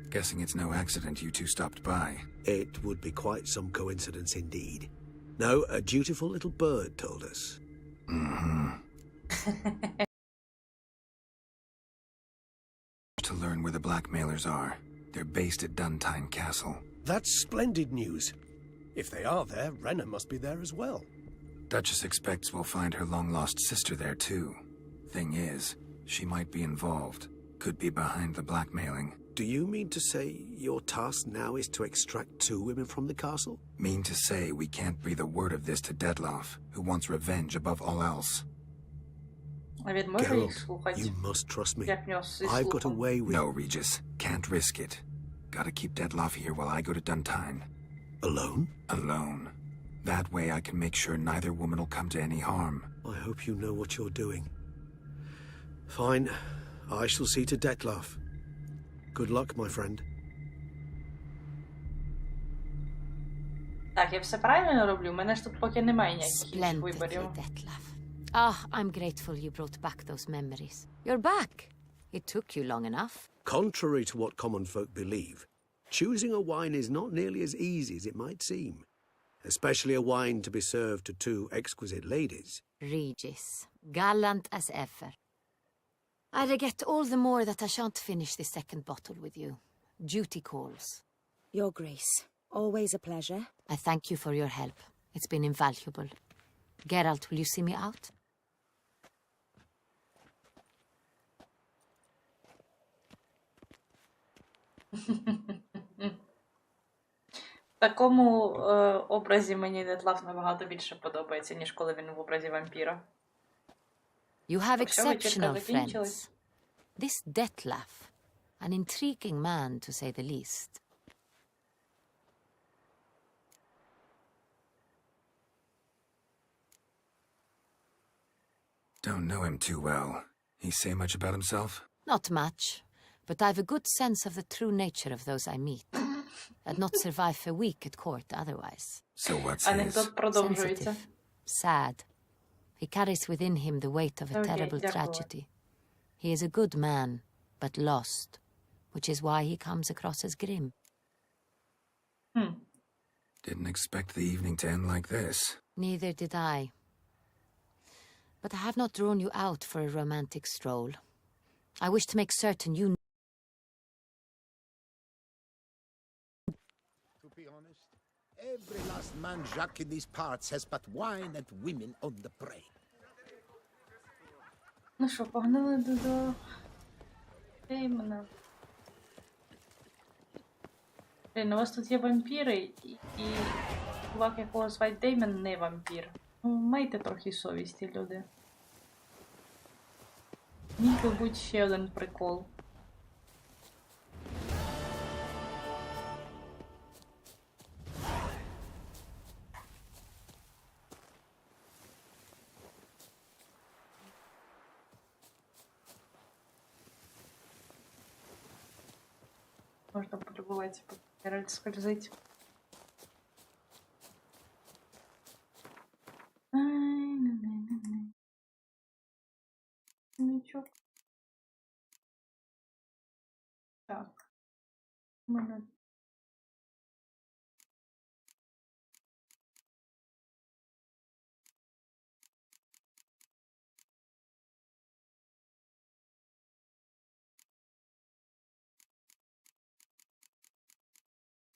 Speaker 6: Guessing it's no accident you two stopped by.
Speaker 9: It would be quite some coincidence indeed. No, a dutiful little bird told us.
Speaker 6: To learn where the blackmailers are. They're based at Duntine Castle.
Speaker 9: That's splendid news. If they are there, Renna must be there as well.
Speaker 6: Duchess expects we'll find her long-lost sister there too. Thing is, she might be involved. Could be behind the blackmailing.
Speaker 9: Do you mean to say your task now is to extract 2 women from the castle?
Speaker 6: Mean to say we can't breathe a word of this to Detlef, who wants revenge above all else.
Speaker 9: Geralt, you must trust me. I've got a way with...
Speaker 6: No, Regis. Can't risk it. Gotta keep Detlef here while I go to Duntine.
Speaker 9: Alone?
Speaker 6: Alone. That way I can make sure neither woman will come to any harm.
Speaker 9: I hope you know what you're doing. Fine. I shall see to Detlef. Good luck, my friend.
Speaker 1: Так, я все правильно роблю? У мене ж тут поки немає ніяких виборів.
Speaker 10: Detlef. Ah, I'm grateful you brought back those memories. You're back. It took you long enough.
Speaker 9: Contrary to what common folk believe, choosing a wine is not nearly as easy as it might seem. especially a wine to be served to two exquisite ladies.
Speaker 10: Regis, gallant as ever. I regret all the more that I shan't finish this second bottle with you. Duty calls.
Speaker 11: Your Grace, always a pleasure.
Speaker 10: I thank you for your help. It's been invaluable. Geralt, will you see me out?
Speaker 1: В такому образі мені Детлаф набагато більше подобається, ніж коли він в образі вампіра.
Speaker 10: You have
Speaker 1: Так, що, вечірка
Speaker 10: exceptional
Speaker 1: закінчилась?
Speaker 10: friends. This Detlef, an intriguing man to say the least.
Speaker 6: Don't know him too well. He say much about himself?
Speaker 10: Not much, but I've a good sense of the true nature of those I meet. I'd not survive a week at court otherwise.
Speaker 6: So what's his?
Speaker 1: Анекдот продовжується.
Speaker 10: Sensitive, sad. He carries within him the weight of a
Speaker 1: Okay,
Speaker 10: terrible
Speaker 1: дякую.
Speaker 10: tragedy. He is a good man, but lost, which is why he comes across as grim.
Speaker 6: Didn't expect the evening to end like this.
Speaker 10: Neither did I. But I have not drawn you out for a romantic stroll. I wish to make certain you...
Speaker 7: To be honest, every last man Jacques in these parts has but wine and women on the brain.
Speaker 1: Ну що, погнали до Деймона. Блін, у вас тут є вампіри, і чувак, якого звать Деймон, не вампір. Ну, майте трохи совісті, люди. Міг би бути ще один прикол. Можна полюбуватися, поки Геральт скользить. Нічок. Так. У мене...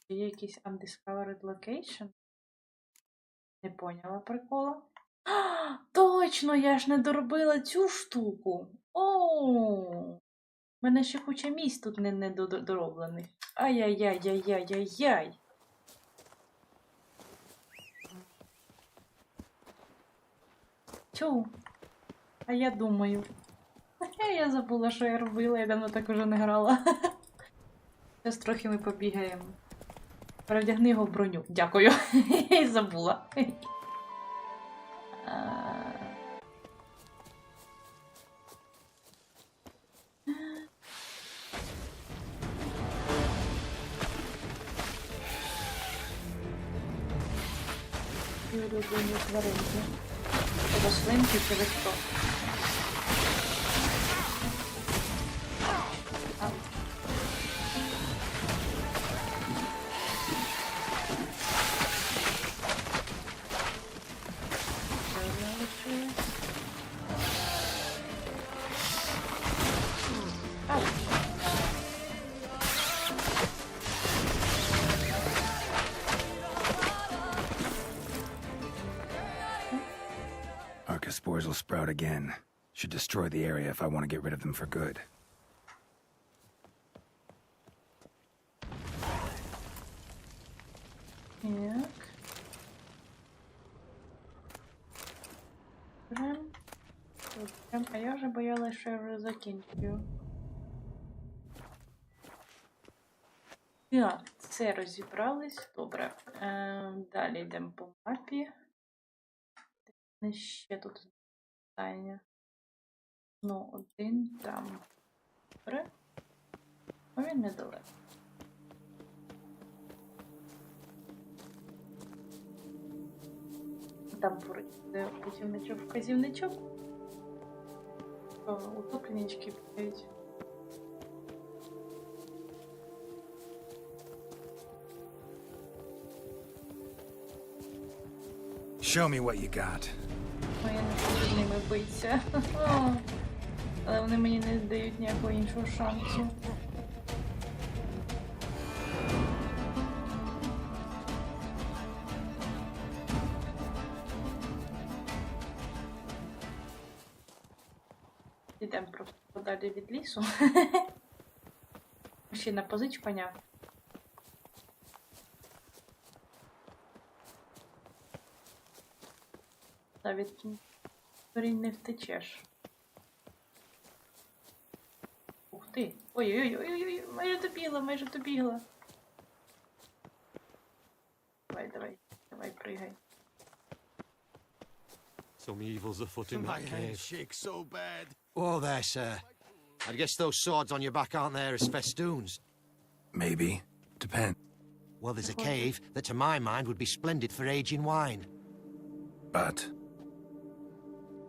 Speaker 1: Є якийсь undiscovered location? Не поняла прикола. А, точно, я ж не доробила цю штуку. О, в мене ще куча місць тут не дороблених. Ай-яй-яй-яй-яй-яй-яй. Тю. А я думаю. Я забула, що я робила, я давно так уже не грала. Зараз трохи ми побігаємо. Перевдягни його в броню. Дякую. Забула. Улюблені тваринки. Рослинки чи хто?
Speaker 6: Spores will sprout again. Should destroy the area if I want to get rid of them for good.
Speaker 1: Так. А я вже боялась, що я вже закінчую. Так, це розібрались. Добре. Далі йдемо по мапі. Ще тут питання. Ну, один там. Добре. Ну, він недалеко. Там буде путівничок, вказівничок. Утопленнички бігають.
Speaker 6: Show me what you got.
Speaker 1: Ой, я не хочу з ними битися. Але вони мені не дають ніякого іншого шансу. Йдемо просто подалі від лісу. Ще на позич коня. Та від корінь не втечеш. Ух ти! Ой-ой-ой, майже добігла. Давай, пригай.
Speaker 14: Some evils afoot in
Speaker 2: My
Speaker 14: that
Speaker 2: head
Speaker 14: cave.
Speaker 2: shakes so bad.
Speaker 15: Oh, there, sir. I guess those swords on your back aren't there as festoons.
Speaker 6: Maybe. Depend.
Speaker 15: Well, there's a cave that, to my mind, would be splendid for aging wine.
Speaker 6: But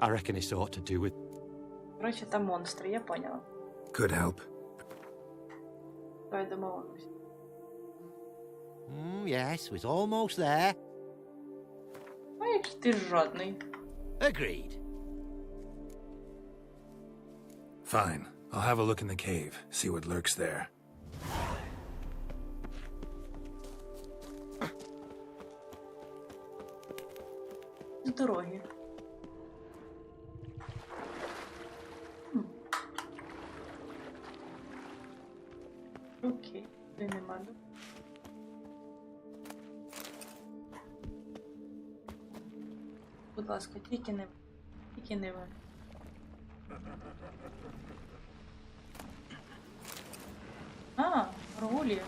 Speaker 15: I reckon it's ought to do with...
Speaker 1: Коротше, там монстри, я поняла.
Speaker 6: could help.
Speaker 1: Давай домовимось.
Speaker 15: Yes, we're almost there.
Speaker 1: А який ти жодний.
Speaker 15: Agreed.
Speaker 6: Fine. I'll have a look in the cave, see what lurks there.
Speaker 1: З дороги. Окей, ти нема. Будь ласка, тільки не ви. А, Рулі.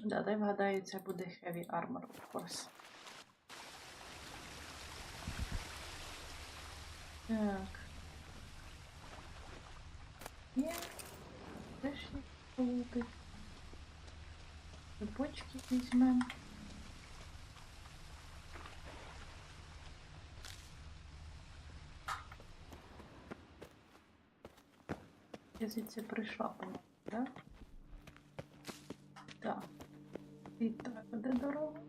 Speaker 1: Да, дай вгадаю, це буде Heavy Armor, of course. Так. Є. Теж є полути. Бочки візьмемо. Я звідси прийшла, по-моєму, так? Так. І так, де дорога?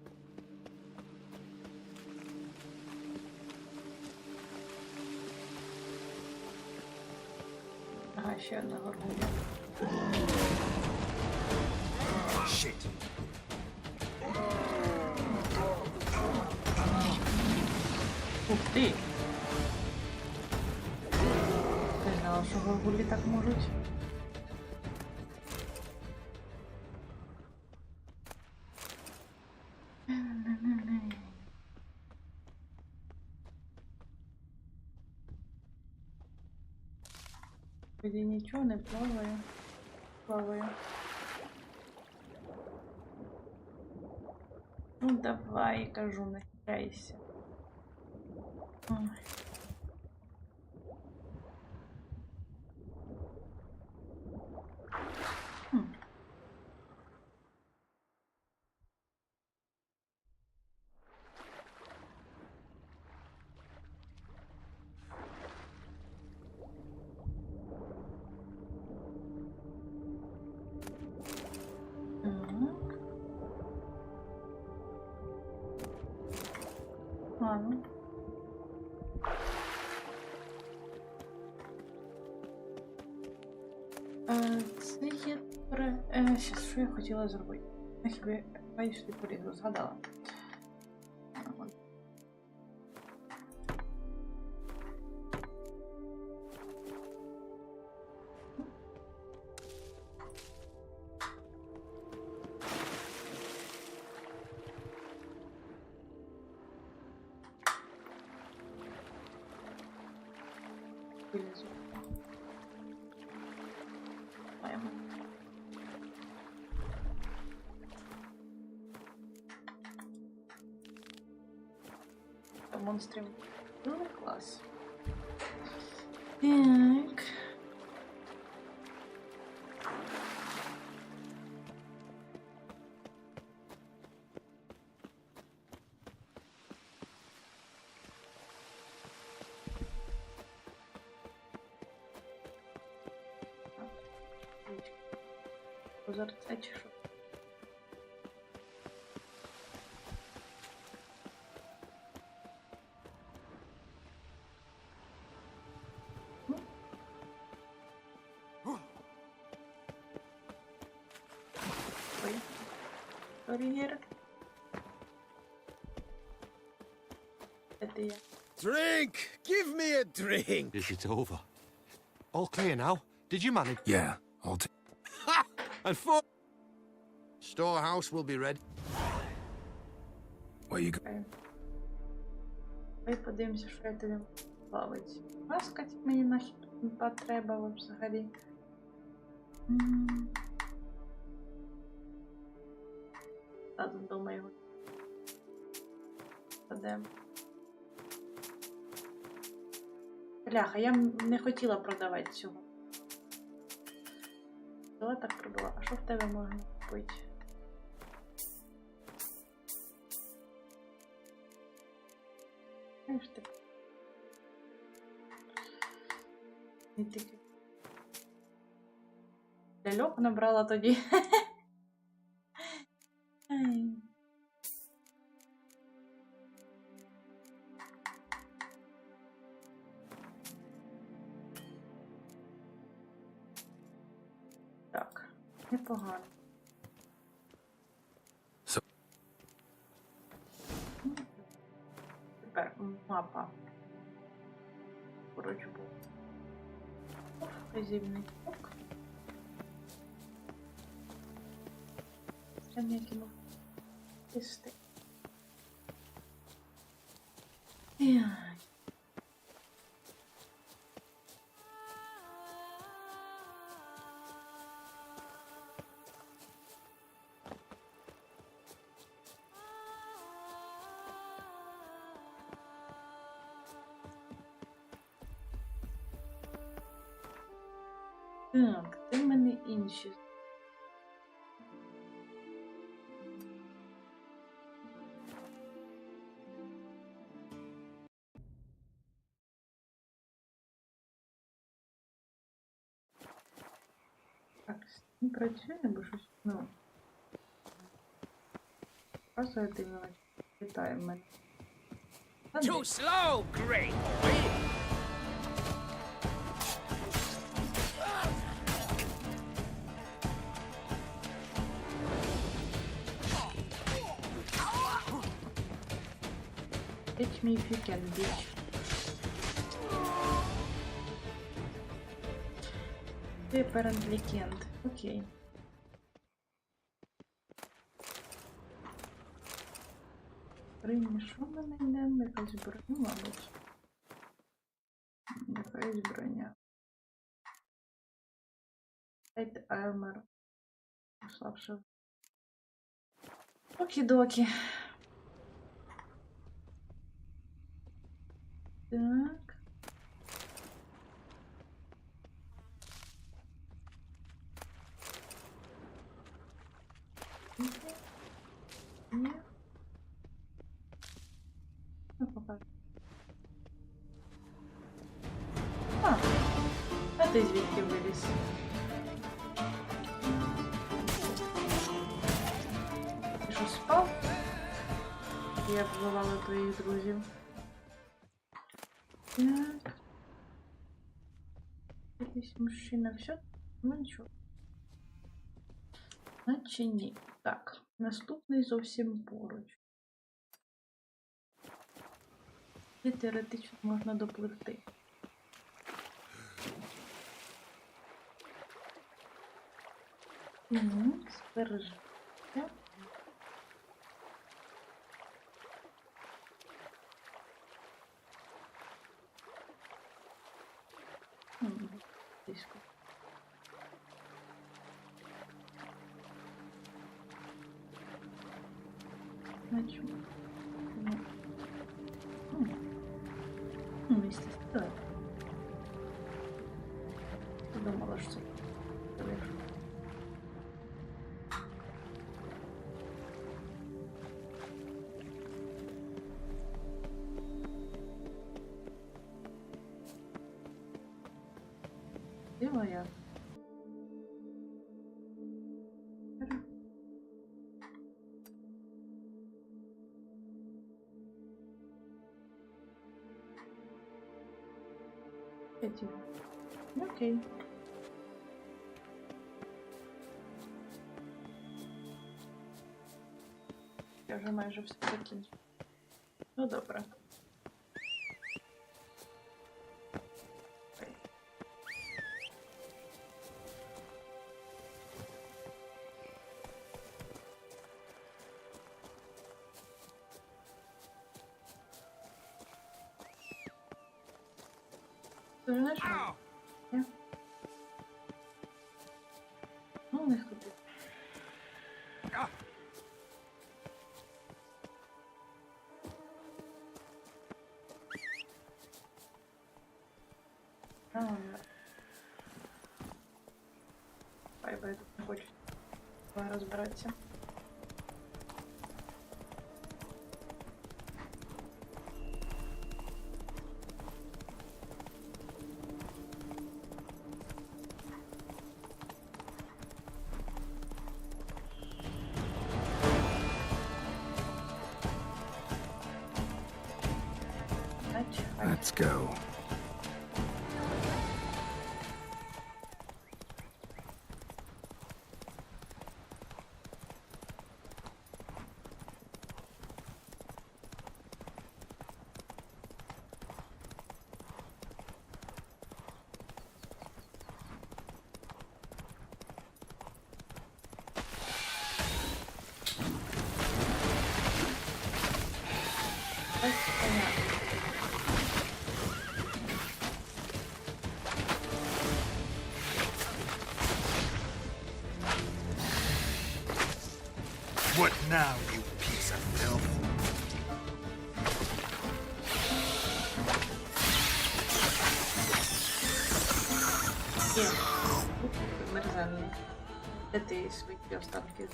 Speaker 1: Ага, ще одна горгуля.
Speaker 15: Shit.
Speaker 1: Ух ти! Не знала, що горгулі так можуть. Тоді нічого не плаває. Ну давай, кажу, не хитрайся. Ой. Ладно. Це є щас, що я хотіла зробити? Я хіба бачити порізу, згадала. Вилізу. треба. Монстрів. Ну, клас. Так. Озерце чи що? Ой. Sorry, Гірк. Это я.
Speaker 15: Drink! Give me a drink!
Speaker 14: Is it over?
Speaker 15: All clear now? Did you manage?
Speaker 6: Yeah, I'll take.
Speaker 15: Ha! And for... Storehouse will be ready.
Speaker 6: Where you go?
Speaker 1: Давай подивимося, що я тобі плавить. Маскать мені нахід не потреба взагалі. Та додому його. Падемо. Бляха, я не хотіла продавати цього. Взяла так продала. А що в тебе можна купити? Знаєш ти? І таки. Ляльок набрала тоді. Ай. Так, непогано. Тепер мапа. Поруч був. Вказівний круг. Ще ніякі можна тести. Так, де в мене інші? Так, не працює, бо щось, ну. Показує дивно, вітає в мене.
Speaker 8: Too slow, great boy!
Speaker 1: Catch me if you can, bitch. Ты apparently can't. Окей. Броня, що в мене йде? Якась броня, мабуть. Якась броня. Light armor. Слабше. Окі-докі. Так. Ні. Ну, покажу. А ти звідки виліз? Ти що, спав? Я вбивала твоїх друзів. Так. Якийсь мужчина, все? Ну нічого. Наче ні. Так, наступний зовсім поруч. І теоретично можна допливти. Збережи. Близько. Значу. Місце стоїть. Думала, що це. Де моя? Окей. Я вже майже все закінчила. Ну, добре. Ти знаєш? Ні? Ну, не ходи. Бай, тут не хочу розбиратися.
Speaker 6: Let's go.
Speaker 2: What now, you piece of filth?
Speaker 1: Мерзенний. Де ти свої останки?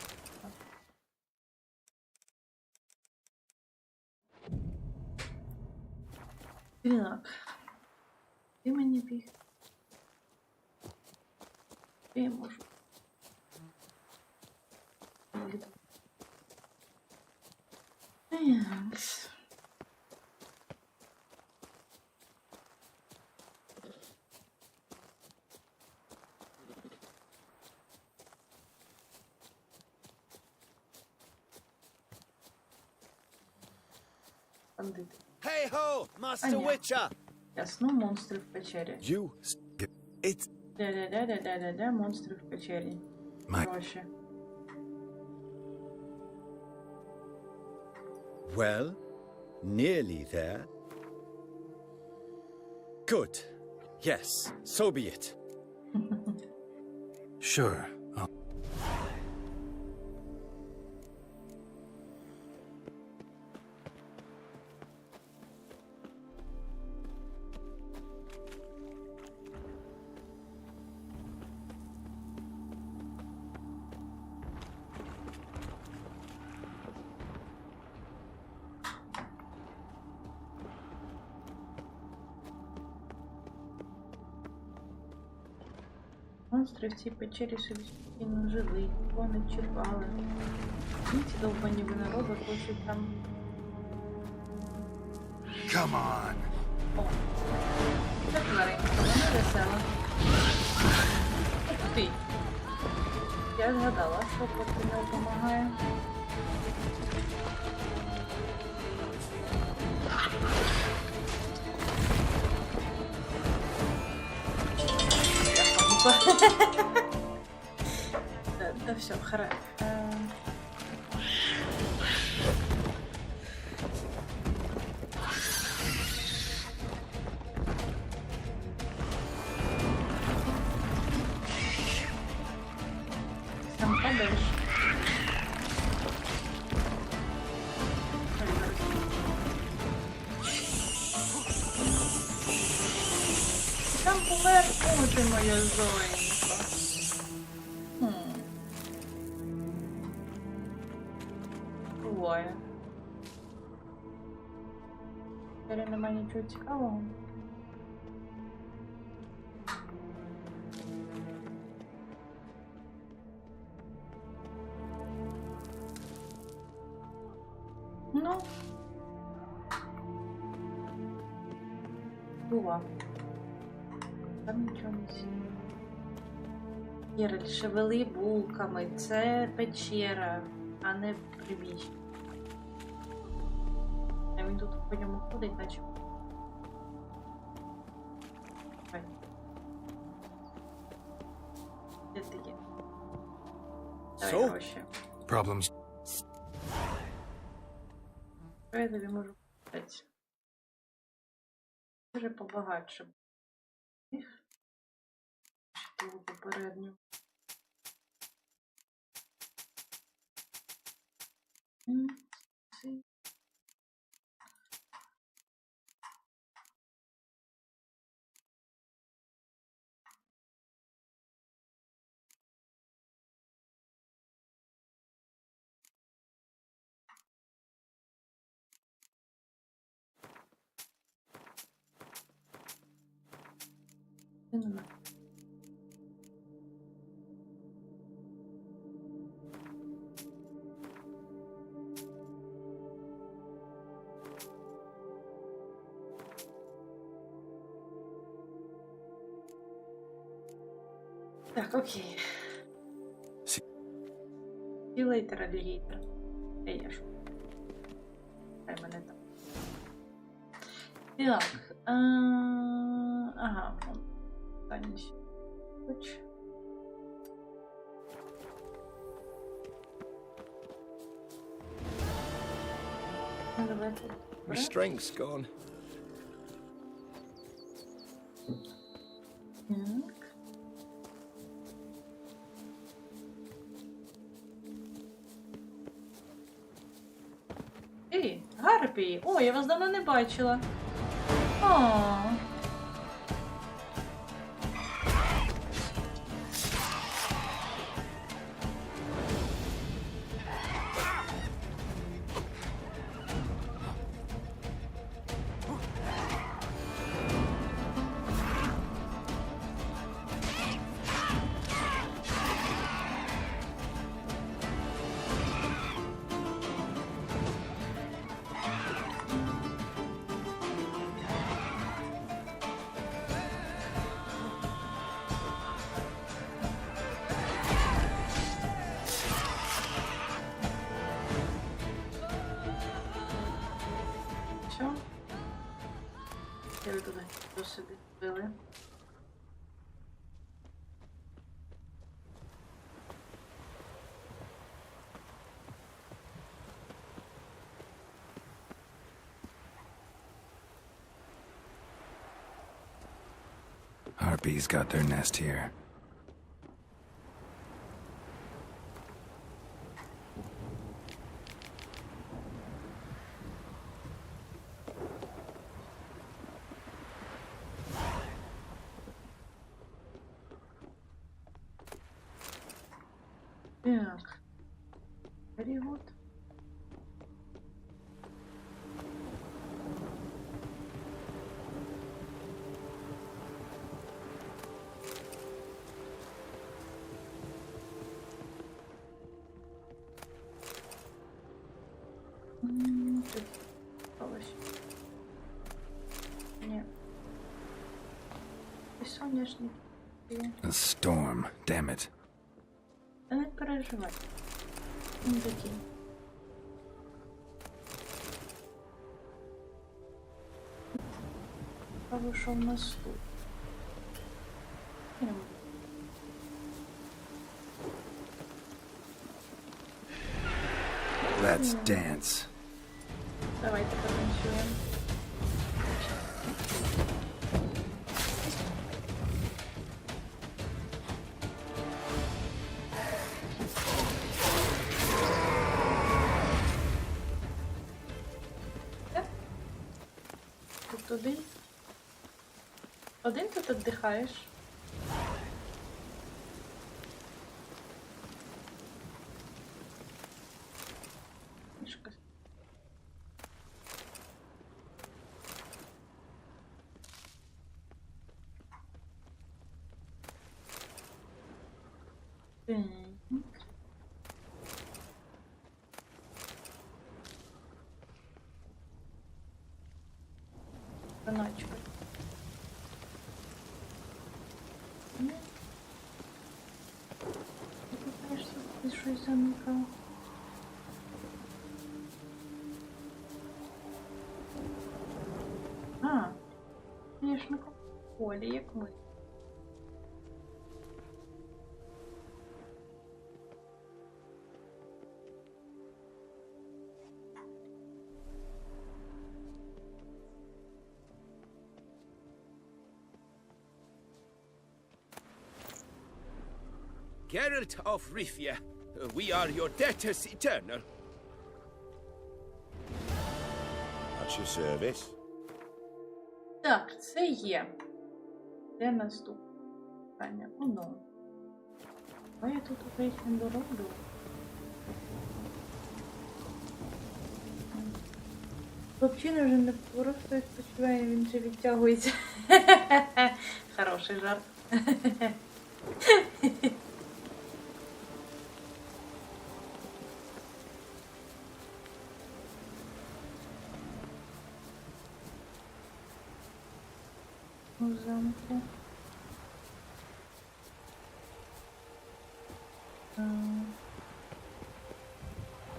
Speaker 1: Так. Ти мені біг. Я можу. Yes.
Speaker 15: Hey ho, Master Witcher!
Speaker 1: Ясно, монстри в печері.
Speaker 6: You... It's...
Speaker 1: Де, монстри в печері. Гроші.
Speaker 8: Well, nearly there. Good. Yes, so be it.
Speaker 6: Sure.
Speaker 1: Монстри в цій печері собі спокійно жили, нікого не чіпали. Ці довбані винороби хочуть там...
Speaker 2: Come on.
Speaker 1: О, це тваринка, вона весела. Ух ти! Я згадала, що кот не допомагає. Да все, хорошо. Сам падаешь. там помер? О, ти моя зоєнька. Буває. Тепер немає нічого цікавого. Ну. Бува. Там нічого не сіє. Єрель, шевели булками. Це печера, а не приміщення. А він тут по ньому ходить, наче. Де ти є? Давай гроші.
Speaker 6: Problems.
Speaker 1: Що я тобі можу купити? Дуже побагатше. Що попередньо. Так, окей. Лейтер, алігейтер. Я ж. Хай мене там. Так. Ага. Танці. Хоч.
Speaker 5: My strength's gone.
Speaker 1: Так. Ей, гарпії! О, я вас давно не бачила. О. Що? Я ви туди до собі вбили.
Speaker 6: Harpies got their nest here.
Speaker 1: Так. Very good. Тут овощі. Ні. І соняшник.
Speaker 6: A storm, damn it.
Speaker 1: Та не переживай. Він такий. Право, що в нас тут?
Speaker 6: Let's dance.
Speaker 1: Давайте потанцюємо. Тут один. Один тут? тут віддихаєш? Мішка. Заначка. Ти щось замикав. А, конечно, поле, як ми.
Speaker 5: Geralt of Rivia, we are your debtors eternal.
Speaker 16: At your service.
Speaker 1: Так, це є. Де наступне питання? Ну. А я тут уже їх не дороблю. Хлопчина вже не просто відпочиває, він же відтягується. Хороший жарт. У замку.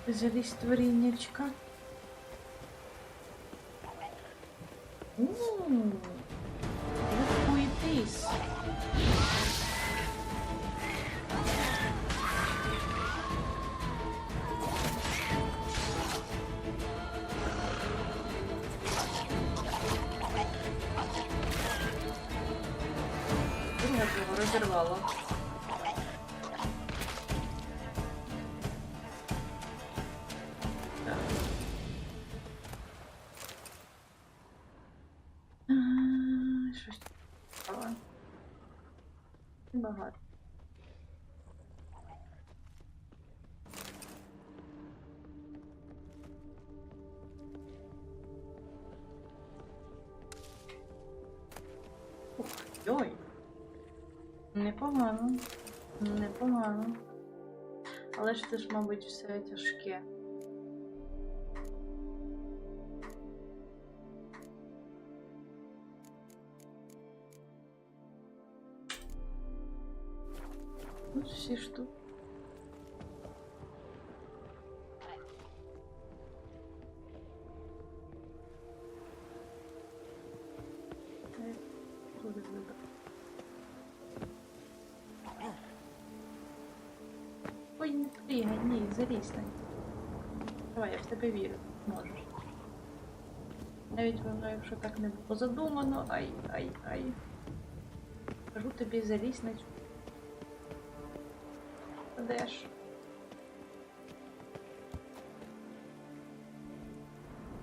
Speaker 1: Взялись творіннячка. Лікуйтесь. Його розірвало. Щось цікаве. Багато. Ой. Непогано. Непогано. Але ж це ж, мабуть, все тяжке. Тут всі штуки. Туди вибрати. Ой, не пригай, ні, залізь на. Давай, я в тебе вірю, можеш. Навіть воно, якщо так не було задумано, ай. Кажу тобі, залізь на цю. Де ж?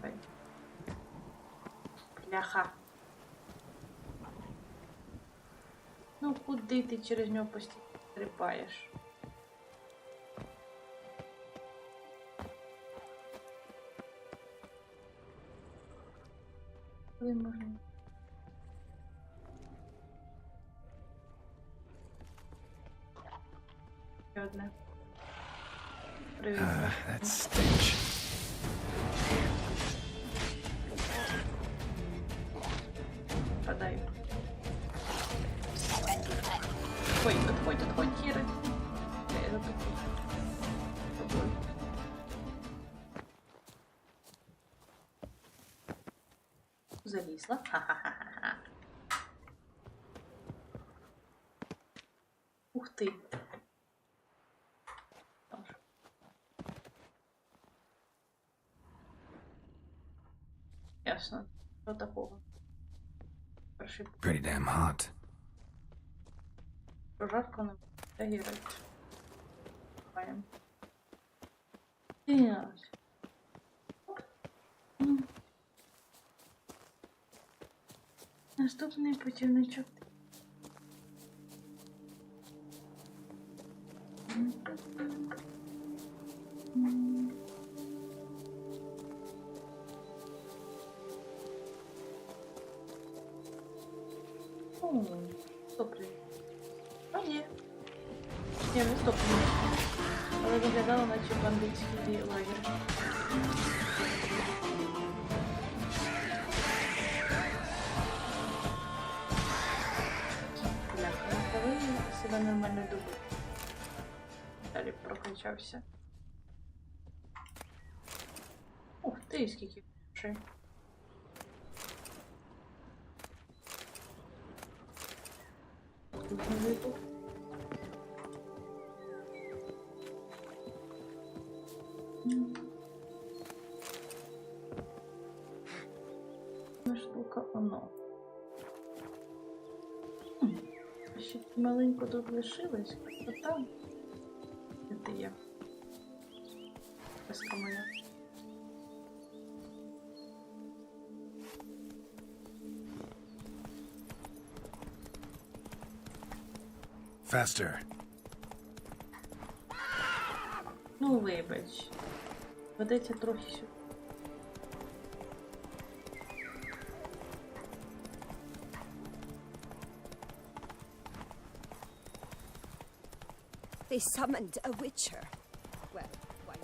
Speaker 1: Давай. Пляха. Ну, куди ти через нього постійно тріпаєш? Коли можна? Ще одне. Привіт.
Speaker 6: That stench.
Speaker 1: Подай. Ой, отходь, Кіра. Я затупив. Тобой. Залізла. Ха-ха-ха-ха. Ух ти. Ясно. Що такого? Перший
Speaker 6: Pretty damn hot.
Speaker 1: прожарку не загірить. Маємо. Yes. Наступний путівничок. Стоплю. А ні. Ні, не стоплю. Але виглядало, наче бандитський лагер. Бляха, не повинен себе нормально добити. Далі прокачався. Ух ти, скільки грошей. Штука оно. Ще маленько тут лишилось, а там де ти є? Паска моя.
Speaker 6: Faster.
Speaker 1: Ну, вибач. Ведеться трохи сюди.
Speaker 11: They summoned a witcher. Well, why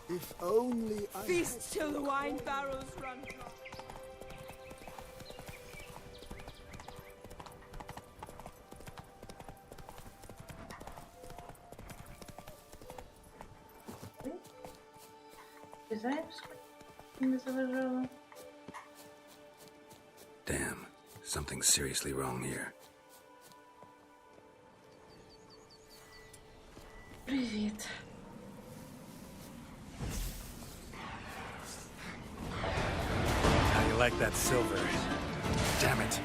Speaker 13: If only I...
Speaker 11: Feast till the wine barrels run dry.
Speaker 6: Damn, something's seriously wrong here.
Speaker 1: Привіт.
Speaker 6: How you like that silver? Damn it.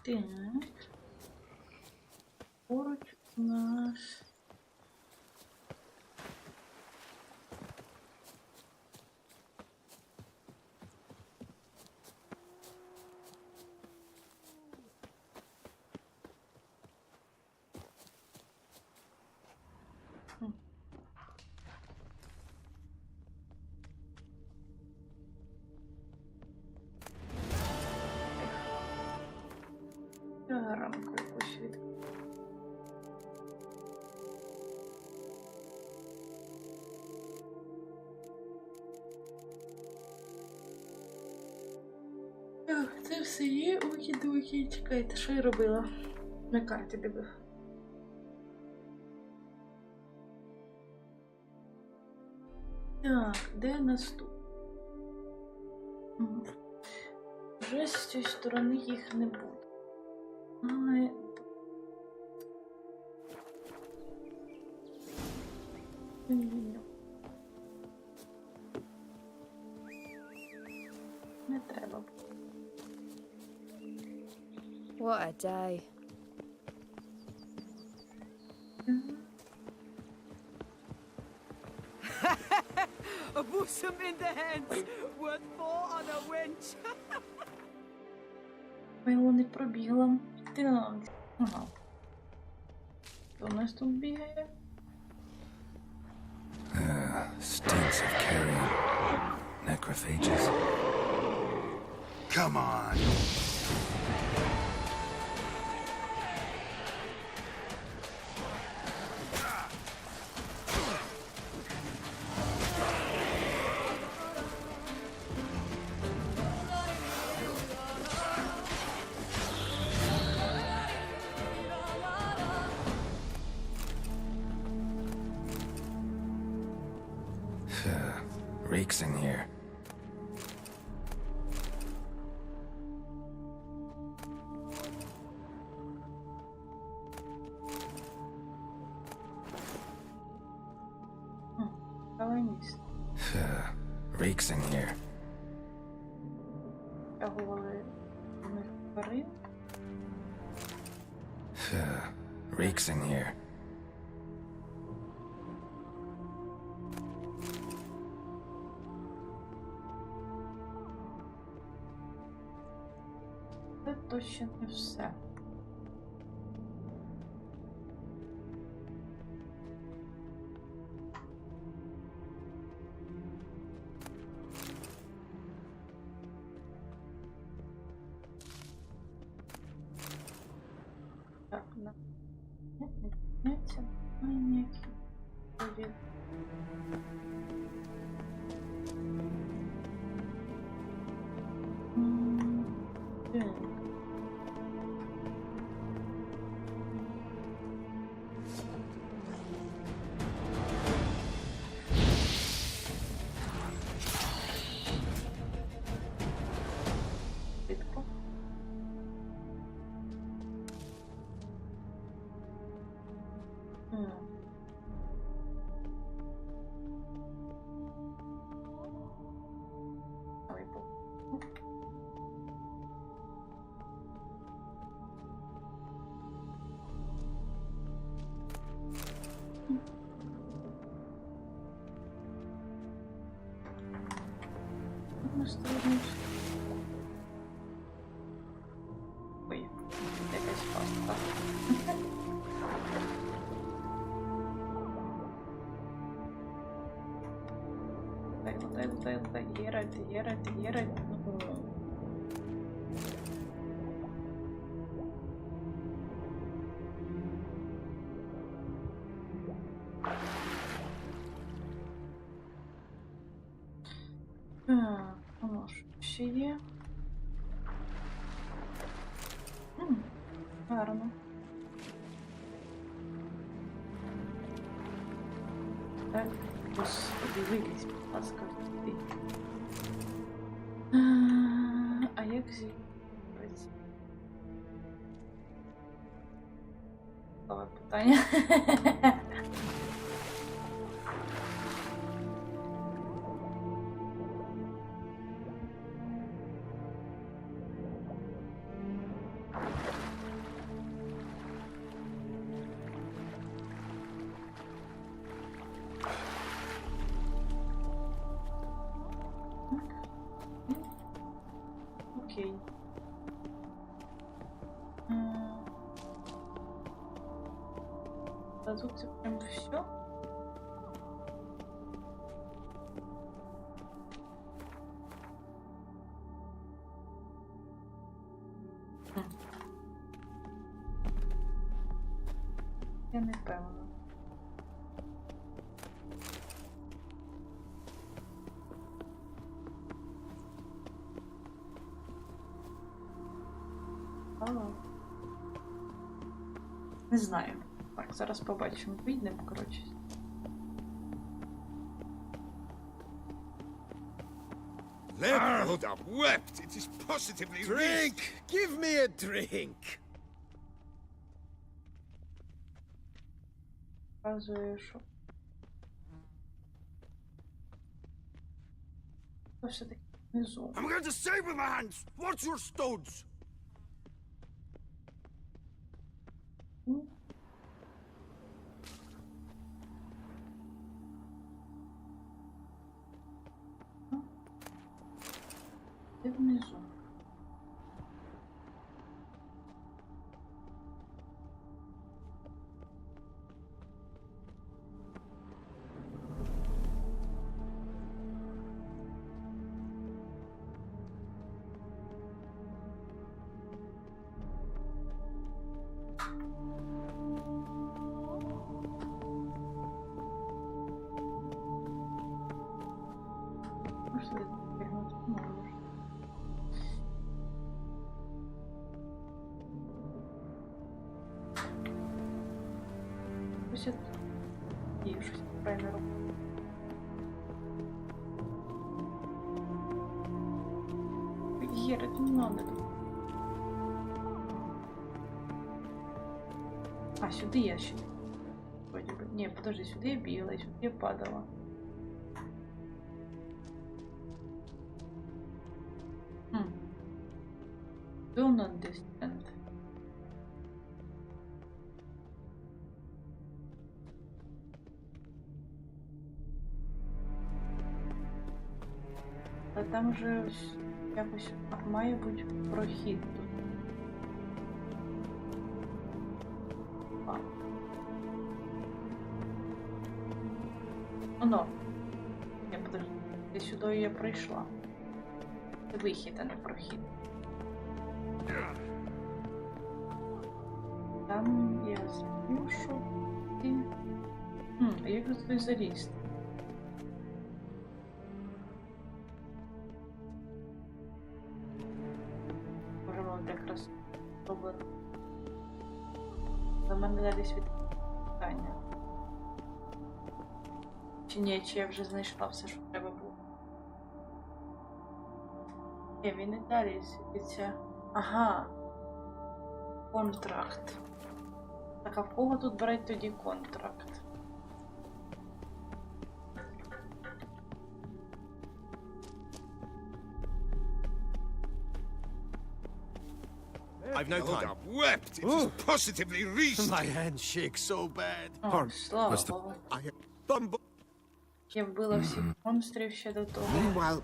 Speaker 1: Так. Поруч у нас. Рамку якусь від. Це все є, окі-докі. Чекайте, що я робила? На карті дивив. Так, де наступ? Вже з цієї сторони їх не буде. Але... Не треба.
Speaker 11: What a day. A bosom in the hands, worth 4 on a winch.
Speaker 1: Мило не пробігла. Так. Ага. Хто у нас тут бігає?
Speaker 6: Stinks of carrion. Necrophages. Come on! Reeks in here.
Speaker 1: Колонист.
Speaker 6: Reeks in here.
Speaker 1: витягували тварин.
Speaker 6: Reeks in here.
Speaker 1: Це точно не все. Так, ніяких ходів. Ой, якась паста. Дай, герать. Воно ж ще є. Гарно. Так, господи, вилізь, будь ласка, ти. А як зібрати? Нове питання. Окей. А тут це прям все. Я не певна. Не знаю. Так, зараз побачимо. Вийдемо, коротше.
Speaker 7: Let up wept. It is positively
Speaker 5: Drink! Give me a drink!
Speaker 1: Показує, що... Що все-таки внизу.
Speaker 5: I'm going to save with my hands! Watch your stones!
Speaker 1: Де внизу? Ось тут є щось правильно роблю. Гера, не надо тут. А, сюди я ще. Вроде бы. Не, подожди, сюди я бігала, сюди я падала. Non-distant. А там же якось має бути прохід тут. А. Оно. Я подожди. Ти сюди я прийшла. Це вихід, а не прохід. Там я знаю, що ти... А як же твій заріст? Можемо якраз спробувати. До мене далі питання. Чи ні, чи я вже знайшла все, що треба було? Ні, він і далі світиться. Ага. Контракт. Так, а в кого тут брать тоді контракт?
Speaker 15: I've no time.
Speaker 7: I've wept. It was positively reached.
Speaker 15: My hand shakes so bad.
Speaker 1: О, слава Богу.
Speaker 7: I bumble.
Speaker 1: Я вбила всіх монстрів ще до того.
Speaker 7: Meanwhile,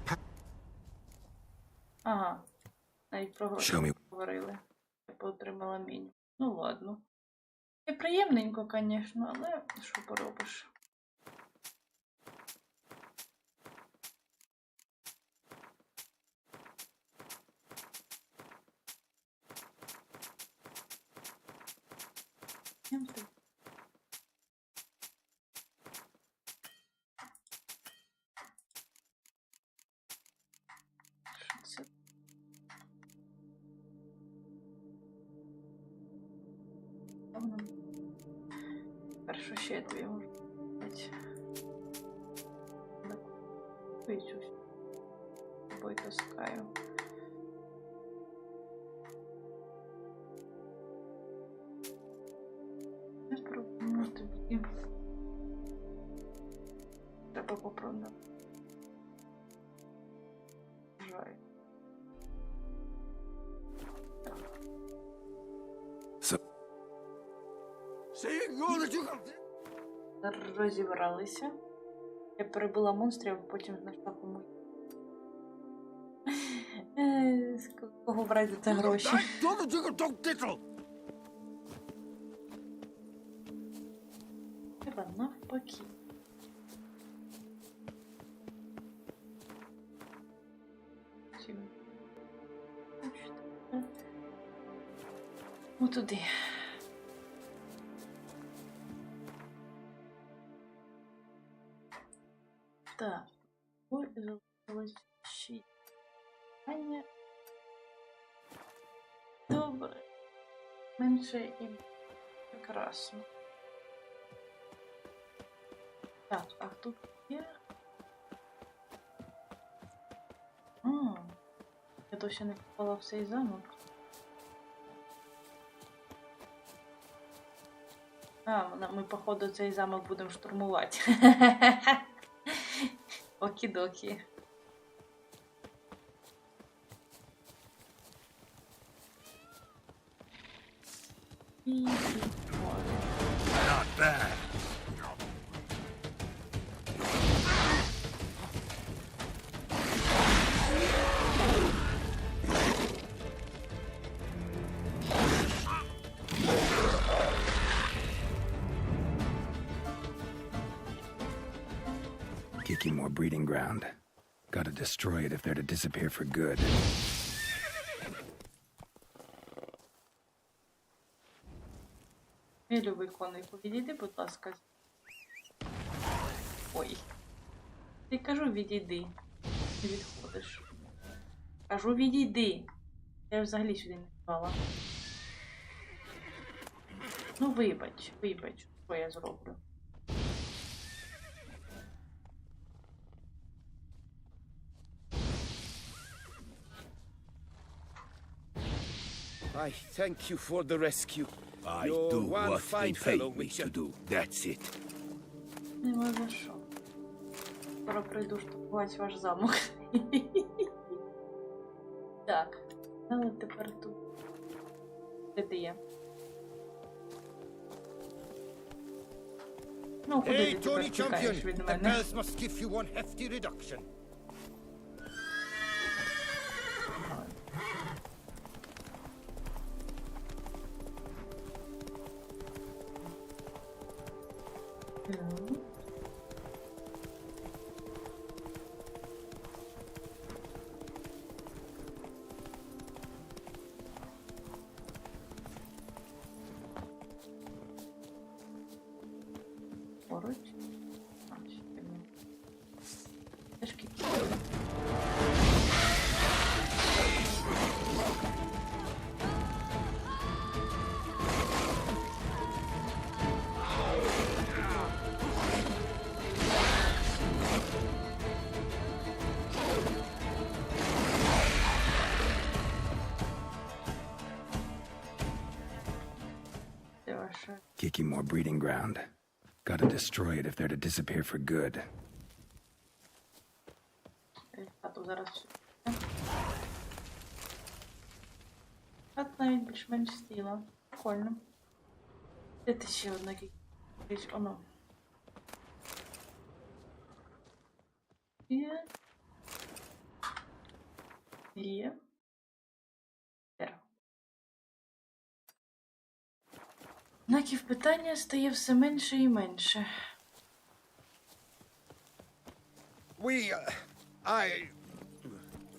Speaker 1: Ага. Навіть про гроші
Speaker 6: Show me.
Speaker 1: говорили. Я поотримала мінімум. Ну ладно. Це приємненько, звісно, але що поробиш? Що це? Хорошо, ще я тобі можу дати. Вичусь. Тобою таскаю. Я спробую тобі. Треба попробувати. Жаль. Розібралися. Я перебила монстрів, а потім знайшла кому. З кого брати за це гроші? Треба навпаки. Отуди. Так, ой, залишилось ще питання. Добре. Менше і прекрасно. Так, а тут є? Я досі не попала в цей замок. Ми, походу, цей замок будемо штурмувати. Окі-докі.
Speaker 8: Not bad.
Speaker 6: Kicking more breeding ground. Gotta destroy it if they're to disappear for good.
Speaker 1: Мій любий конику, відійди, будь ласка. Ой. Я кажу, відійди. Не відходиш. Кажу, відійди. Я взагалі сюди не впала. Ну, вибач, що я зроблю.
Speaker 5: I thank you for the rescue.
Speaker 16: I
Speaker 5: You're
Speaker 16: do
Speaker 5: one
Speaker 16: what
Speaker 5: fine
Speaker 16: they
Speaker 5: fellow,
Speaker 16: paid me
Speaker 5: Witcher.
Speaker 16: to do. That's it.
Speaker 1: Нема за що. Скоро прийду штурмувати ваш замок. Так, але тепер тут. Де ти є? Ну, куди
Speaker 15: Hey,
Speaker 1: ти тепер
Speaker 15: Tony
Speaker 1: тікаєш
Speaker 15: Champion,
Speaker 1: від
Speaker 15: the
Speaker 1: мене?
Speaker 15: bells must give you one hefty reduction.
Speaker 1: Поруч. А, ще одне. Тишки. Це ваше.
Speaker 6: Kiki more breeding ground. Gotta destroy it if they're to disappear for good.
Speaker 1: А то зараз. А навіть більш-менш стіла. Прикольно. Де ти ще одна річ? Оно. Є. Є. Знаків питання стає все менше і менше.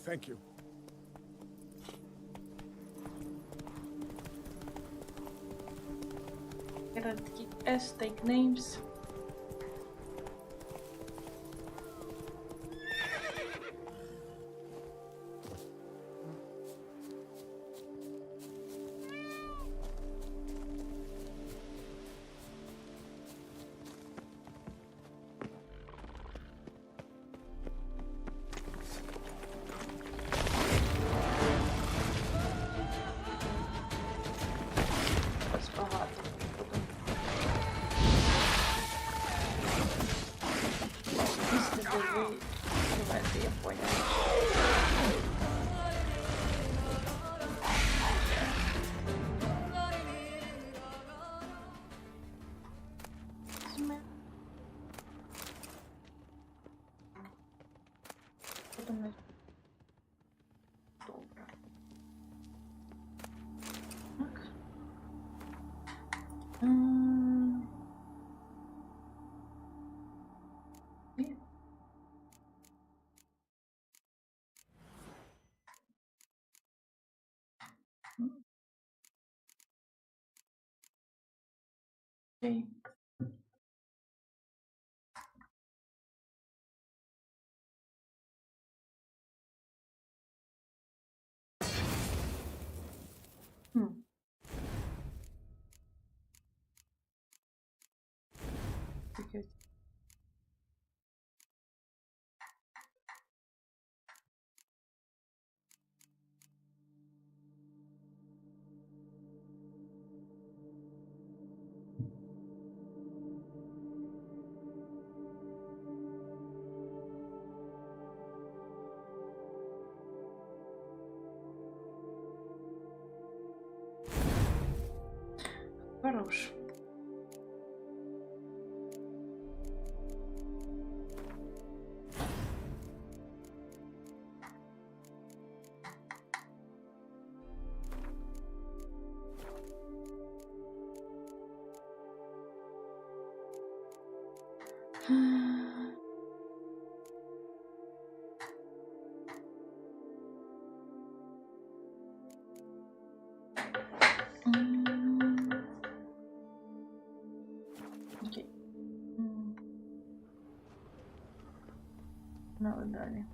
Speaker 5: Thank you.
Speaker 1: Такі S, take names. Багато буду. Давайте, я поняла. Добре. Так. І. Окей. Таке. Хорош. Окей. Ну, далі.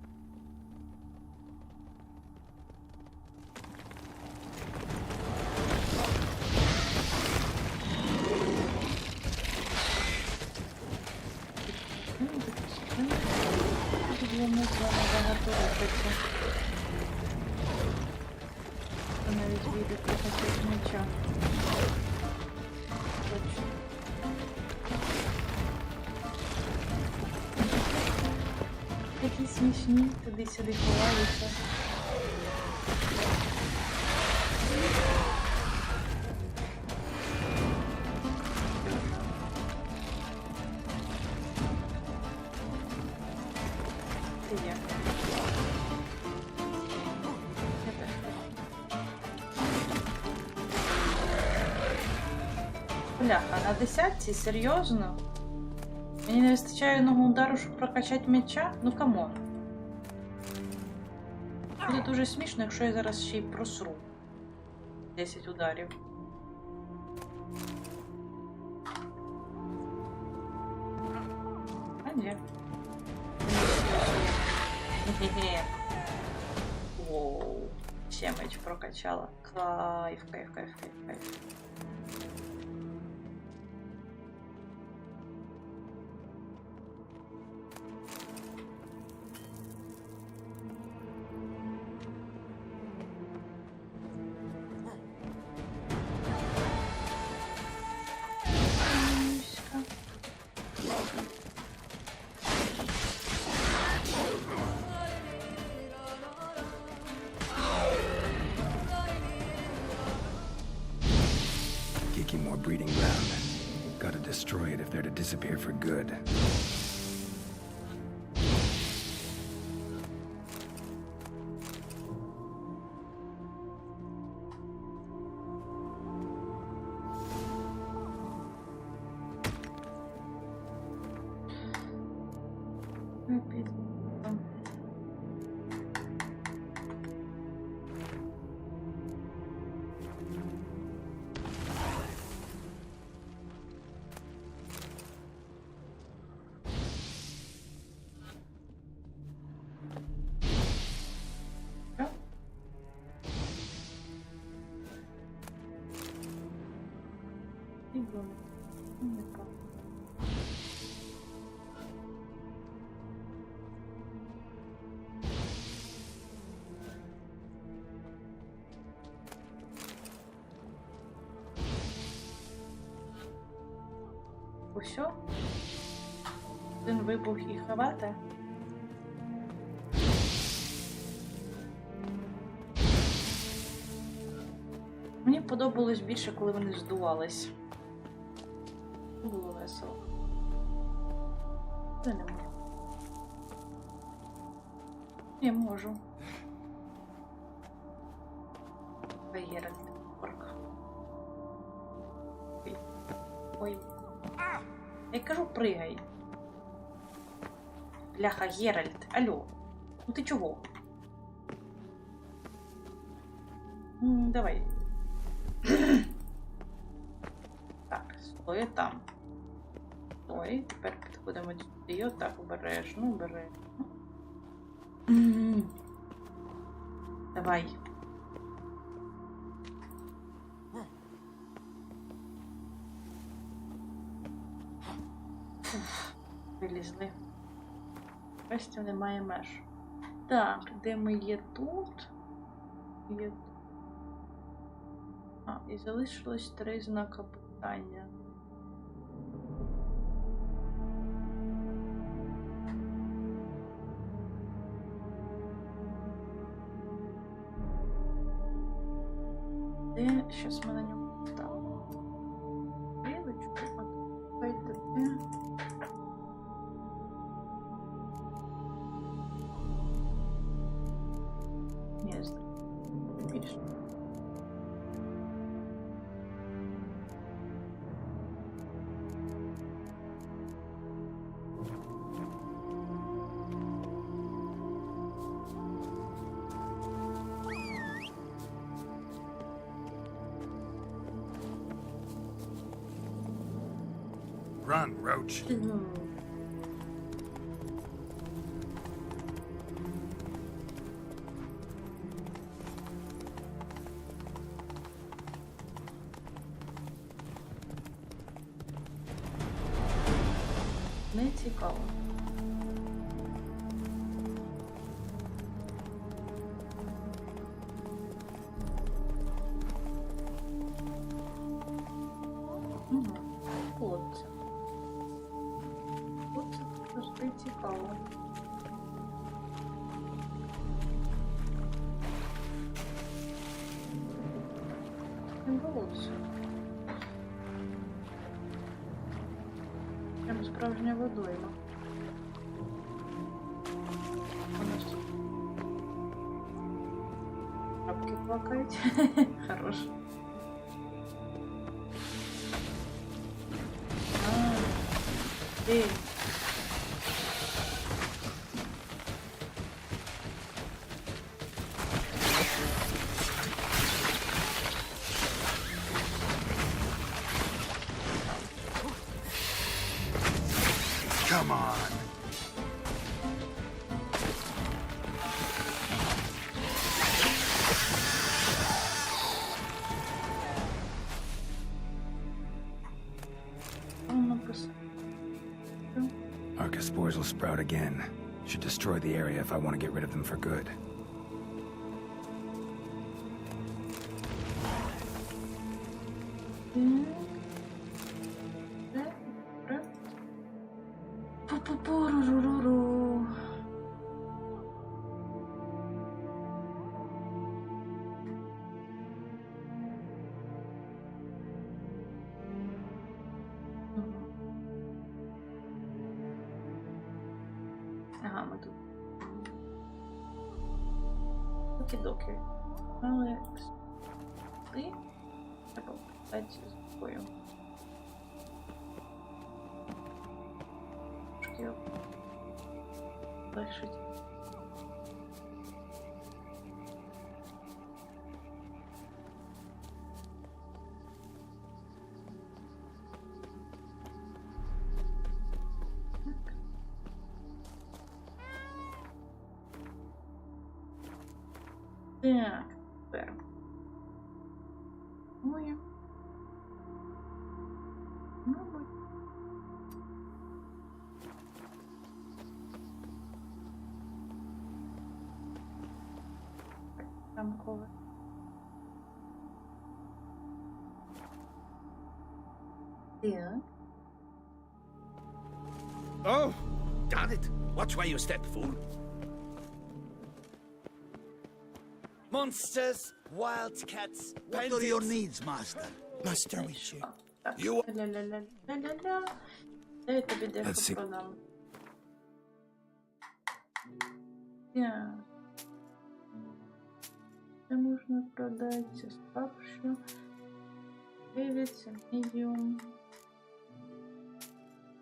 Speaker 1: Тут я не з вами багато рухатися. Навіть вийде трохи з м'яча. Точно. Такі смішні, туди-сюди ховаються. ти є? Я теж хочу. Бляха, на 10-ці? Серйозно? Мені не вистачає одного удару, щоб прокачати м'яча? Ну камон. Буде дуже смішно, якщо я зараз ще й просру 10 ударів. А ні. Хе-хе. Воу. Ще меч прокачала. Кайф, кайф, кайф, кайф, кайф.
Speaker 6: Kiki more breeding ground. Gotta destroy it if they're to disappear for good.
Speaker 1: Усьо? Один вибух і хавати? Мені подобалось більше, коли вони здувались. Було весело. Я не можу. Я можу. Геральт. Орк. Ой. Ой. Я кажу, пригай. Бляха, Геральт. Алло. Ну ти чого? Давай. Так, стой там. Стой. Тепер підходимо сюди. Отак, обережно, обережно. Давай. Вилізли. Щастя, немає меж. Так, де ми є тут? Є... А, і залишилось 3 знака питання. Де? Щас ми на ньому ставимо. Стрілочку. Давайте де. Ні, більше.
Speaker 6: Run, Roach.
Speaker 1: Не цікаво. От. От завжди цікаво. Не було все. Прям справжня водойма. плакають. Хорош. Ей.
Speaker 6: Come on. Arca spores will sprout again. Should destroy the area if I want to get rid of them for good.
Speaker 1: Ага, ми тут. Окі-доки. Але ти треба дати з тобою. Трошки легшить. Так, тепер. Моє. Мабуть. Там коле. Так.
Speaker 8: Oh, damn it! Watch where you step, fool.
Speaker 17: Monsters, wildcats,
Speaker 8: What are your needs, master?
Speaker 17: Master Wisher.
Speaker 8: You...
Speaker 1: Ля-ля-ля-ля-ля-ля. Я тобі дещо продам. Так. Це можна продати, це слабше. Дивиться, медіум.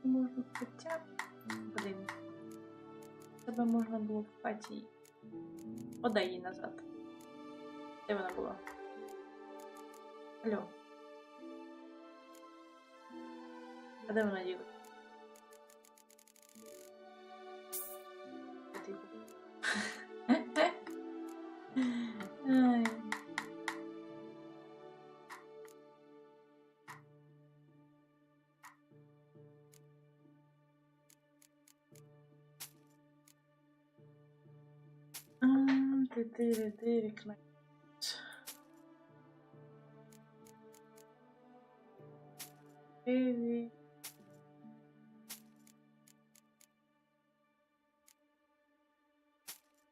Speaker 1: Можна хоча б... Блін. Тебе можна було в хаті. Подай її назад. Де вона була? Алло. А де вона діла? Ай. Ти кнать. Heavy.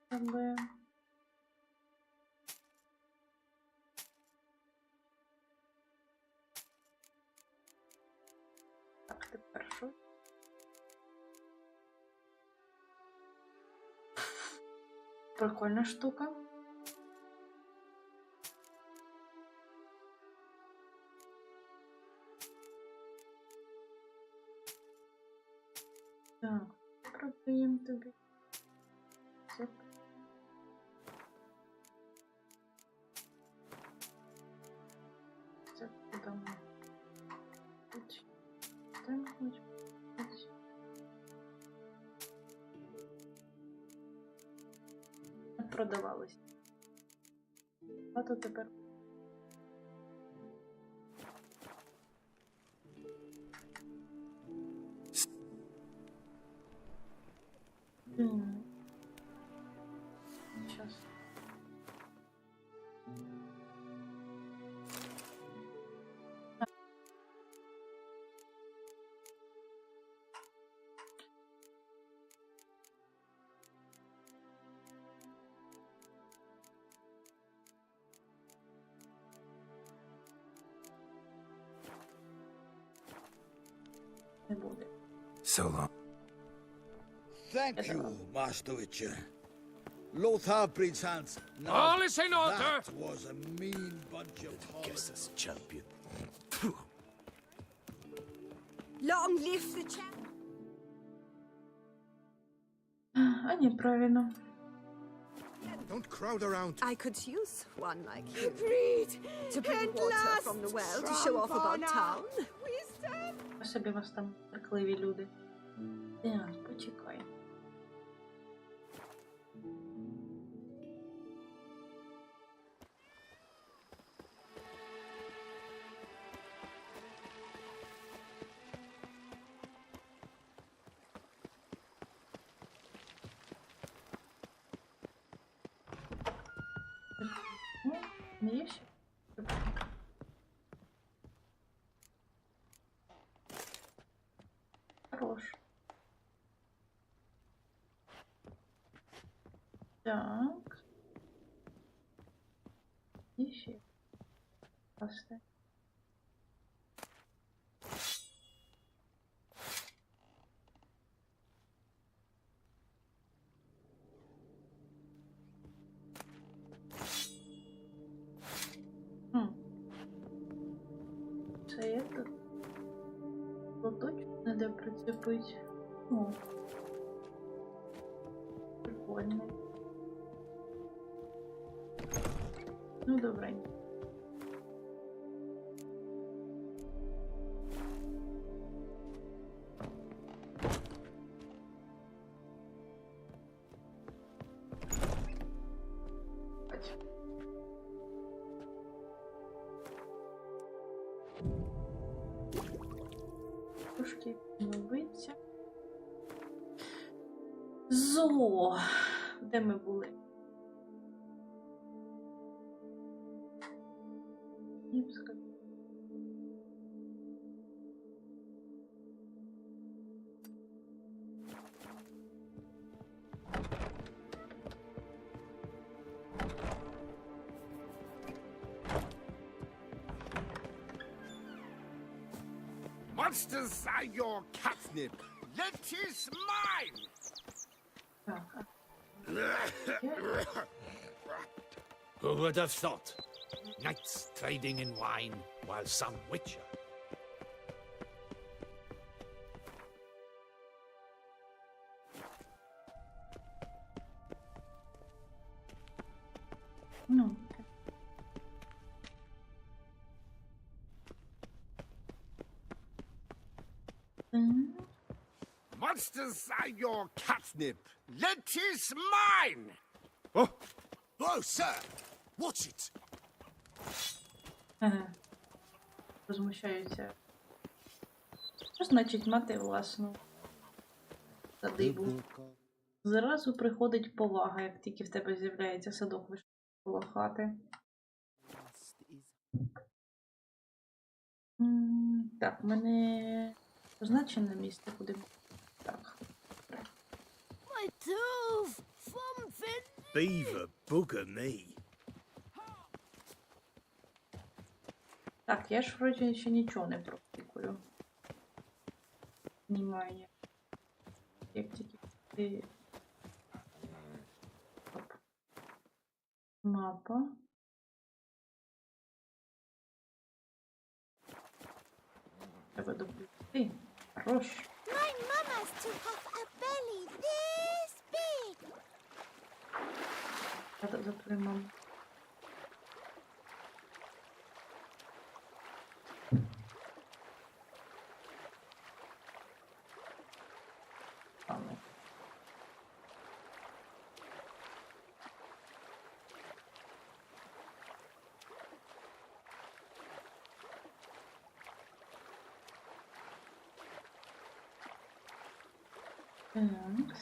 Speaker 1: Але... Так, тепер що? Прикольна штука. Так, продаємо тобі. Це. Це подамо. Тут. Там хоч. Продавалось. А то тепер. Сейчас. Не буде.
Speaker 6: So long.
Speaker 8: Thank you, Master Witcher.
Speaker 18: Lothar breeds hands.
Speaker 8: All is in order.
Speaker 18: That was a mean bunch of
Speaker 9: Guess that's champion.
Speaker 11: Long live the champ.
Speaker 1: А ні, правильно.
Speaker 13: Don't crowd around.
Speaker 11: I could use one like you. Agreed. To bring water from the well to show off about town.
Speaker 1: По собі вас там трикливі люди. Так, почекай. Ну, не є ще? Хорош. Так. І ще. Пасти. Це є тут. Точно не де прицепить. О. Прикольно. Ну, добренько. Трошки новиться. Зо. Де ми були? Київська.
Speaker 5: Monsters are your catnip. That is mine.
Speaker 8: Who would have thought? Knights trading in wine while some witcher.
Speaker 1: Ну.
Speaker 5: Monsters are your catnip. That is mine.
Speaker 2: Oh, oh, sir, watch it.
Speaker 1: Ага. Возмущаються. Що значить мати власну садибу? Зразу приходить повага, як тільки в тебе з'являється садок коло хати. Так, в мене позначене місце, куди. Так.
Speaker 4: My tooth from
Speaker 12: Beaver bugger me.
Speaker 1: Так, я ж вроді ще нічого не практикую. Немає. Як тільки ти... Оп. Мапа. Треба допустити. Хорош.
Speaker 4: My mama's to have a belly this big.
Speaker 1: Треба за твою маму. Thanks.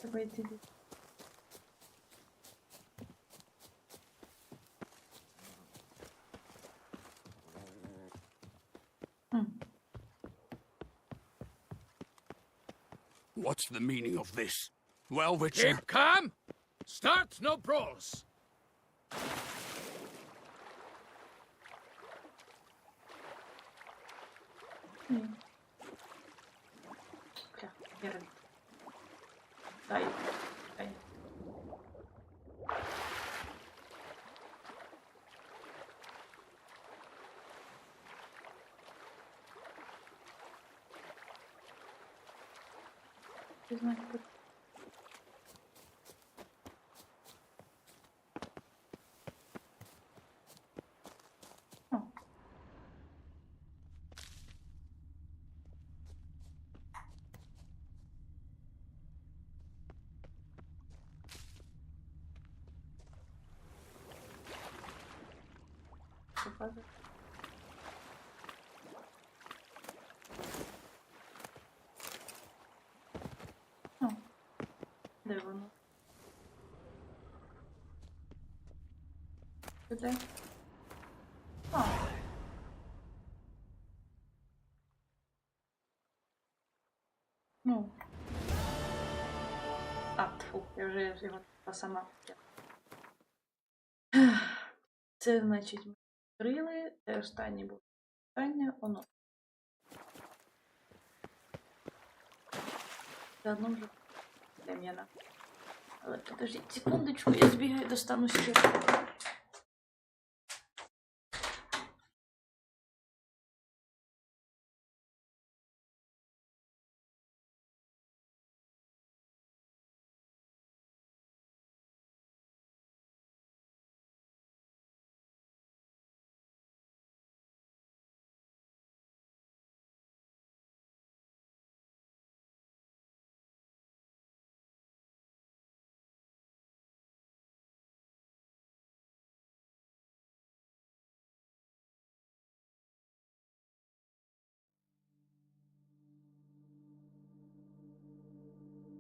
Speaker 1: Давайте.
Speaker 5: What's the meaning of this? Well, Witcher.
Speaker 8: Keep calm. Start no brawls.
Speaker 1: Ні. Бля, Геральт. Дай. Ти знаєш, показує. О, де воно? Де? А. Ну. А, тьфу, я вже його сама. Це, значить, ми відкрили. Це останнє було питання. Воно. Заодно вже Дем'яна. Але подождіть секундочку, я збігаю, достану ще.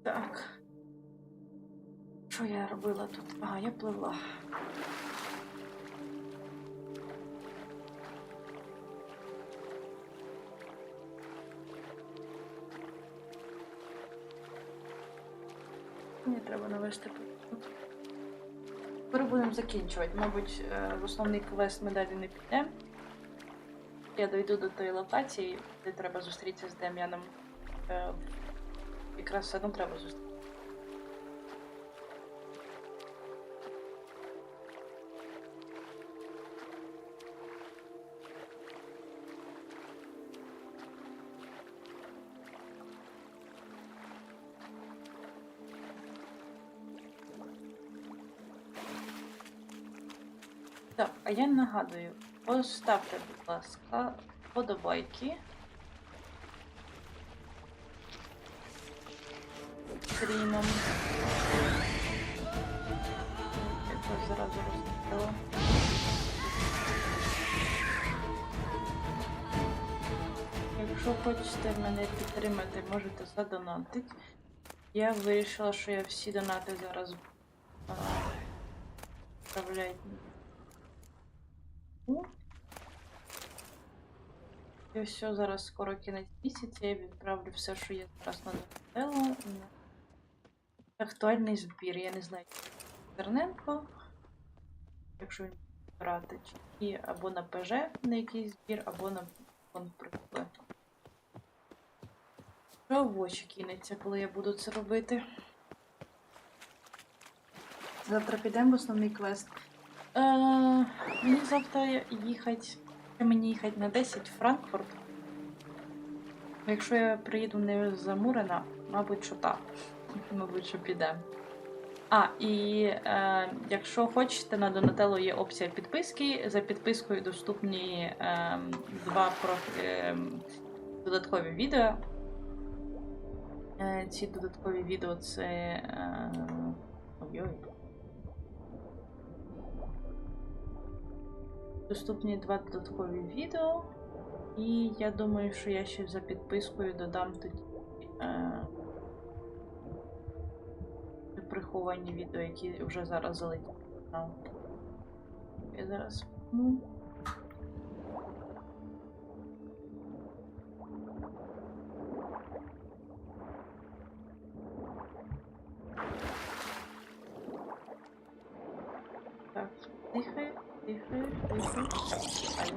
Speaker 1: Так. Що я робила тут? Ага, я пливла. Мені треба навести порядок. Тепер будемо закінчувати. Мабуть, в основний квест ми далі не підемо. Я дойду до тої локації, де треба зустрітися з Дем'яном. Якраз все одно треба зустріти. Так, а я нагадую, поставте, будь ласка, вподобайки. Стрімом. Якось зразу розкрила. Якщо хочете мене підтримати, можете задонатити. Я вирішила, що я всі донати зараз відправляю. І все, зараз скоро кінець місяця, я відправлю все, що є зараз на Донателло. Актуальний збір, я не знаю, Терненко, якщо він брати, і або на ПЖ на якийсь збір, або на конфлікт. Що в очі кинеться, коли я буду це робити. Завтра підемо в основний квест. Мені завтра їхати, на 10 в Франкфурт. Якщо я приїду не замурена, мабуть, що так. Мабуть, що підемо. А, і якщо хочете, на Донателло є опція підписки. За підпискою доступні 2 додаткові відео. Ці додаткові відео це... Ой-ой. Доступні 2 додаткові відео. І я думаю, що я ще за підпискою додам тоді приховані відео, які вже зараз залетіли. Я зараз... Так, дихай. Ай.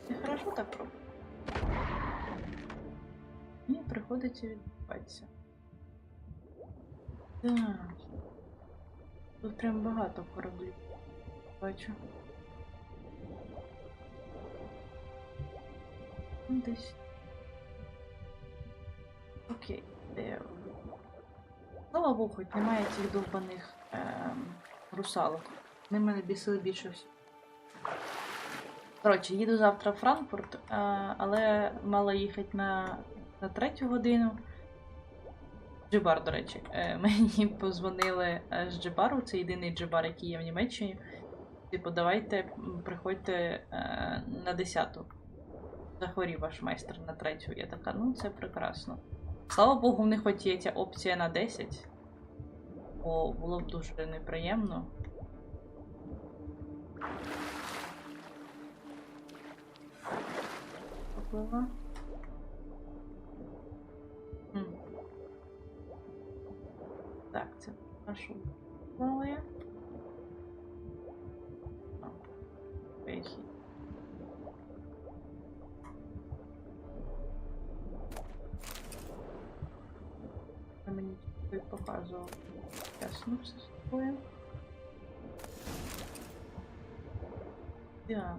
Speaker 1: Ти хорошо так робиш? приходиться відбуватися. Так. Тут прям багато кораблів. Бачу. Десь. Окей. Слава Богу, хоч немає цих довбаних русалок. Вони мене бісили більше всього. Коротше, їду завтра в Франкфурт, але мала їхати на 3 годину. Джибар, до речі. Мені позвонили з Джибару, це єдиний Джибар, який є в Німеччині. Типу, давайте, приходьте на 10-ту. Захворів ваш майстер на 3-ю. Я така, ну це прекрасно. Слава Богу, в них хоч є ця опція на 10. Бо було б дуже неприємно. Поплила. Так, це нашу плаває. Вихід. Мені тут показував. Ясно все з тобою. Так.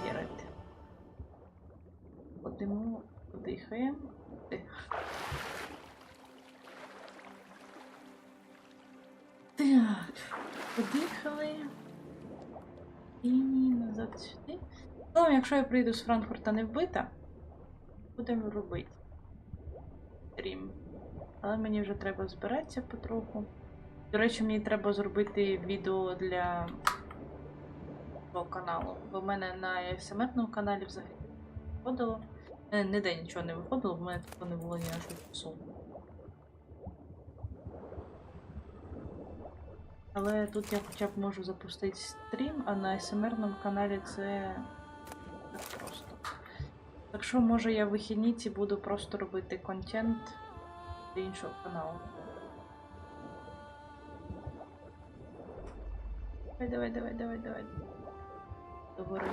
Speaker 1: Геральт. Ходимо, подихаємо. Так, подихали. І назад сюди. Ну, якщо я прийду з Франкфурта не вбита, будемо робити стрім. Але мені вже треба збиратися потроху. До речі, мені треба зробити відео для свого каналу. Бо в мене на ASMR каналі взагалі не виходило. Ніде нічого не виходило, бо в мене тут не було ніякого часу. Але тут я хоча б можу запустити стрім, а на ASMR каналі це так просто. Так що, може, я в вихідні ці буду просто робити контент для іншого каналу. Давай. Догори.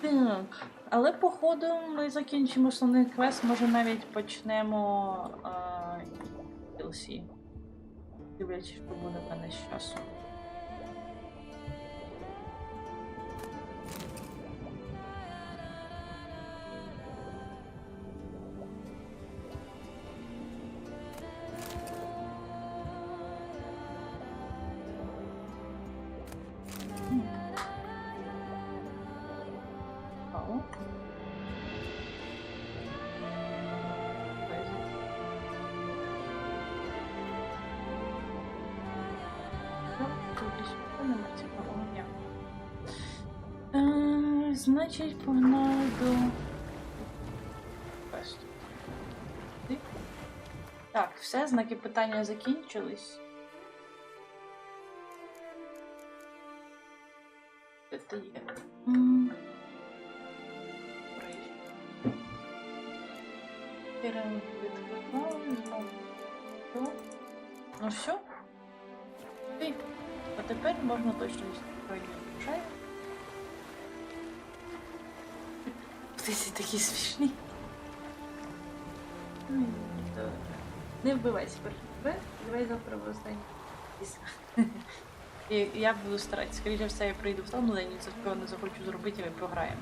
Speaker 1: Так, але походу ми закінчимо основний квест, може навіть почнемо DLC. Дивлячись, що буде в мене з часу. Значить, погнали до квесту. Так, все, знаки питання закінчились. Це є. Ну все. А тепер можна точно відстроїти бюджет. Ці такі смішні. Не вбивайся, давай завтра в останній. І я буду старатися. Скоріше все, я прийду в тому день, це такого не захочу зробити, і ми програємо.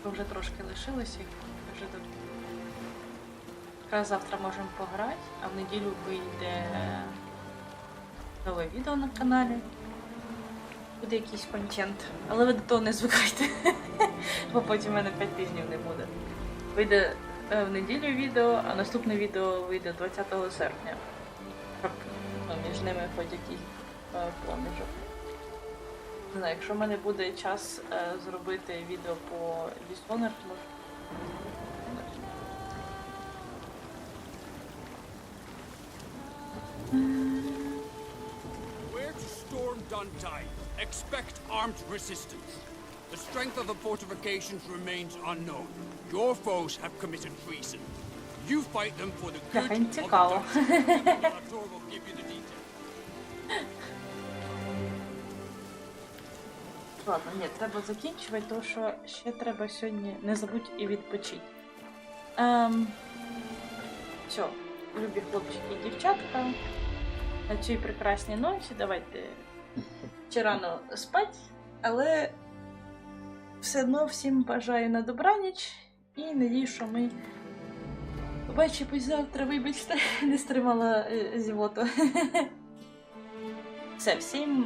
Speaker 1: Бо вже трошки лишилося, вже тут. Якраз завтра можемо пограти, а в неділю вийде нове відео на каналі. Буде якийсь контент, але ви до того не звикайте, бо потім в мене 5 тижнів не буде. Вийде в неділю відео, а наступне відео вийде 20 серпня. Щоб між ними хоч якийсь проміжок. Не знаю, якщо в мене буде час зробити відео по Dishonored, може.
Speaker 19: Where to storm Duntide? Expect armed resistance. The strength of the fortifications remains unknown. Your foes have committed treason. You fight them for the good of the Dutch. Will give you the details.
Speaker 1: Ладно, ні, треба закінчувати, тому що ще треба сьогодні не забудь і відпочити. Все, любі хлопчики і дівчатка, на цій прекрасній ночі давайте ще рано спать, але все одно всім бажаю на добраніч і надію, що ми побачимось завтра, вибачте, не стримала зівоту. Все, всім